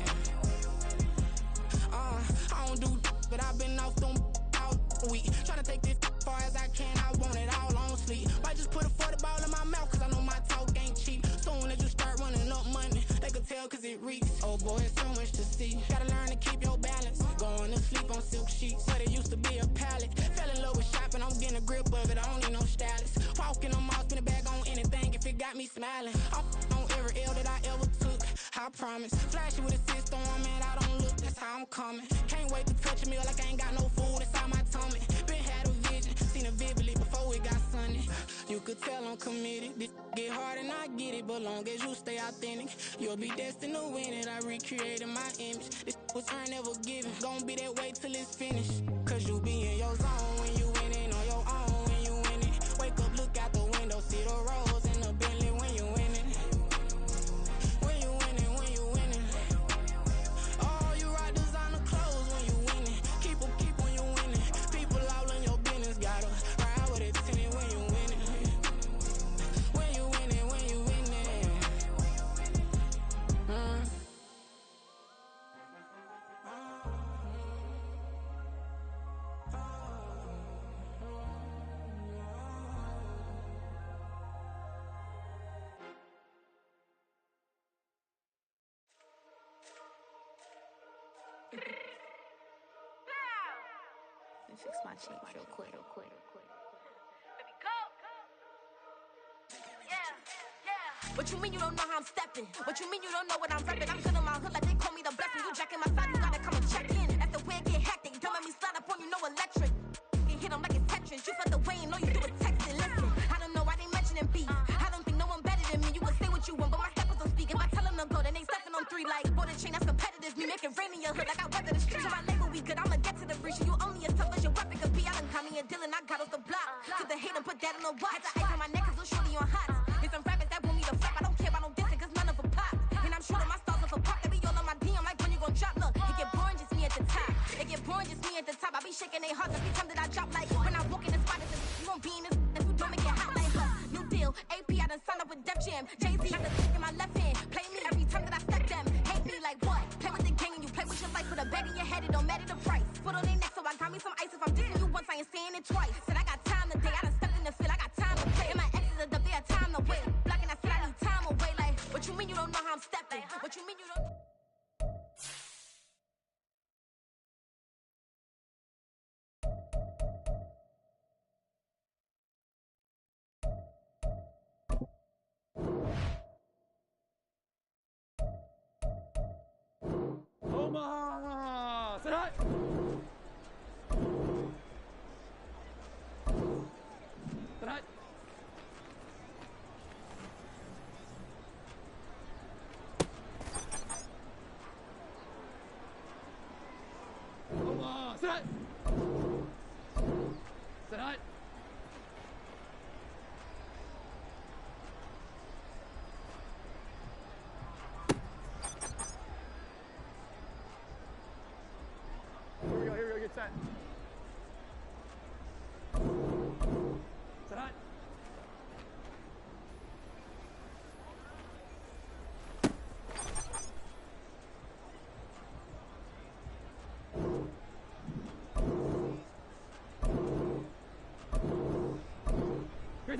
I don't do but I've been off them all week. Tryna take this far as I can, I want it all on sleep. Might just put a 40 ball in my mouth, cause I know my talk ain't cheap. Soon as you start running up money, they could tell cause it reeks. Oh boy, it's so much to see. Gotta learn to keep your balance. Going to sleep on silk sheets, but it used to be a pallet. Fell in love with shopping, I'm getting a grip of it, I don't need no stylist. Walking on mall, spin a bag on anything if it got me smiling. I'm on every L that I ever took, I promise. Flashy with a system, man, I don't look, that's how I'm coming. Can't wait to touch a meal like I ain't got no food inside my tummy. Been had a vision, seen it vividly before it got sunny. You could tell I'm committed, this get hard and I get it, but long as you stay authentic, you'll be destined to win it. I recreated my image, this was earned, never given. Gonna be that way till it's finished, cause you be in your zone when you winning on your own when you winning. Wake up, look out the window, see the roads in the Bentley when you winning. When you winning, when you winning. Oh, you rock designer clothes when you winning. Keep when you winning. People all in your business, gotta ride with it tinted when you winning. When you winning, when you winning. Let me fix my change real quick. What you mean you don't know how I'm stepping? What you mean you don't know what I'm repping? I'm good in my hood like they call me the blessing. You jacking my side, you gotta come and check in. That's the way it get hectic. Don't make me slide up on you, no electric. Get hit them like it's Tetris. You felt the way and all you do is text it. Listen, I don't know why they mentioning beef. I don't think no one better than me. You can say what you want, but my steppers don't speak. If I tell them to go, then they stepping on 3 like border chain. That's competitive. Me making rain in your hood like I weather the streets. So my label we good. I'ma get to the breach. You only as tough as your weapon could be. I done got me a deal and I got off the block. Took the hate and put that on the watch. Had the ice on my neck cause little shorty on hot. There's some rappers that want me to flop. I don't care about no dissing cause none of them pop. And I'm shooting my stars off a pop. They be all on my DM like when you gon' drop. Look, it get boring just me at the top. It get boring just me at the top. I be shaking they hearts every time that I drop. Like when I walk in the spot, it's just, you won't be in this if you don't make it hot like her. New deal, AP, I done signed up with Def Jam. Jay-Z, got the stick in my left hand. Play me every time that I step them. Hate me like what? Play with the gang and you play with your life. Put a bag in your head, it don't matter the price. Foot on their neck, so I got me some ice. If I'm dissing you once, I ain't saying it twice. Said I got time today, I done stepped in the field, I got time to play. And my exes are up there, time to wait. Blocking, I said I need time away. Like, what you mean you don't know how I'm stepping? What you mean you don't... Omaha! Say hi! Say hi!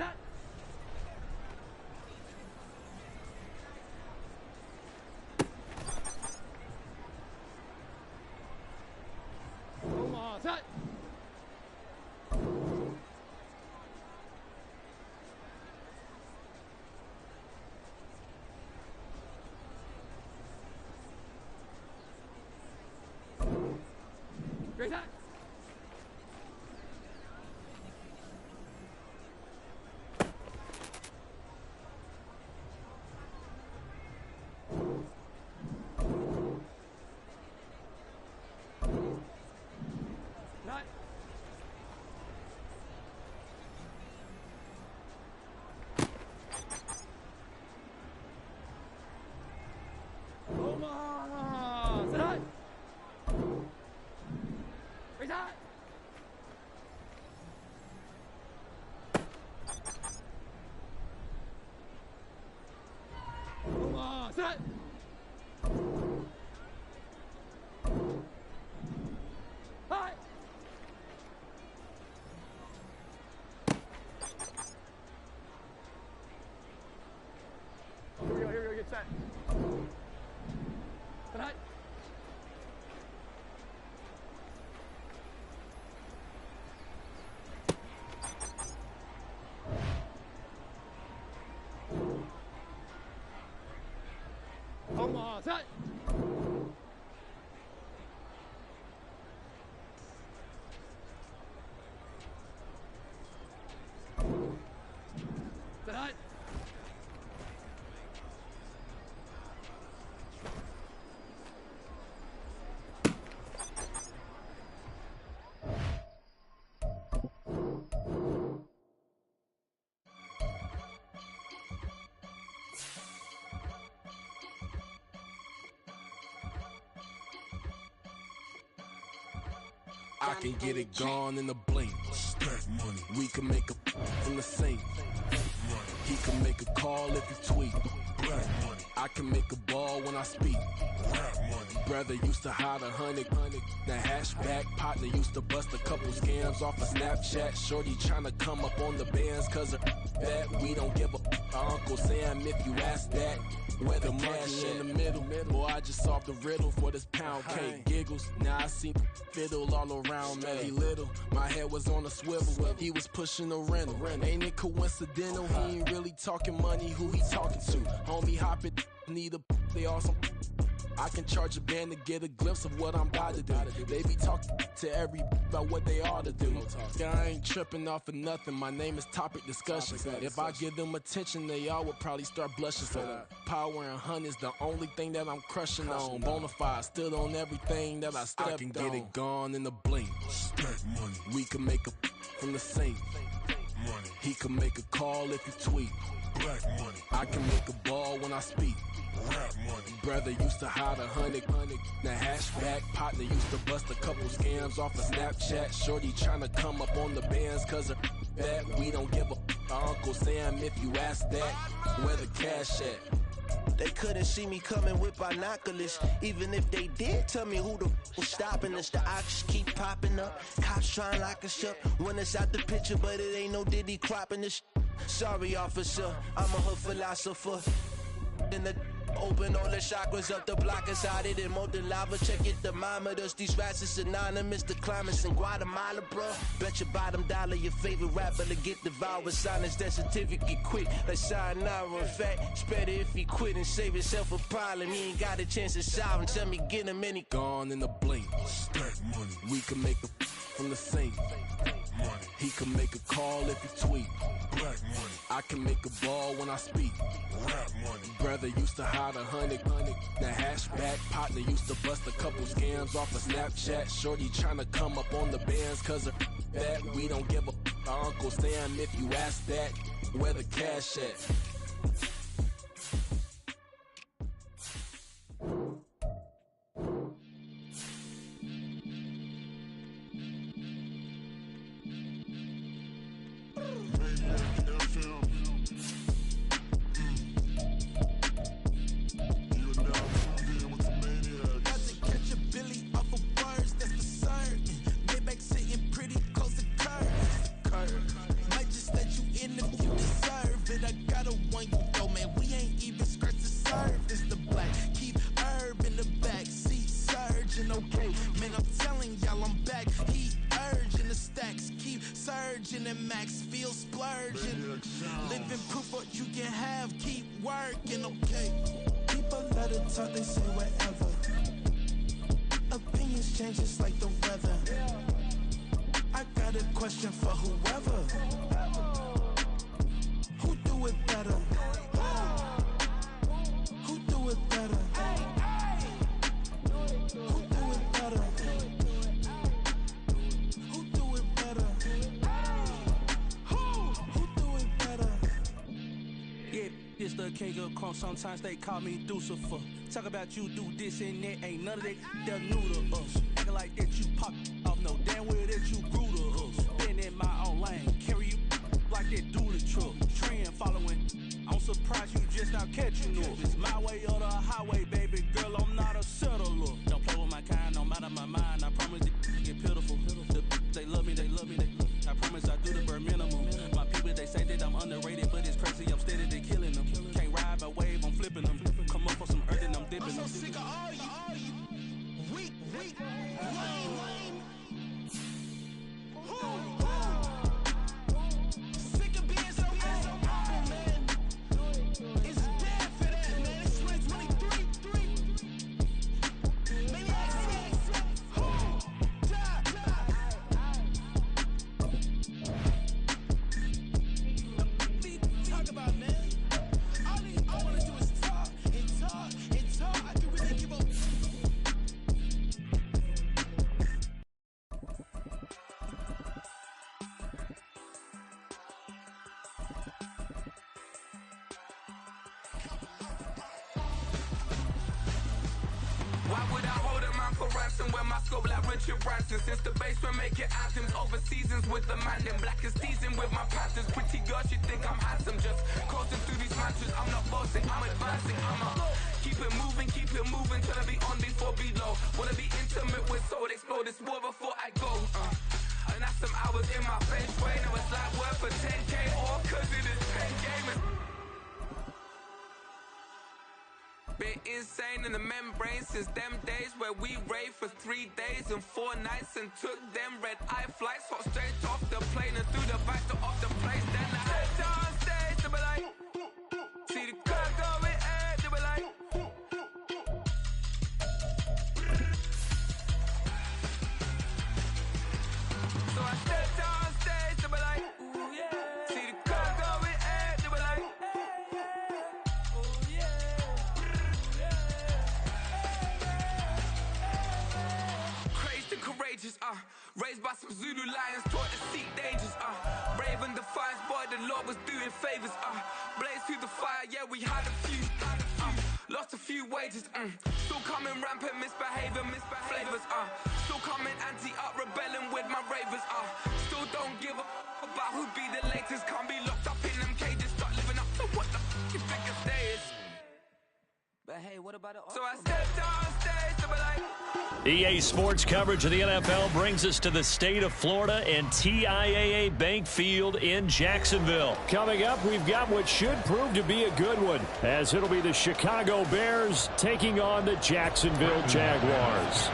that. Omaha, set. Great attack. Right. Omaha, set high. Great attack. Omaha, set. High. Here we go, get set. Tonight. Omaha, set. Tonight. I can get it gone in a blink. Stack money. We can make a from the sink. He can make a call if he tweet. Black money. I can make a ball when I speak. Rap money. Brother used to hide 100. The hashback partner used to bust a couple scams off of Snapchat. Shorty tryna come up on the bands cause of that. We don't give a Uncle Sam if you ask that. Where the cash in the middle. Boy, I just solved the riddle for this pound cake. Giggles, now I see fiddle all around me. Little, my head was on a swivel. He was pushing a rental. Ain't it coincidental? He ain't really talking money. Who he talking to? Homie hopping, need a they awesome. I can charge a band to get a glimpse of what I'm about to do. They be talking to every about what they ought to do. I ain't tripping off of nothing. My name is Topic Discussion. If I give them attention, they all would probably start blushing. So power and hunt is the only thing that I'm crushing on. Bonafide, stood on everything that I stepped on. I can get it gone in a blink. Stack money. We can make a from the sink. Money. He can make a call if he tweet. Black money. I can make a ball when I speak. Rap money. Brother used to hide 100. The hashback partner used to bust a couple scams off of Snapchat. Shorty tryna come up on the bands cause of that. We don't give a Uncle Sam if you ask that. Where the cash at? They couldn't see me coming with binoculars. Even if they did, tell me who the f was stopping us. The ox keep popping up. Cops trying to lock us up. When it's out the picture, but it ain't no Diddy cropping this. Sorry, officer, I'm a hood philosopher. In the open all the chakras up the block inside it and molten lava. Check your thermometers. These rats is synonymous to climates in Guatemala, bro. Bet your bottom dollar your favorite rapper to get devoured. Sign his death certificate quick. Like sayonara. In fact, it's better if he quit and save himself a problem. He ain't got a chance to solve and tell me get him any. Gone in a blink. Stack money. We can make a from the sink. Money. He can make a call if he tweet. Black money. I can make a ball when I speak. Rap money. Brother used to hide 100. The hashback partner used to bust a couple scams off of Snapchat. Shorty tryna come up on the bands cause of that. We don't give a Uncle Sam if you ask that. Where the cash at? Might just let you in if you virgin and Max feel splurging. Living proof what you can have, keep working, okay. People let it talk, they say whatever. Opinions change just like the weather. I got a question for whoever. Who do it better? Who do it better? Who do it better? Who do it better? Who do it better? Yeah, it's the king of crunk. Sometimes they call me Lucifer. Talk about you do this and that. Ain't none of that. They're new to us. Acting like that you pop off. No damn well that you grew to us. Been in my own lane. Carry you like that do the truck. Trend following. I'm surprised you just not catching up. It's my way or the highway, baby girl. I'm not a settler. Don't play with my kind. No matter my mind. I promise it get pitiful. They love me. They love me. I promise I do the bare minimum. My people they say that I'm underrated, but it's crazy. I'm steady. They killing them. Can't ride my wave. I'm flipping them. Come up for some earth and I'm dipping them. I'm so sick of all you weak, lame. Sick of being so humble, man. It's dead for that, man. It's 2023. Maniacs, talk about, man. All I wanna do is talk and talk and talk. I can really give up. Why would I hold a man for ransom when my scope like Richard Branson? Since the basement making anthems over seasons with the man, then black is teasing with my patterns. Pretty girl, she think I'm handsome. Just coasting through these mantras. I'm not bossing, I'm advancing. Keep it moving till I be on before below. Wanna be intimate with soul, explore this war before I go. And that's some hours in my bench way. Now it's like work for 10K all cause it is 10 gamers. Been insane in the membrane since them days where we raved for 3 days and 4 nights and took them red-eye flights, hot straight off the plane and through the back door of the place. Then I head on stage to be like, see the crowd going air, to be like, so I stepped on stage to be like, ooh yeah, see the crowd going air, to be like, courageous, raised by some Zulu lions, taught to seek dangers, brave and defiant, boy, the Lord was doing favors, blaze through the fire, yeah, we had a few, lost a few wages, still coming rampant, misbehaving, flavors, still coming anti-up, rebelling with my ravers, still don't give a about who be the latest, can't be locked up in them cages, start living up to what the you think your stay is. But hey, what about it? So I stepped on stage to be like, EA Sports coverage of the NFL brings us to the state of Florida and TIAA Bank Field in Jacksonville. Coming up, we've got what should prove to be a good one, as it'll be the Chicago Bears taking on the Jacksonville Jaguars.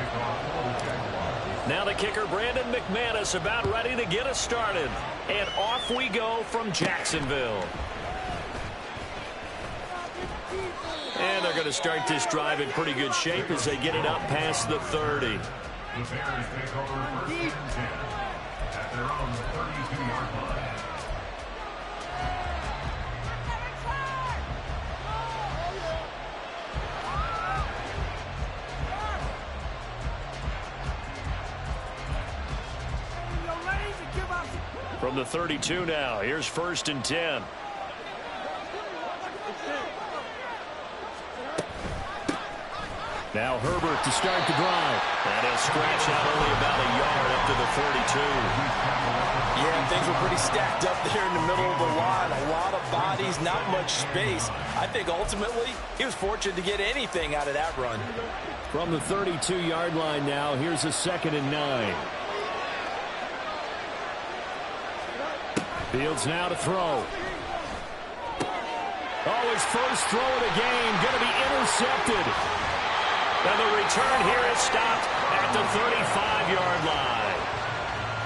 Now the kicker, Brandon McManus, about ready to get us started. And off we go from Jacksonville. And they're going to start this drive in pretty good shape as they get it up past the 30. The Bears take over first and 10 at their own 32-yard line. From the 32 now, here's first and 10. Now Herbert to start the drive. And he'll scratch out only about a yard up to the 42. Yeah, things were pretty stacked up there in the middle of the line. A lot of bodies, not much space. I think ultimately he was fortunate to get anything out of that run. From the 32-yard line now, here's a 2nd and 9. Fields now to throw. Oh, his first throw of the game going to be intercepted. And the return here is stopped at the 35-yard line.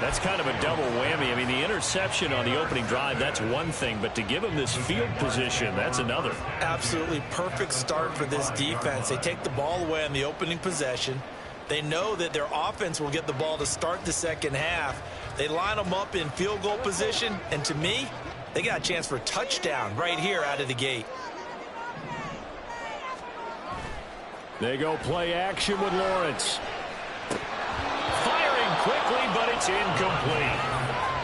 That's kind of a double whammy. I mean, the interception on the opening drive, that's one thing, but to give them this field position, that's another. Absolutely perfect start for this defense. They take the ball away on the opening possession. They know that their offense will get the ball to start the second half. They line them up in field goal position, and to me, they got a chance for a touchdown right here out of the gate. They go play action with Lawrence. Firing quickly, but it's incomplete.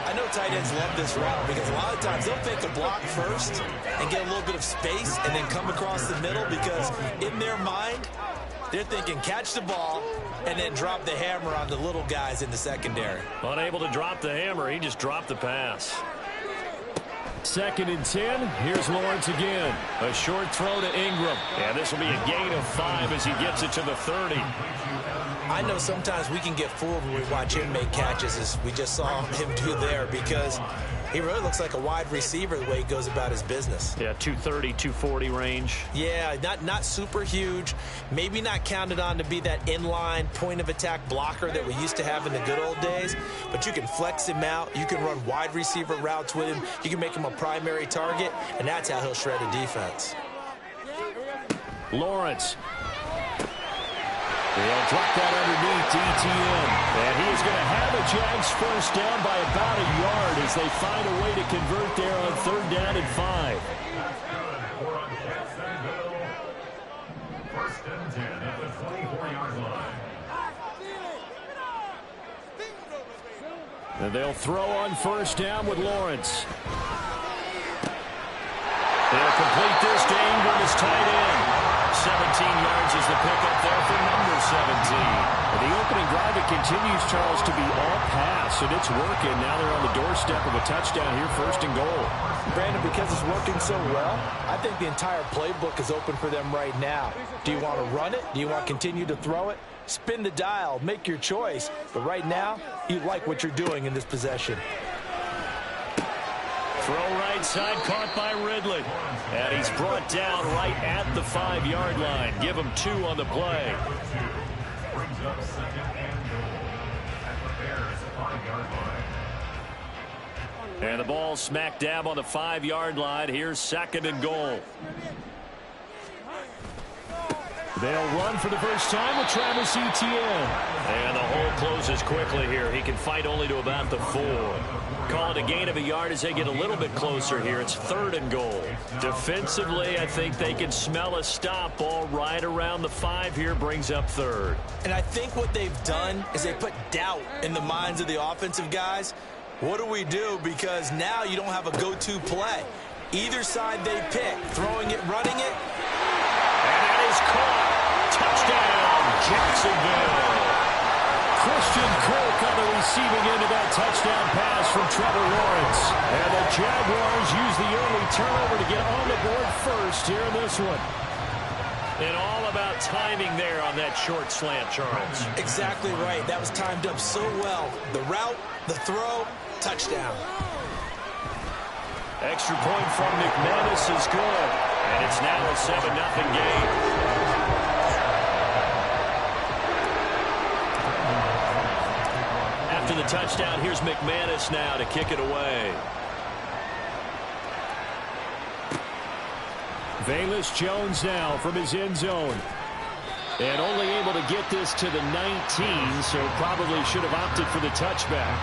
I know tight ends love this route because a lot of times they'll fake a block first and get a little bit of space and then come across the middle because in their mind, they're thinking catch the ball and then drop the hammer on the little guys in the secondary. Unable to drop the hammer, he just dropped the pass. 2nd and 10. Here's Lawrence again. A short throw to Ingram. And this will be a gain of 5 as he gets it to the 30. I know sometimes we can get fooled when we watch him make catches, as we just saw him do there, because he really looks like a wide receiver the way he goes about his business. Yeah, 230, 240 range. Yeah, not super huge. Maybe not counted on to be that inline point-of-attack blocker that we used to have in the good old days, but you can flex him out. You can run wide receiver routes with him. You can make him a primary target, and that's how he'll shred a defense. Lawrence. They'll drop that underneath to ETN. And he is going to have a Jags first down by about a yard as they find a way to convert there on 3rd down and 5. First and 10 at the 24-yard line. And they'll throw on 1st down with Lawrence. They'll complete this to Ingram as tight end. 17 yards is the pickup there for number 17. The opening drive, it continues, Charles, to be all pass, and it's working. Now they're on the doorstep of a touchdown here, 1st and goal. Brandon, because it's working so well, I think the entire playbook is open for them right now. Do you want to run it? Do you want to continue to throw it? Spin the dial, make your choice. But right now, you like what you're doing in this possession. Throw right side, caught by Ridley. And he's brought down right at the 5-yard line. Give him 2 on the play. Brings up 2nd and goal at the Bears 5-yard line. And the ball smack dab on the 5-yard line. Here's 2nd and goal. They'll run for the first time with Travis Etienne. And the hole closes quickly here. He can fight only to about the 4. Call it a gain of a yard as they get a little bit closer here. It's 3rd and goal. Defensively, I think they can smell a stop. Ball right around the 5 here, brings up 3rd. And I think what they've done is they put doubt in the minds of the offensive guys. What do we do? Because now you don't have a go-to play. Either side they pick, throwing it, running it. And that is caught. Touchdown, Jacksonville. Christian Kirk on the receiving end of that touchdown pass from Trevor Lawrence. And the Jaguars use the early turnover to get on the board first here in this one. And all about timing there on that short slant, Charles. Exactly right. That was timed up so well. The route, the throw, touchdown. Extra point from McManus is good. And it's now a 7-0 game. After the touchdown, here's McManus now to kick it away. Velus Jones now from his end zone. And only able to get this to the 19, so probably should have opted for the touchback.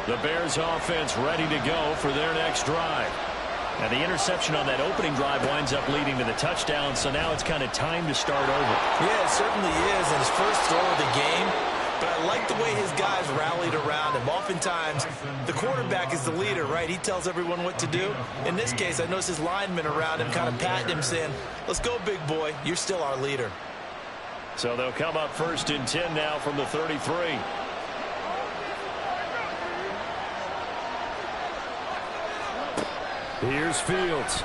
The Bears offense ready to go for their next drive. And the interception on that opening drive winds up leading to the touchdown, so now it's kind of time to start over. Yeah, it certainly is, and his first throw of the game. But I like the way his guys rallied around him. Oftentimes, the quarterback is the leader, right? He tells everyone what to do. In this case, I noticed his linemen around him kind of patting him, saying, let's go, big boy. You're still our leader. So they'll come up 1st and 10 now from the 33. Here's Fields.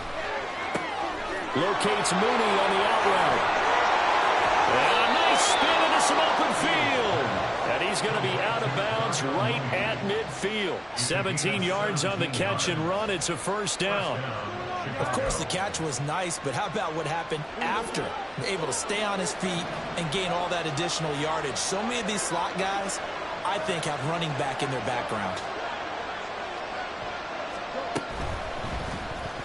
Locates Mooney on the out route. And a nice spin into some open field. And he's going to be out of bounds right at midfield. 17 yards on the catch and run. It's a 1st down. Of course, the catch was nice, but how about what happened after? Able to stay on his feet and gain all that additional yardage. So many of these slot guys, I think, have running back in their background.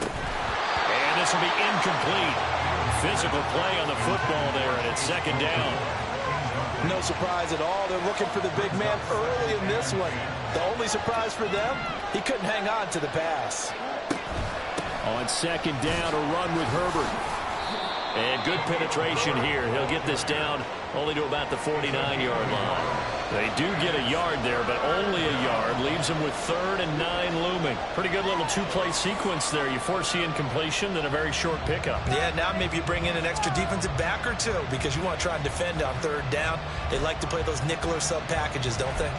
And this will be incomplete. Physical play on the football there, and it's second down. No surprise at all. They're looking for the big man early in this one. The only surprise for them, he couldn't hang on to the pass. On second down, a run with Herbert. And good penetration here. He'll get this down only to about the 49-yard line. They do get a yard there, but only a yard. Leaves them with 3rd and 9 looming. Pretty good little two-play sequence there. You foresee incompletion, then a very short pickup. Yeah, now maybe you bring in an extra defensive back or two because you want to try and defend on 3rd down. They like to play those nickel or sub packages, don't they?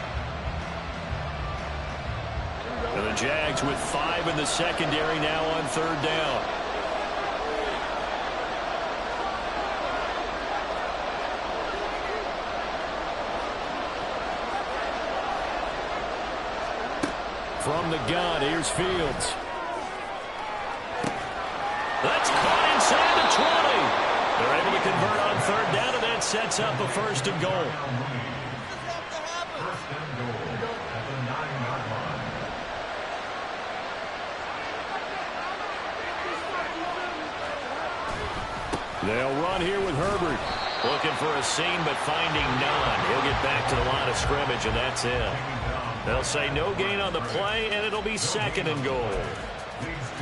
And the Jags with 5 in the secondary now on 3rd down. From the gun, here's Fields. That's caught inside the 20. They're able to convert on 3rd down, and that sets up a 1st and goal. They'll run here with Herbert. Looking for a seam, but finding none. He'll get back to the line of scrimmage, and that's it. They'll say no gain on the play, and it'll be 2nd and goal.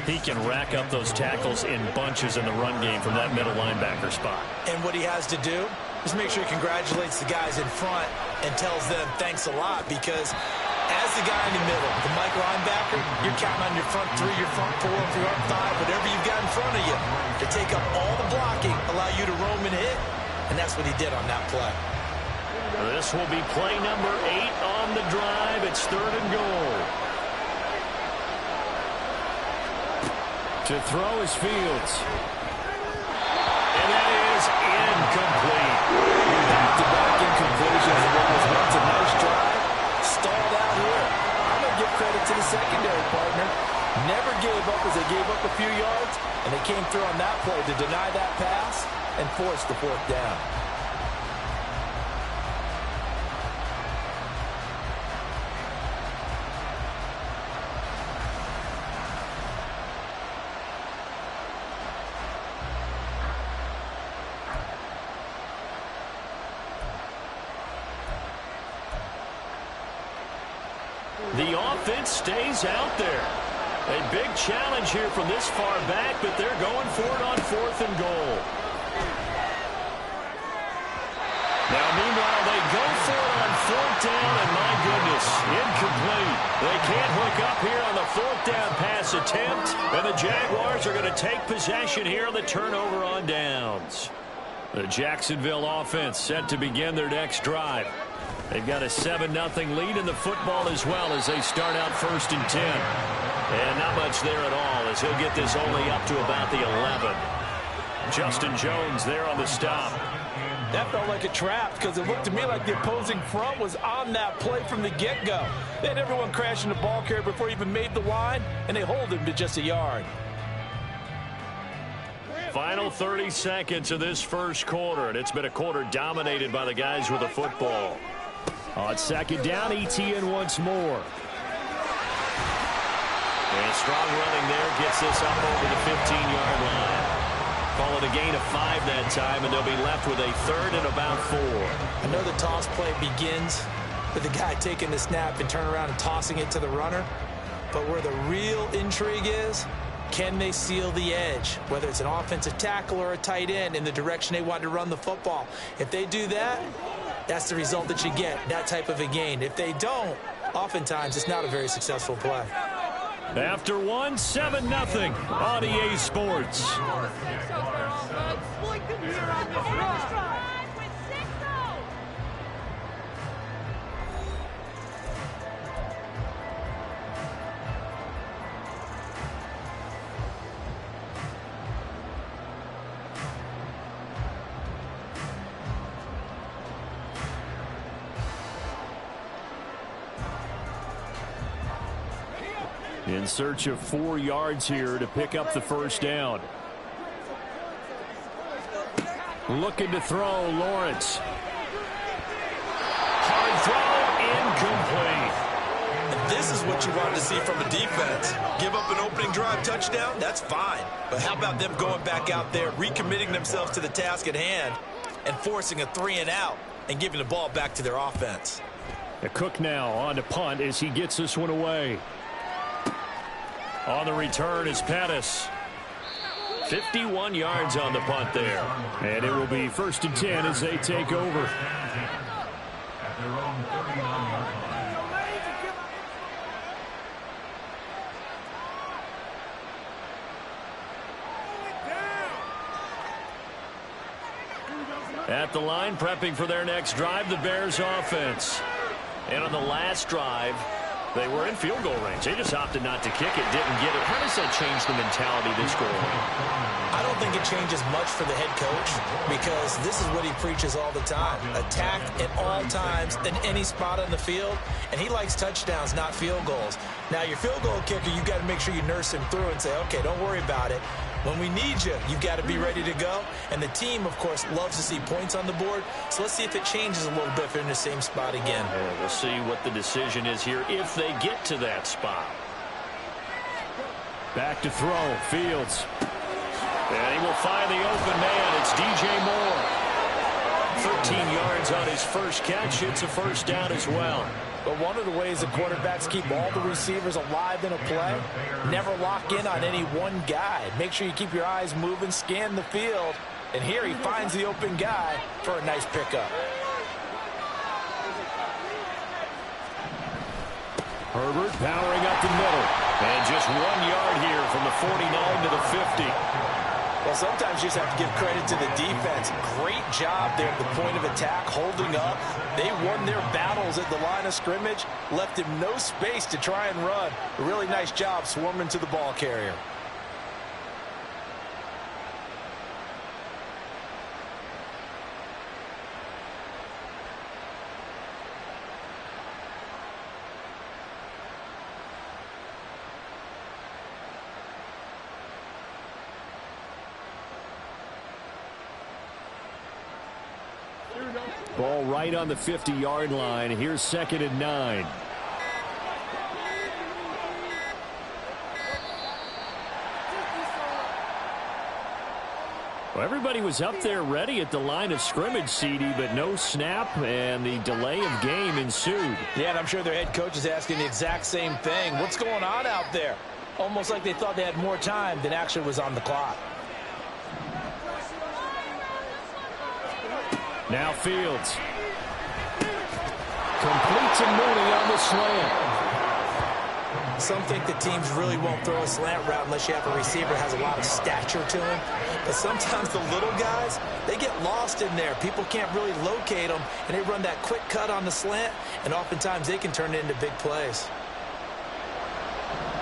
He can rack up those tackles in bunches in the run game from that middle linebacker spot. And what he has to do is make sure he congratulates the guys in front and tells them thanks a lot, because as the guy in the middle, the Mike linebacker, you're counting on your front 3, your front 4, your front 5, whatever you've got in front of you to take up all the blocking, allow you to roam and hit, and that's what he did on that play. This will be play number 8 on the drive. It's 3rd and goal. To throw is Fields. And that is incomplete. Back-to-back incompletions. It was once a nice drive. Stalled out here. I'm going to give credit to the secondary partner. Never gave up as they gave up a few yards, and they came through on that play to deny that pass and force the 4th down. The offense stays out there. A big challenge here from this far back, but they're going for it on 4th and goal. Now, meanwhile, they go for it on 4th down, and my goodness, incomplete. They can't hook up here on the 4th down pass attempt, and the Jaguars are going to take possession here on the turnover on downs. The Jacksonville offense set to begin their next drive. They've got a 7-0 lead in the football as well as they start out 1st and 10. And not much there at all as he'll get this only up to about the 11. Justin Jones there on the stop. That felt like a trap because it looked to me like the opposing front was on that play from the get-go. They had everyone crashing the ball carrier before he even made the line, and they hold him to just a yard. Final 30 seconds of this first quarter, and it's been a quarter dominated by the guys with the football. On 2nd down, ETN once more. And strong running there gets this up over the 15-yard line. Call it a gain of 5 that time, and they'll be left with a 3rd and about 4. I know the toss play begins with the guy taking the snap and turning around and tossing it to the runner. But where the real intrigue is, can they seal the edge, whether it's an offensive tackle or a tight end, in the direction they want to run the football? If they do that, that's the result that you get, that type of a gain. If they don't, oftentimes it's not a very successful play. After 1, 7-0 on EA Sports. In in search of 4 yards here to pick up the first down. Looking to throw, Lawrence. Hard throw, incomplete. This is what you wanted to see from a defense. Give up an opening drive touchdown, that's fine. But how about them going back out there, recommitting themselves to the task at hand, and forcing a 3-and-out and giving the ball back to their offense. A Cook now on to punt as he gets this one away. On the return is Pettis. 51 yards on the punt there. And it will be 1st and 10 as they take over. At their own 39-yard line. At the line, prepping for their next drive, the Bears offense. And on the last drive, they were in field goal range. They just opted not to kick it, didn't get it. How does that change the mentality this goal line? I don't think it changes much for the head coach because this is what he preaches all the time. Attack at all times in any spot on the field, and he likes touchdowns, not field goals. Now, your field goal kicker, you've got to make sure you nurse him through and say, okay, don't worry about it. When we need you, you've got to be ready to go. And the team, of course, loves to see points on the board. So let's see if it changes a little bit if they're in the same spot again. Yeah, we'll see what the decision is here if they get to that spot. Back to throw, Fields. And he will find the open man. It's DJ Moore. 13 yards on his first catch. It's a first down as well. But one of the ways the quarterbacks keep all the receivers alive in a play, never lock in on any one guy. Make sure you keep your eyes moving, scan the field. And here he finds the open guy for a nice pickup. Herbert powering up the middle. And just 1 yard here from the 49 to the 50. Well, sometimes you just have to give credit to the defense. Great job there at the point of attack, holding up. They won their battles at the line of scrimmage, left him no space to try and run. A really nice job swarming to the ball carrier. Ball right on the 50-yard line. Here's 2nd and 9. Well, everybody was up there ready at the line of scrimmage, CD, but no snap, and the delay of game ensued. Yeah, and I'm sure their head coach is asking the exact same thing. What's going on out there? Almost like they thought they had more time than actually was on the clock. Now Fields. Complete to Mooney on the slant. Some think the teams really won't throw a slant route unless you have a receiver that has a lot of stature to him. But sometimes the little guys, they get lost in there. People can't really locate them, and they run that quick cut on the slant, and oftentimes they can turn it into big plays.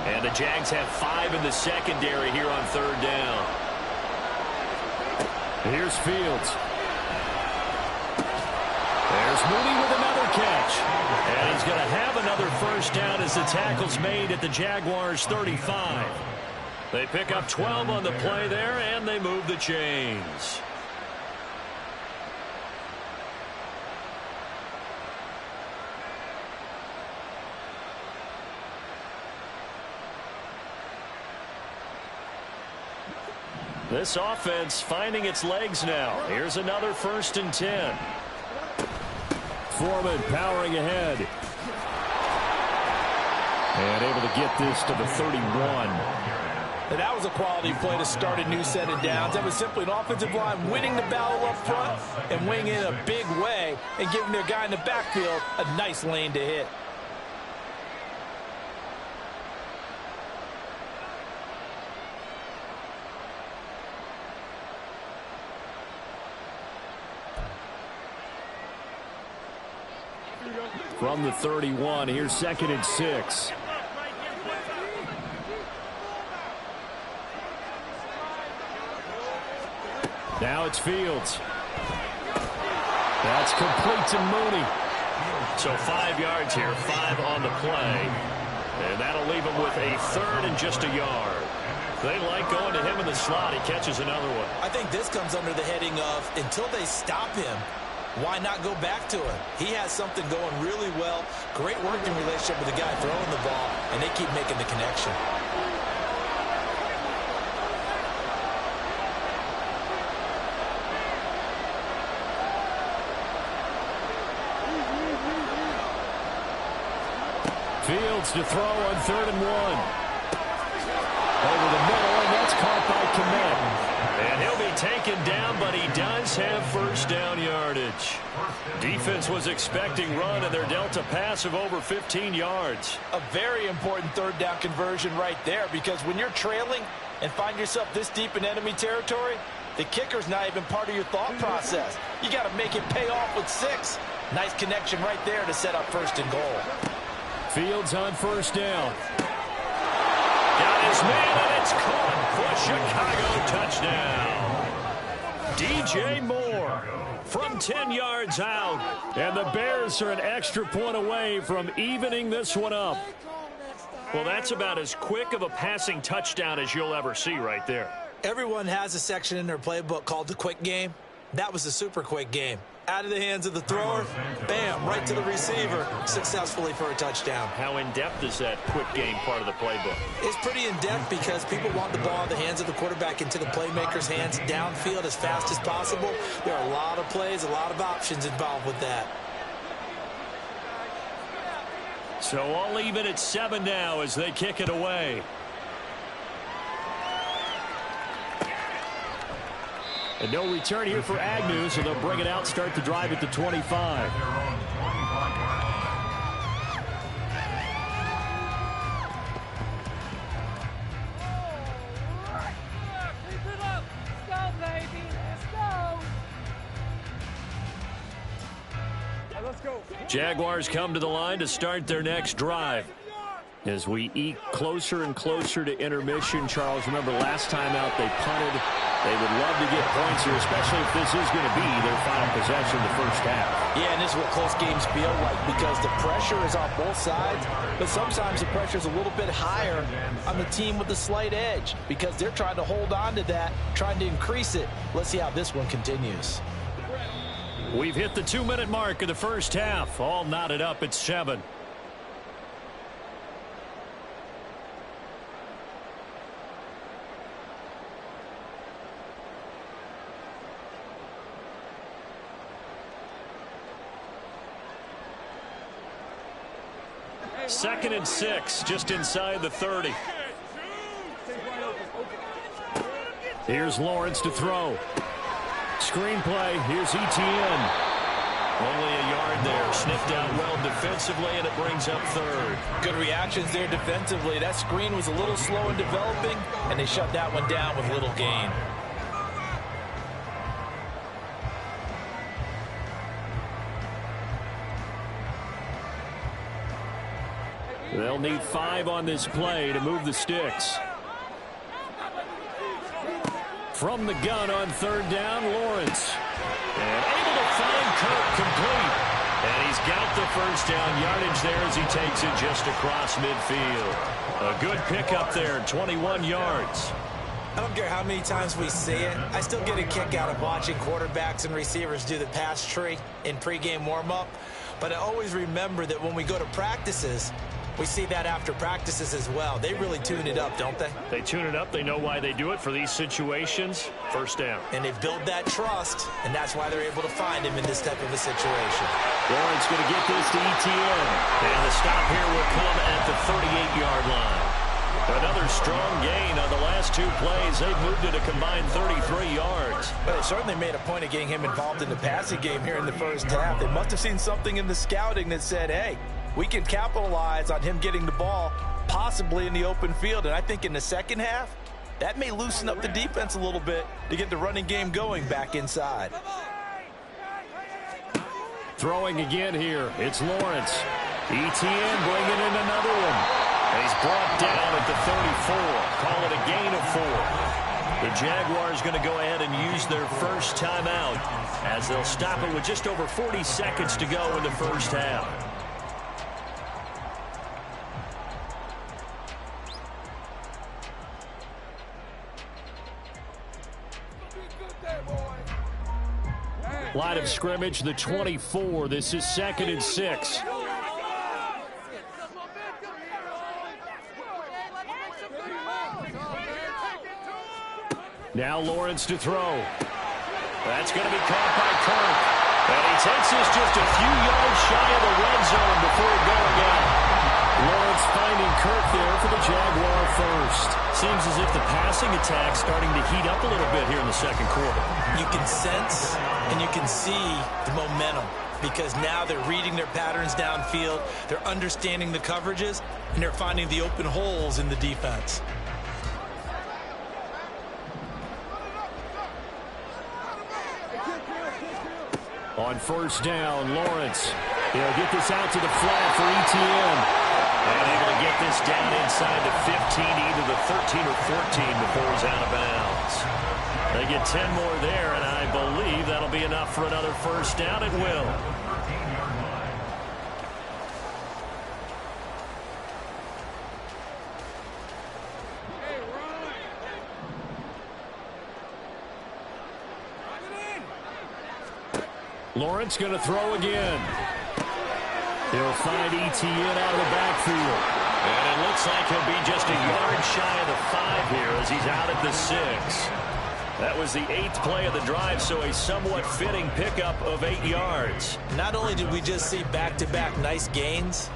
And the Jags have 5 in the secondary here on 3rd down. Here's Fields. There's Mooney with another catch. And he's going to have another first down as the tackle's made at the Jaguars' 35. They pick up 12 on the play there, and they move the chains. This offense finding its legs now. Here's another 1st and 10. Foreman powering ahead. And able to get this to the 31. And that was a quality play to start a new set of downs. That was simply an offensive line winning the battle up front and winning in a big way and giving their guy in the backfield a nice lane to hit. From the 31, here's 2nd and 6. Now it's Fields. That's complete to Mooney. So 5 yards here, 5 on the play. And that'll leave him with a 3rd and just a yard. They like going to him in the slot. He catches another one. I think this comes under the heading of until they stop him, why not go back to him? He has something going really well. Great working relationship with the guy throwing the ball, and they keep making the connection. Fields to throw on 3rd and 1. Over the middle, and that's caught by Kmet. And he'll be taken down, but he does have first down yardage. Defense was expecting run, and they're dealt a pass of over 15 yards. A very important 3rd down conversion right there, because when you're trailing and find yourself this deep in enemy territory, the kicker's not even part of your thought process. You got to make it pay off with 6. Nice connection right there to set up 1st and goal. Fields on 1st down. Got his man, and it's caught for Chicago. Touchdown. DJ Moore from 10 yards out. And the Bears are an extra point away from evening this one up. Well, that's about as quick of a passing touchdown as you'll ever see right there. Everyone has a section in their playbook called the quick game. That was a super quick game. Out of the hands of the thrower, bam, right to the receiver, successfully for a touchdown. How in-depth is that quick game part of the playbook? It's pretty in-depth because people want the ball in the hands of the quarterback into the playmaker's hands downfield as fast as possible. There are a lot of plays, a lot of options involved with that. So I'll leave it at 7 now as they kick it away. And no return here for Agnew, so they'll bring it out, start the drive at the 25. Jaguars come to the line to start their next drive. As we eke closer and closer to intermission, Charles, remember last time out they punted. They would love to get points here, especially if this is going to be their final possession the first half. Yeah, and this is what close games feel like because the pressure is on both sides, but sometimes the pressure is a little bit higher on the team with the slight edge because they're trying to hold on to that, trying to increase it. Let's see how this one continues. We've hit the 2-minute mark of the first half. All knotted up at 7. Second and 6, just inside the 30. Here's Lawrence to throw. Screen play, here's Etienne. Only a yard there, sniffed out well defensively, and it brings up 3rd. Good reactions there defensively. That screen was a little slow in developing, and they shut that one down with little gain. They'll need 5 on this play to move the sticks. From the gun on 3rd down, Lawrence. And able to find Kirk complete. And he's got the first down yardage there as he takes it just across midfield. A good pickup there, 21 yards. I don't care how many times we see it. I still get a kick out of watching quarterbacks and receivers do the pass tree in pregame warm-up. But I always remember that when we go to practices, we see that after practices as well. They really tune it up, don't they? They tune it up. They know why they do it for these situations. First down. And they build that trust, and that's why they're able to find him in this type of a situation. Lawrence going to get this to Etienne. And the stop here will come at the 38-yard line. Another strong gain on the last 2 plays. They've moved it a combined 33 yards. But they certainly made a point of getting him involved in the passing game here in the first half. They must have seen something in the scouting that said, hey, we can capitalize on him getting the ball possibly in the open field. And I think in the second half, that may loosen up the defense a little bit to get the running game going back inside. Throwing again here. It's Lawrence. Etienne bringing in another one. And he's brought down at the 34. Call it a gain of 4. The Jaguars going to go ahead and use their first timeout as they'll stop it with just over 40 seconds to go in the first half. Line of scrimmage, the 24. This is 2nd and 6. Now Lawrence to throw. That's going to be caught by Kirk. And he takes this just a few yards shy of the red zone before going out. Lawrence finding Kirk there for the Jaguar first. Seems as if the passing attack's starting to heat up a little bit here in the second quarter. You can sense and you can see the momentum because now they're reading their patterns downfield, they're understanding the coverages, and they're finding the open holes in the defense. On first down, Lawrence. He'll get this out to the flat for Etienne. And able to get this down inside the 15, either the 13 or 14 before he's out of bounds. They get 10 more there, and I believe that'll be enough for another first down. It will. Lawrence going to throw again. He'll find Etienne out of the backfield. And it looks like he'll be just a yard shy of the 5 here as he's out at the 6. That was the 8th play of the drive, so a somewhat fitting pickup of 8 yards. Not only did we just see back-to-back nice gains,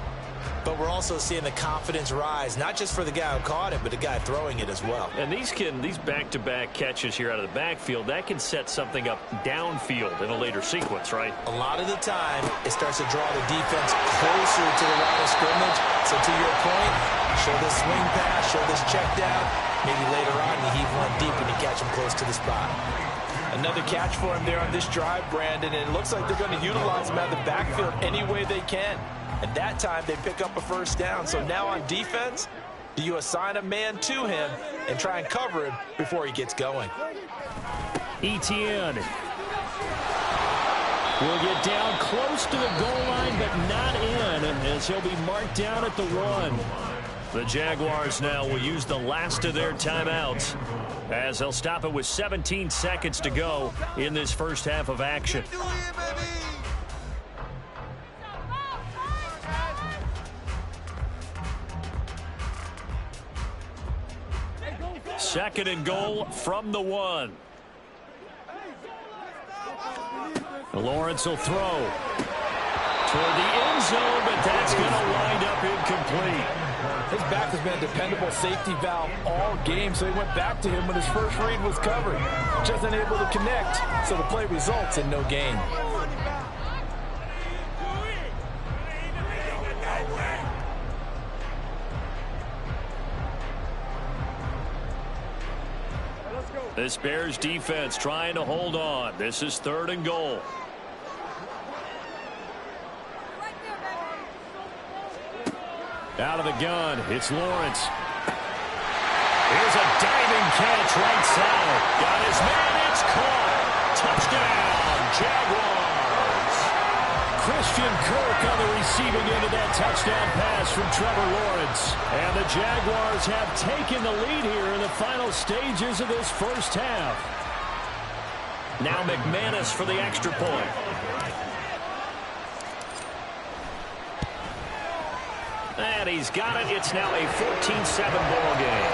but we're also seeing the confidence rise, not just for the guy who caught it, but the guy throwing it as well. And these back-to-back catches here out of the backfield, that can set something up downfield in a later sequence, right? A lot of the time, it starts to draw the defense closer to the line of scrimmage. So to your point, show this swing pass, show this check down. Maybe later on, you heave one deep and you catch him close to the spot. Another catch for him there on this drive, Brandon, and it looks like they're going to utilize him out of the backfield any way they can. And that time, they pick up a first down. So now on defense, do you assign a man to him and try and cover him before he gets going? Etienne will get down close to the goal line, but not in, as he'll be marked down at the 1. The Jaguars now will use the last of their timeouts, as they'll stop it with 17 seconds to go in this first half of action. Second and goal from the 1. Lawrence will throw toward the end zone, but that's going to wind up incomplete. His back has been a dependable safety valve all game, so he went back to him when his first read was covered. Just unable to connect, so the play results in no gain. This Bears defense trying to hold on. This is 3rd and goal. Out of the gun, it's Lawrence. Here's a diving catch right side. Got his man, it's caught. Touchdown, Jaguars. Christian Kirk on the receiving end of that touchdown pass from Trevor Lawrence. And the Jaguars have taken the lead here in the final stages of this first half. Now McManus for the extra point. And he's got it. It's now a 14-7 ball game.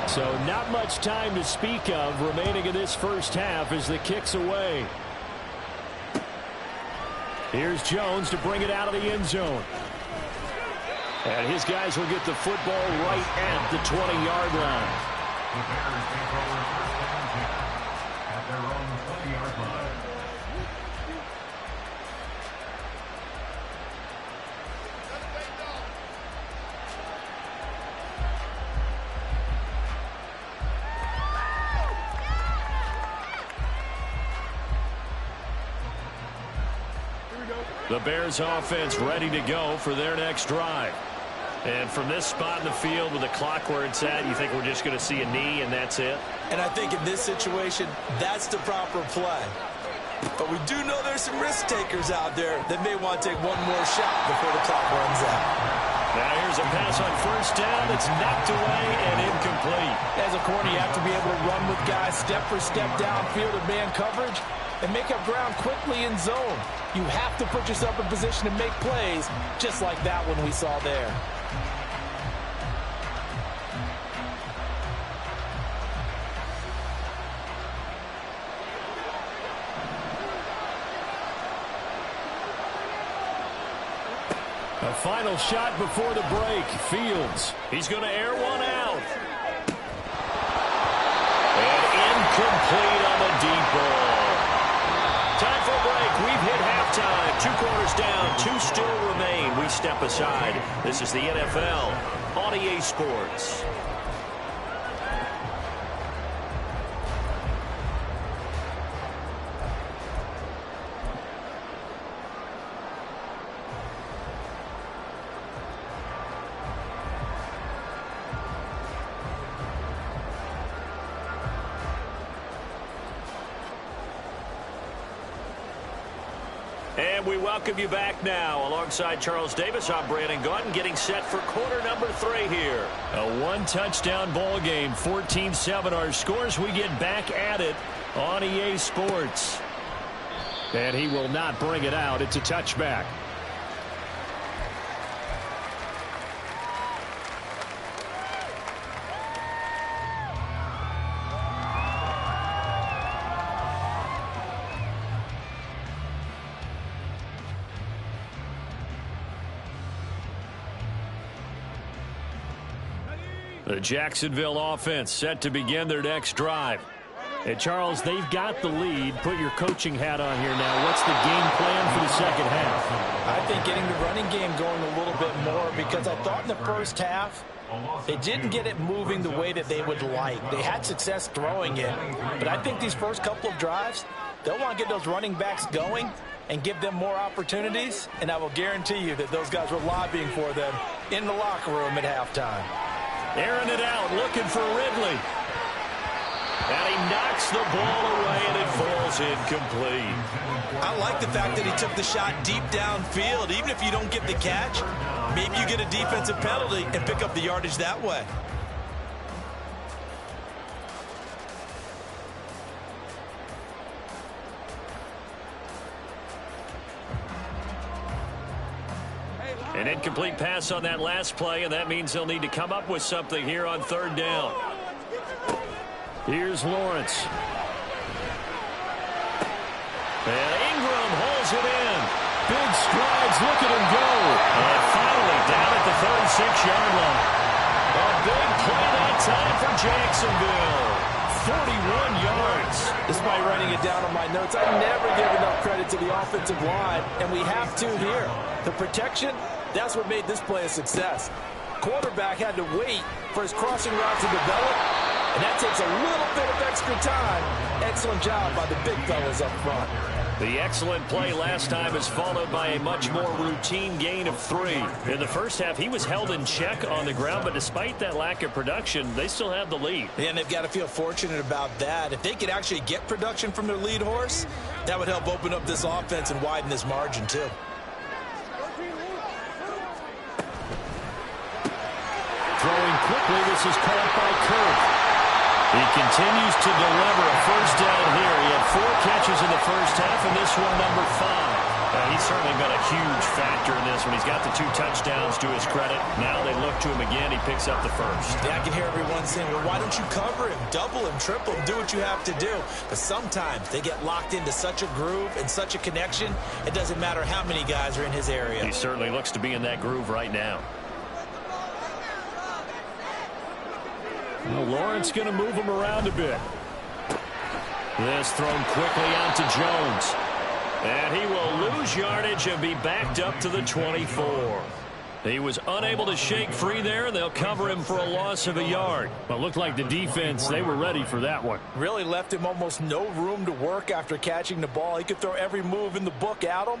So not much time to speak of remaining in this first half as the kick's away. Here's Jones to bring it out of the end zone. And his guys will get the football right at the 20-yard line. The Bears take over at their own 20-yard line. The Bears offense ready to go for their next drive. And from this spot in the field with the clock where it's at, you think we're just going to see a knee and that's it? And I think in this situation, that's the proper play. But we do know there's some risk takers out there that may want to take one more shot before the clock runs out. Now here's a pass on first down. It's knocked away and incomplete. As a corner, you have to be able to run with guys step for step downfield in man coverage and make up ground quickly in zone. You have to put yourself in position to make plays, just like that one we saw there. A final shot before the break. Fields. He's going to air one out. And incomplete on the deep ball. Time for a break. We've hit halftime. 2 quarters down. 2 still remain. We step aside. This is the NFL on EA Sports. And we welcome you back now. Alongside Charles Davis, I'm Brandon Gaudin, getting set for quarter number 3 here. A 1-touchdown ball game, 14-7 our scores. We get back at it on EA Sports. And he will not bring it out. It's a touchback. The Jacksonville offense set to begin their next drive. And Charles, they've got the lead. Put your coaching hat on here now. What's the game plan for the second half? I think getting the running game going a little bit more, because I thought in the first half they didn't get it moving the way that they would like. They had success throwing it, but I think these first couple of drives, they'll want to get those running backs going and give them more opportunities, and I will guarantee you that those guys were lobbying for them in the locker room at halftime. Airing it out, looking for Ridley. And he knocks the ball away, and it falls incomplete. I like the fact that he took the shot deep downfield. Even if you don't get the catch, maybe you get a defensive penalty and pick up the yardage that way. An incomplete pass on that last play, and that means they'll need to come up with something here on 3rd down. Here's Lawrence. And Ingram holds it in. Big strides, look at him go. And finally down at the 36-yard line. A big play that time for Jacksonville. 41 yards. Despite writing it down on my notes, I never give enough credit to the offensive line, and we have to here. The protection, that's what made this play a success. Quarterback had to wait for his crossing route to develop, and that takes a little bit of extra time. Excellent job by the big fellas up front. The excellent play last time is followed by a much more routine gain of 3. In the first half, he was held in check on the ground, but despite that lack of production, they still have the lead. And they've got to feel fortunate about that. If they could actually get production from their lead horse, that would help open up this offense and widen this margin too. Throwing quickly, this is caught by Kirk. He continues to deliver a first down here. He had 4 catches in the first half, and this one number 5. He's certainly been a huge factor in this one. He's got the 2 touchdowns to his credit. Now they look to him again. He picks up the first. Yeah, I can hear everyone saying, well, why don't you cover him, double him, triple him, do what you have to do. But sometimes they get locked into such a groove and such a connection, it doesn't matter how many guys are in his area. He certainly looks to be in that groove right now. Well, Lawrence going to move him around a bit. This thrown quickly out to Jones. And he will lose yardage and be backed up to the 24. He was unable to shake free there, and they'll cover him for a loss of a yard. Well, it looked like the defense, they were ready for that one. Really left him almost no room to work after catching the ball. He could throw every move in the book at him.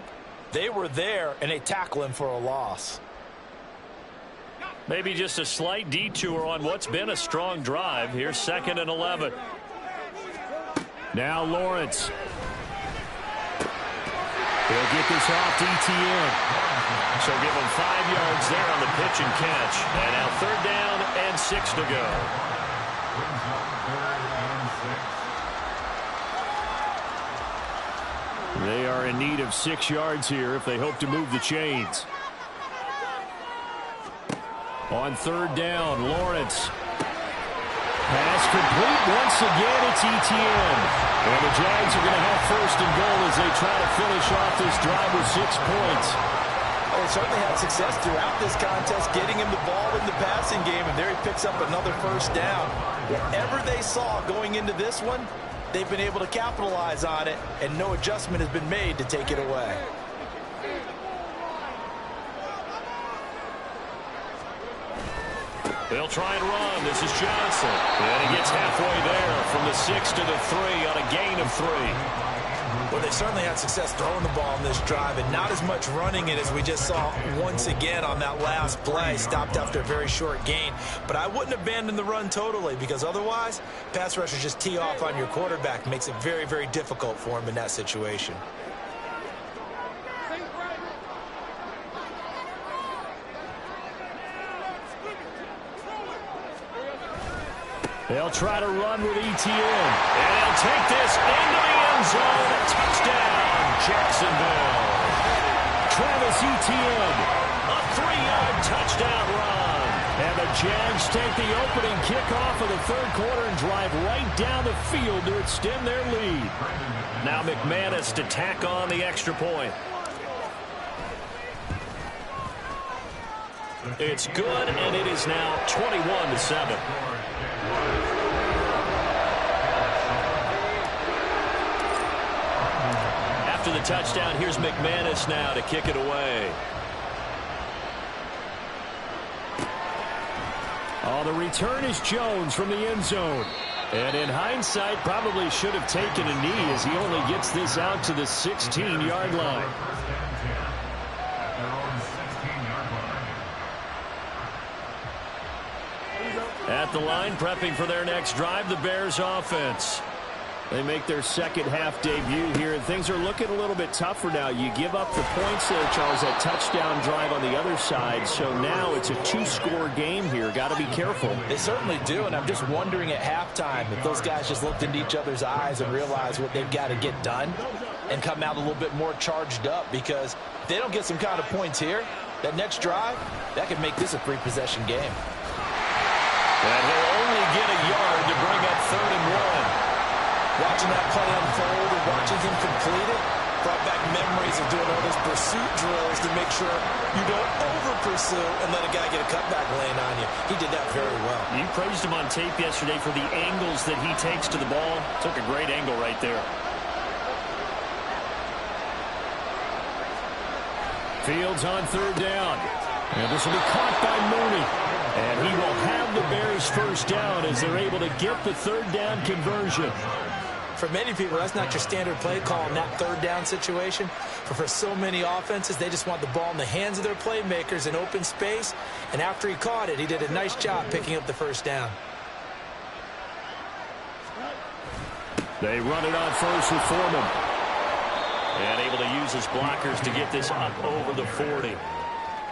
They were there, and they tackle him for a loss. Maybe just a slight detour on what's been a strong drive. Here's 2nd and 11. Now Lawrence. He'll get this off to ETN. So give him 5 yards there on the pitch and catch. And now 3rd down and 6 to go. They are in need of 6 yards here if they hope to move the chains. On 3rd down, Lawrence. Pass complete once again. It's ETN. And the Jags are going to have 1st and goal as they try to finish off this drive with 6 points. Well, they certainly had success throughout this contest, getting him the ball in the passing game, and there he picks up another 1st down. Whatever they saw going into this one, they've been able to capitalize on it, and no adjustment has been made to take it away. They'll try and run. This is Johnson. And he gets halfway there from the 6 to the 3 on a gain of 3. Well, they certainly had success throwing the ball on this drive and not as much running it as we just saw once again on that last play. Stopped after a very short gain. But I wouldn't abandon the run totally because otherwise, pass rushers just tee off on your quarterback. Makes it very, very difficult for him in that situation. They'll try to run with ETN. And they'll take this into the end zone. Touchdown, Jacksonville. Travis Etienne, a 3-yard touchdown run. And the Jags take the opening kickoff of the 3rd quarter and drive right down the field to extend their lead. Now McManus to tack on the extra point. It's good, and it is now 21-7. After the touchdown, here's McManus now to kick it away. Oh, the return is Jones from the end zone. And in hindsight, probably should have taken a knee as he only gets this out to the 16-yard line. At the line, prepping for their next drive, the Bears offense. They make their second half debut here, and things are looking a little bit tougher now. You give up the points there, Charles, that touchdown drive on the other side. So now it's a 2-score game here. Got to be careful. They certainly do, and I'm just wondering at halftime if those guys just looked into each other's eyes and realized what they've got to get done and come out a little bit more charged up, because if they don't get some kind of points here, that next drive, that could make this a 3-possession game. And he'll only get a yard to bring up 3rd and 1. Watching that play unfold and watching him complete it brought back memories of doing all those pursuit drills to make sure you don't over-pursue and let a guy get a cutback lane on you. He did that very well. You praised him on tape yesterday for the angles that he takes to the ball. Took a great angle right there. Fields on 3rd down. And this will be caught by Mooney. And he will have the Bears 1st down as they're able to get the 3rd down conversion. For many people, that's not your standard play call in that 3rd down situation. But for so many offenses, they just want the ball in the hands of their playmakers in open space. And after he caught it, he did a nice job picking up the 1st down. They run it on 1st with Foreman. And able to use his blockers to get this up over the 40.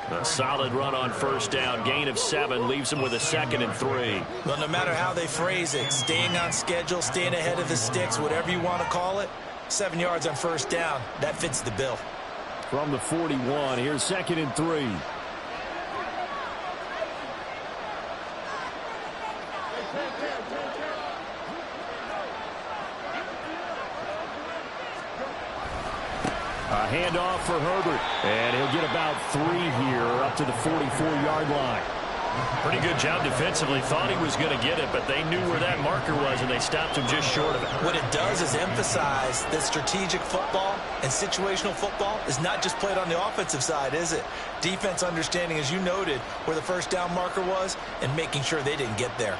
A solid run on 1st down. Gain of 7 leaves him with a 2nd and 3. Well, no matter how they phrase it, staying on schedule, staying ahead of the sticks, whatever you want to call it, 7 yards on 1st down, that fits the bill. From the 41, here's 2nd and 3. A handoff for Herbert, and he'll get about 3 here up to the 44-yard line. Pretty good job defensively. Thought he was going to get it, but they knew where that marker was, and they stopped him just short of it. What it does is emphasize that strategic football and situational football is not just played on the offensive side, is it? Defense understanding, as you noted, where the 1st down marker was and making sure they didn't get there.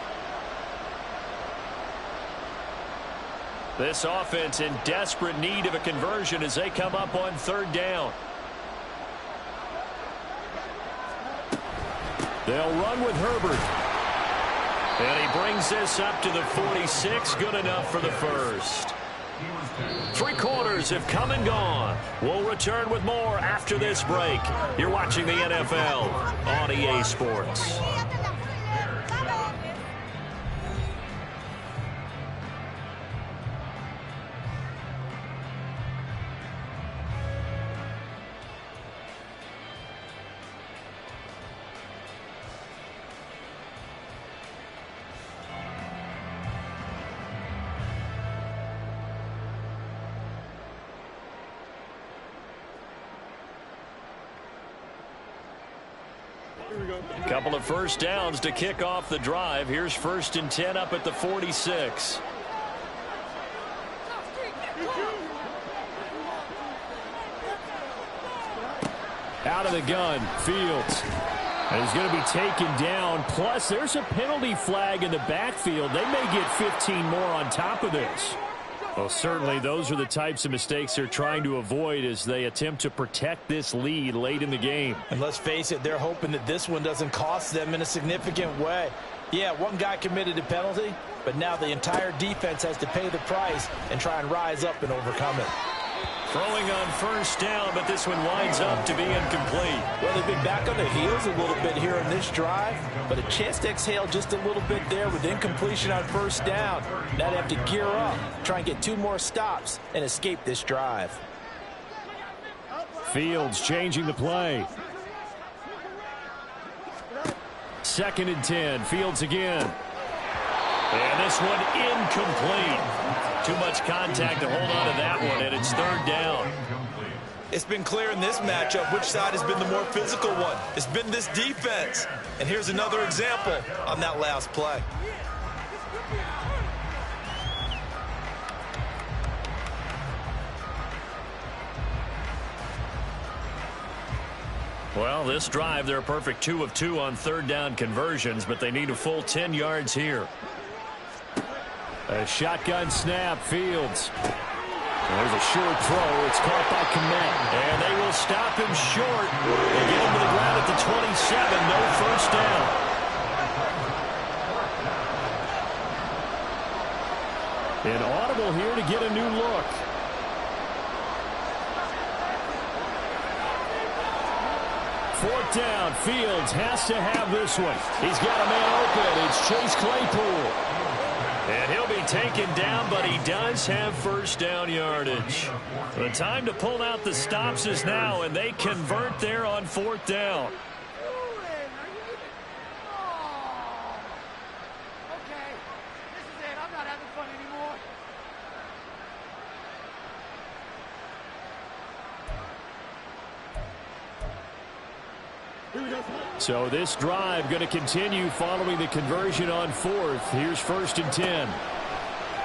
This offense in desperate need of a conversion as they come up on 3rd down. They'll run with Herbert. And he brings this up to the 46. Good enough for the 1st. Three quarters have come and gone. We'll return with more after this break. You're watching the NFL on EA Sports. A couple of first downs to kick off the drive. Here's 1st and 10 up at the 46. Out of the gun, Fields. And he's going to be taken down. Plus, there's a penalty flag in the backfield. They may get 15 more on top of this. Well, certainly those are the types of mistakes they're trying to avoid as they attempt to protect this lead late in the game. And let's face it, they're hoping that this one doesn't cost them in a significant way. Yeah, one guy committed a penalty, but now the entire defense has to pay the price and try and rise up and overcome it. Throwing on 1st down, but this one winds up to be incomplete. Well, they've been back on their heels a little bit here in this drive, but a chance to exhale just a little bit there with incompletion on 1st down. Now they have to gear up, try and get 2 more stops, and escape this drive. Fields changing the play. 2nd and 10. Fields again. And this one incomplete. Too much contact to hold on to that one, and it's 3rd down. It's been clear in this matchup which side has been the more physical one. It's been this defense. And here's another example on that last play. Well, this drive, they're a perfect 2 of 2 on 3rd down conversions, but they need a full 10 yards here. A shotgun snap, Fields. There's a short throw. It's caught by Kmet. And they will stop him short. They get him to the ground at the 27. No 1st down. An audible here to get a new look. Fourth down. Fields has to have this one. He's got a man open. It's Chase Claypool. And he'll be taken down, but he does have 1st down yardage. The time to pull out the stops is now, and they convert there on 4th down. Okay, this is it. I'm not having fun anymore. So this drive going to continue following the conversion on 4th. Here's 1st and 10.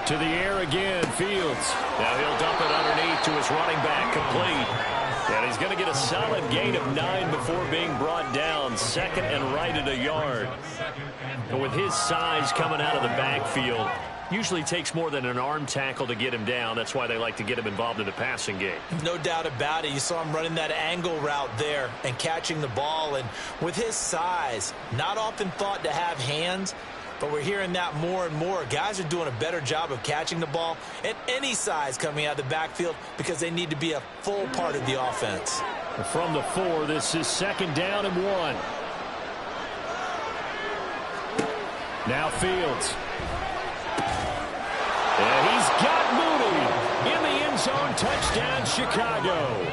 To the air again, Fields. Now he'll dump it underneath to his running back, complete. And he's going to get a solid gain of 9 before being brought down. 2nd and right at a yard. And with his size coming out of the backfield, usually takes more than an arm tackle to get him down. That's why they like to get him involved in the passing game. No doubt about it. You saw him running that angle route there and catching the ball. And with his size, not often thought to have hands, but we're hearing that more and more. Guys are doing a better job of catching the ball at any size coming out of the backfield because they need to be a full part of the offense. From the 4, this is 2nd down and 1. Now Fields. And he's got Mooney in the end zone. Touchdown, Chicago.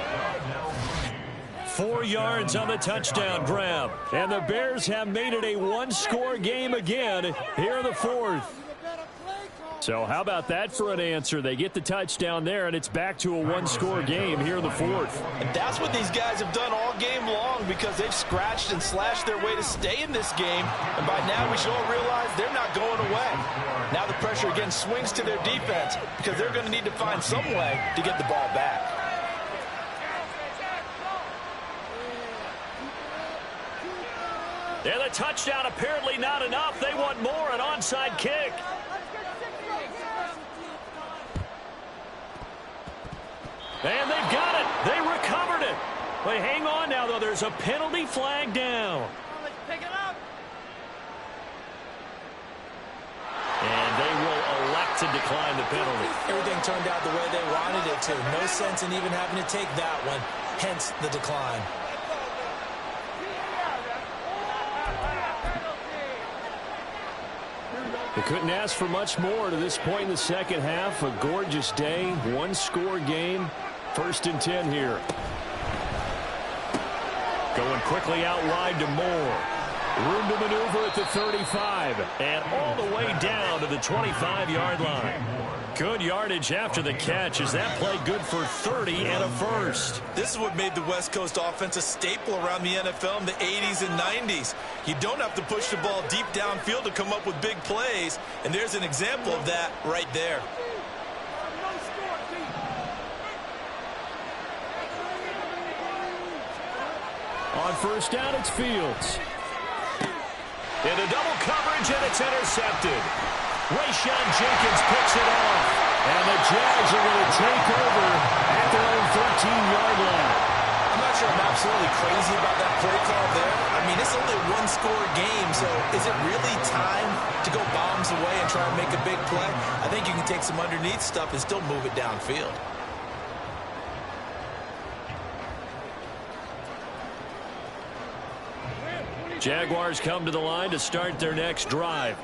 4 yards on the touchdown grab. And the Bears have made it a 1-score game again here in the 4th. So how about that for an answer? They get the touchdown there, and it's back to a 1-score game here in the 4th. And that's what these guys have done all game long because they've scratched and slashed their way to stay in this game. And by now we should all realize they're not going away. Now the pressure again swings to their defense because they're going to need to find some way to get the ball back. And the touchdown apparently not enough. They want more, an onside kick. And they've got it. They recovered it. They hang on now, though. There's a penalty flag down. Let's pick it up. And they will elect to decline the penalty. Everything turned out the way they wanted it to. No sense in even having to take that one, hence the decline. They couldn't ask for much more to this point in the second half. A gorgeous day, one-score game. 1st and 10 here. Going quickly out wide to Moore. Room to maneuver at the 35. And all the way down to the 25-yard line. Good yardage after the catch as that play good for 30 and a first. This is what made the West Coast offense a staple around the NFL in the 80s and 90s. You don't have to push the ball deep downfield to come up with big plays. And there's an example of that right there. On first down, it's Fields. Into double coverage, and it's intercepted. Rayshawn Jenkins picks it off. And the Jags are going to take over at their own 13-yard line. I'm not sure I'm absolutely crazy about that play call there. I mean, it's only a one-score game, so is it really time to go bombs away and try and make a big play? I think you can take some underneath stuff and still move it downfield. Jaguars come to the line to start their next drive.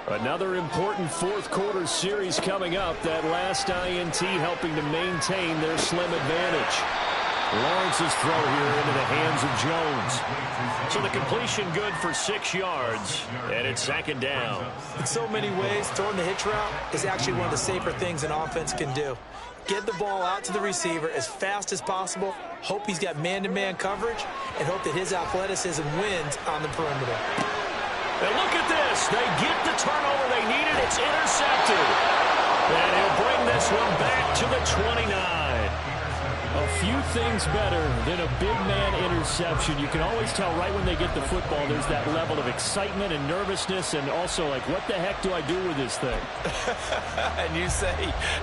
Another important fourth-quarter series coming up. That last INT helping to maintain their slim advantage. Lawrence's throw here into the hands of Jones. So the completion good for 6 yards, and it's 2nd down. In so many ways, throwing the hitch route is actually one of the safer things an offense can do. Get the ball out to the receiver as fast as possible, hope he's got man-to-man coverage, and hope that his athleticism wins on the perimeter. And look at this. They get the turnover they needed. It's intercepted. And he'll bring this one back to the 29. A few things better than a big man interception. You can always tell right when they get the football, there's that level of excitement and nervousness, and also like, what the heck do I do with this thing? And you say,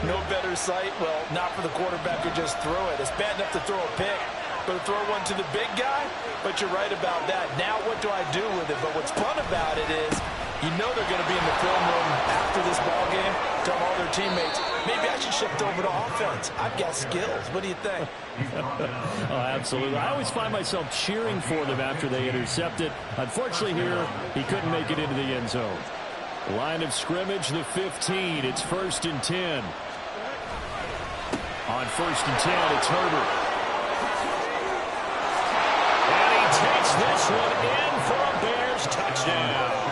no better sight? Well, not for the quarterback who just threw it. It's bad enough to throw a pick, but to throw one to the big guy? But you're right about that. Now what do I do with it? But what's fun about it is, you know they're going to be in the film room after this ball game, telling all their teammates, maybe I should shift over to offense. I've got skills. What do you think? Oh, absolutely. I always find myself cheering for them after they intercept it. Unfortunately here, he couldn't make it into the end zone. Line of scrimmage, the 15. It's 1st and 10. On 1st and 10, it's Herbert. And he takes this one in for a Bears touchdown.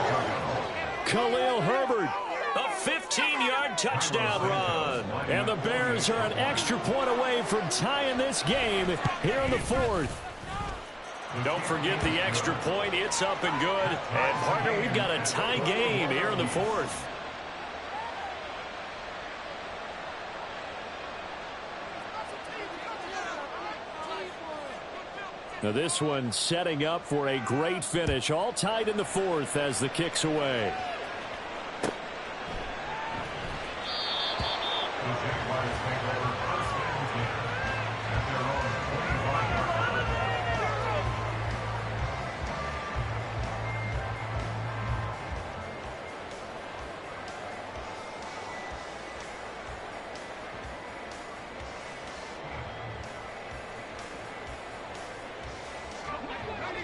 Khalil Herbert. A 15-yard touchdown run. And the Bears are an extra point away from tying this game here in the 4th. Don't forget the extra point. It's up and good. And, partner, we've got a tie game here in the 4th. Now this one setting up for a great finish. All tied in the 4th as the kick's away.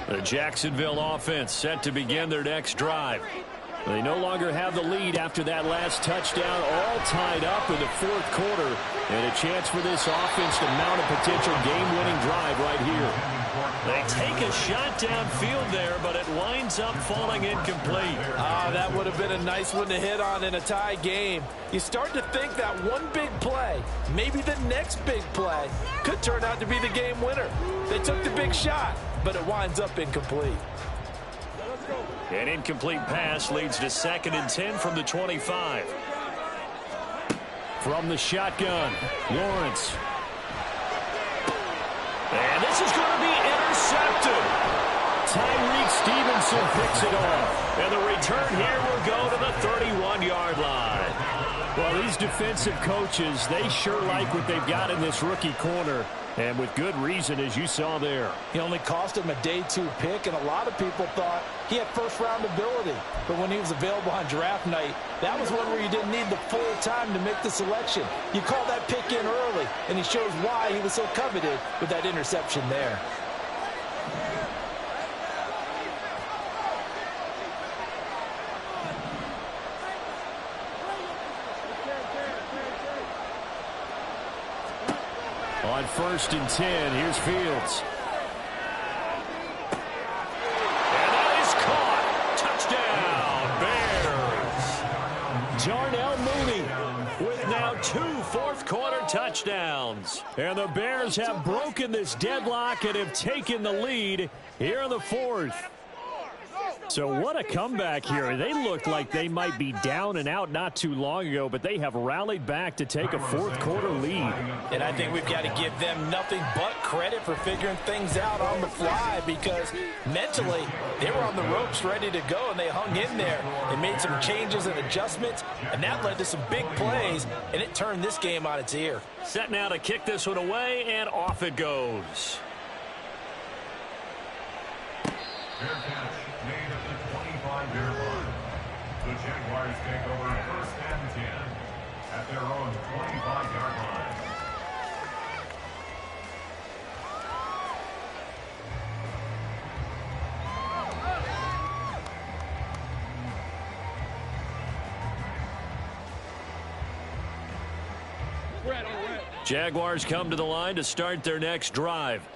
The Jacksonville offense set to begin their next drive. They no longer have the lead after that last touchdown, all tied up in the 4th quarter. And a chance for this offense to mount a potential game-winning drive right here. They take a shot downfield there, but it winds up falling incomplete. That would have been a nice one to hit on in a tie game. You start to think that one big play, maybe the next big play, could turn out to be the game winner. They took the big shot, but it winds up incomplete. An incomplete pass leads to 2nd and 10 from the 25. From the shotgun, Lawrence. And this is going to be intercepted. Tyreek Stevenson picks it off. And the return here will go to the 31-yard line. Well, these defensive coaches, they sure like what they've got in this rookie corner. And with good reason, as you saw there. He only cost him a day 2 pick, and a lot of people thought he had first-round ability. But when he was available on draft night, that was one where you didn't need the full time to make the selection. You call that pick in early, and he shows why he was so coveted with that interception there. On 1st and 10, here's Fields. And that is caught. Touchdown, Bears. Darnell Mooney with now 2 fourth-quarter touchdowns. And the Bears have broken this deadlock and have taken the lead here in the 4th. So what a comeback here. They looked like they might be down and out not too long ago, but they have rallied back to take a fourth-quarter lead. And I think we've got to give them nothing but credit for figuring things out on the fly, because mentally they were on the ropes ready to go, and they hung in there and made some changes and adjustments, and that led to some big plays, and it turned this game on its ear. Set now to kick this one away, and off it goes. Fair catch made at the 25-yard line. The Jaguars take over 1st and 10 at their own 25-yard line. Jaguars come to the line to start their next drive.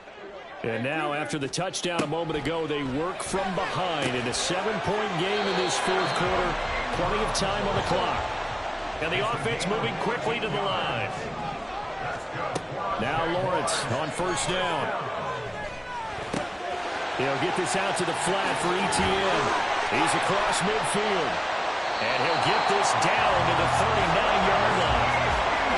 And now, after the touchdown a moment ago, they work from behind in a 7-point game in this 4th quarter. Plenty of time on the clock. And the offense moving quickly to the line. Now Lawrence on 1st down. He'll get this out to the flat for Etienne. He's across midfield. And he'll get this down to the 39-yard line.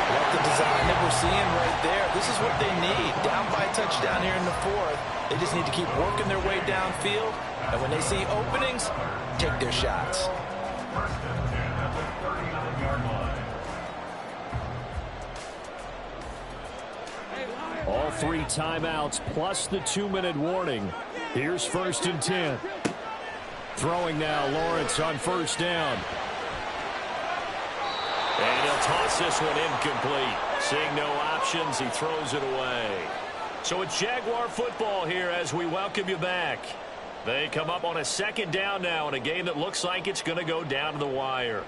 What the design that we're seeing right there. This is what they need. Down by a touchdown here in the 4th. They just need to keep working their way downfield. And when they see openings, take their shots. 1st and 10 at the 39-yard line. All 3 timeouts plus the 2-minute warning. Here's 1st and 10. Throwing now, Lawrence on 1st down. And he'll toss this one incomplete. Seeing no options, he throws it away. So it's Jaguar football here as we welcome you back. They come up on a 2nd down now in a game that looks like it's going to go down to the wire.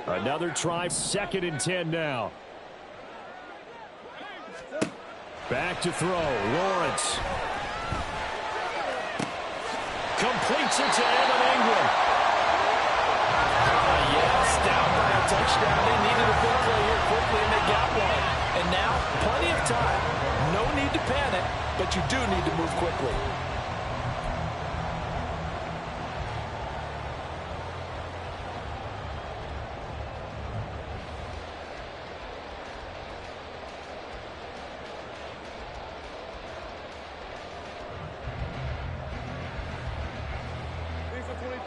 Another try, 2nd and 10 now. Back to throw, Lawrence. Completes it to Evan Ingram. Yes, down by a touchdown. They needed a big play here quickly, and they got one. And now, plenty of time. No need to panic, but you do need to move quickly.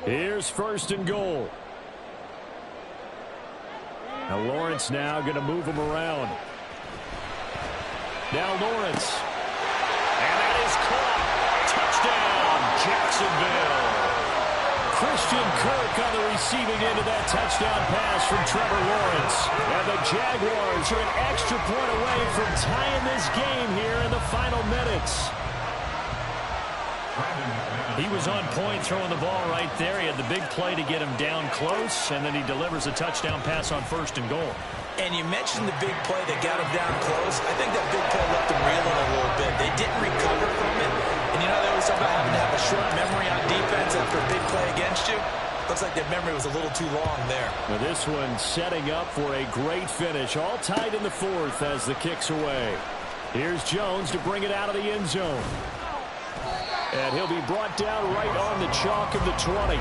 Here's 1st and goal. Now Lawrence now going to move him around. Now Lawrence. And that is caught. Touchdown, Jacksonville. Christian Kirk on the receiving end of that touchdown pass from Trevor Lawrence. And the Jaguars are an extra point away from tying this game here in the final minutes. He was on point throwing the ball right there. He had the big play to get him down close, and then he delivers a touchdown pass on 1st and goal. And you mentioned the big play that got him down close. I think that big play left him reeling a little bit. They didn't recover from it. And you know, they always talk about having to have a short memory on defense after a big play against you. Looks like that memory was a little too long there. Now this one setting up for a great finish. All tied in the 4th as the kick's away. Here's Jones to bring it out of the end zone. And he'll be brought down right on the chalk of the 20.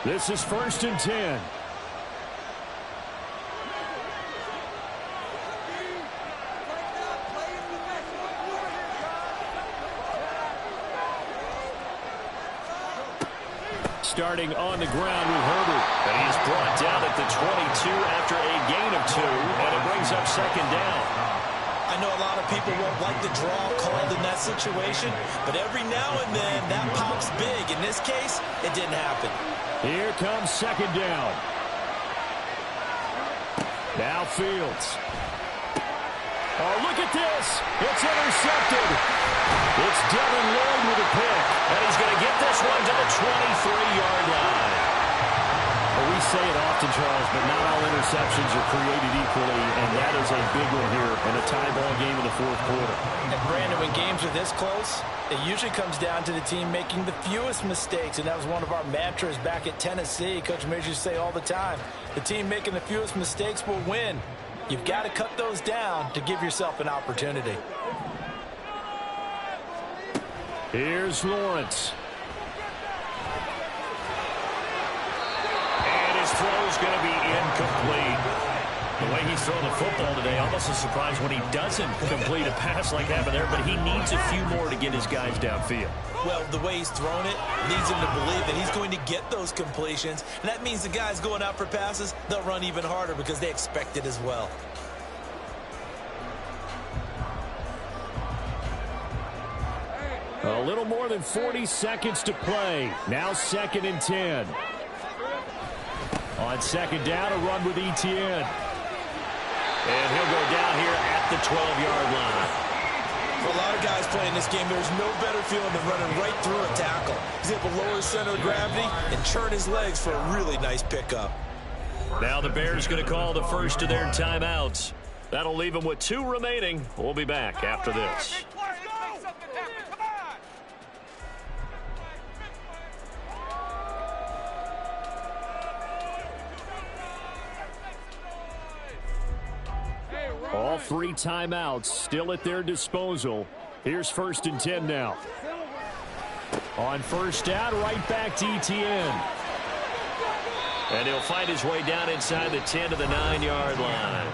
This is 1st and 10. Starting on the ground with Herbert. And he's brought down at the 22 after a gain of 2, and it brings up 2nd down. I know a lot of people won't like the draw called in that situation, but every now and then that pops big. In this case, it didn't happen. Here comes 2nd down. Now Fields. Oh, look at this. It's intercepted. It's Devin Lloyd with a pick. And he's going to get this one to the 23-yard line. Well, we say it often, Charles, but not all interceptions are created equally, and that is a big one here in a tie ball game in the 4th quarter. And Brandon, when games are this close, it usually comes down to the team making the fewest mistakes, and that was one of our mantras back at Tennessee. Coach Mears used to say all the time, the team making the fewest mistakes will win. You've got to cut those down to give yourself an opportunity. Here's Lawrence. And his throw is going to be incomplete. The way he's thrown the football today, almost a surprise when he doesn't complete a pass like happened there, but he needs a few more to get his guys downfield. Well, the way he's thrown it leads him to believe that he's going to get those completions, and that means the guys going out for passes, they'll run even harder because they expect it as well. A little more than 40 seconds to play. Now 2nd and 10. On 2nd down, a run with Etienne. And he'll go down here at the 12-yard line. For a lot of guys playing this game, there's no better feeling than running right through a tackle. He's able to lower his center of gravity and churn his legs for a really nice pickup. Now the Bears going to call the first of their timeouts. That'll leave them with 2 remaining. We'll be back after this. All 3 timeouts still at their disposal. Here's 1st and 10 now. On 1st down, right back to Etienne. And he'll find his way down inside the 10 to the 9-yard line.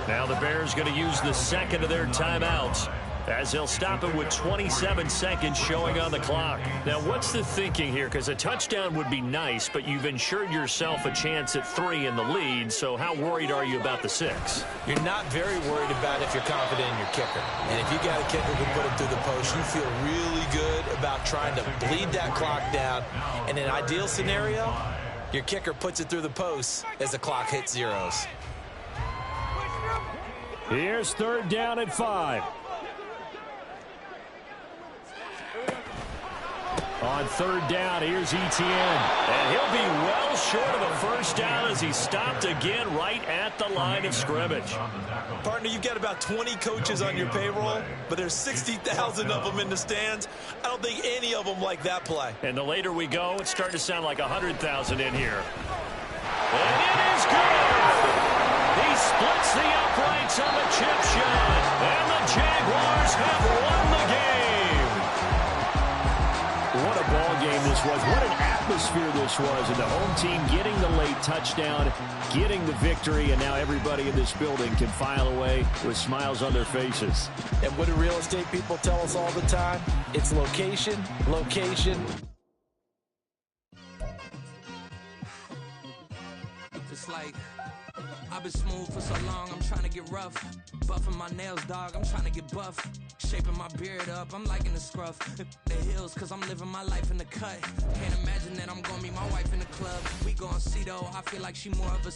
Now the Bears going to use the 2nd of their timeouts, as they'll stop it with 27 seconds showing on the clock. Now, what's the thinking here? Because a touchdown would be nice, but you've ensured yourself a chance at 3 in the lead, so how worried are you about the 6? You're not very worried about if you're confident in your kicker. And if you got a kicker who can put it through the post, you feel really good about trying to bleed that clock down. In an ideal scenario, your kicker puts it through the post as the clock hits zeros. Here's 3rd down at 5. On 3rd down, here's Etienne. And he'll be well short of a 1st down as he stopped again right at the line of scrimmage. Partner, you've got about 20 coaches on your payroll, but there's 60,000 of them in the stands. I don't think any of them like that play. And the later we go, it's starting to sound like 100,000 in here. And it is good! He splits the uprights on the chip shot. And the Jaguars have won the game. What a ball game this was. What an atmosphere this was. And the home team getting the late touchdown, getting the victory, and now everybody in this building can file away with smiles on their faces. And what do real estate people tell us all the time? It's location, location. It's like I've been smooth for so long, I'm trying to get rough. Buffing my nails, dog, I'm trying to get buff. Shaping my beard up, I'm liking the scruff. The hills, cause I'm living my life in the cut. Can't imagine that I'm gonna meet my wife in the club. We gon' see though, I feel like she more of a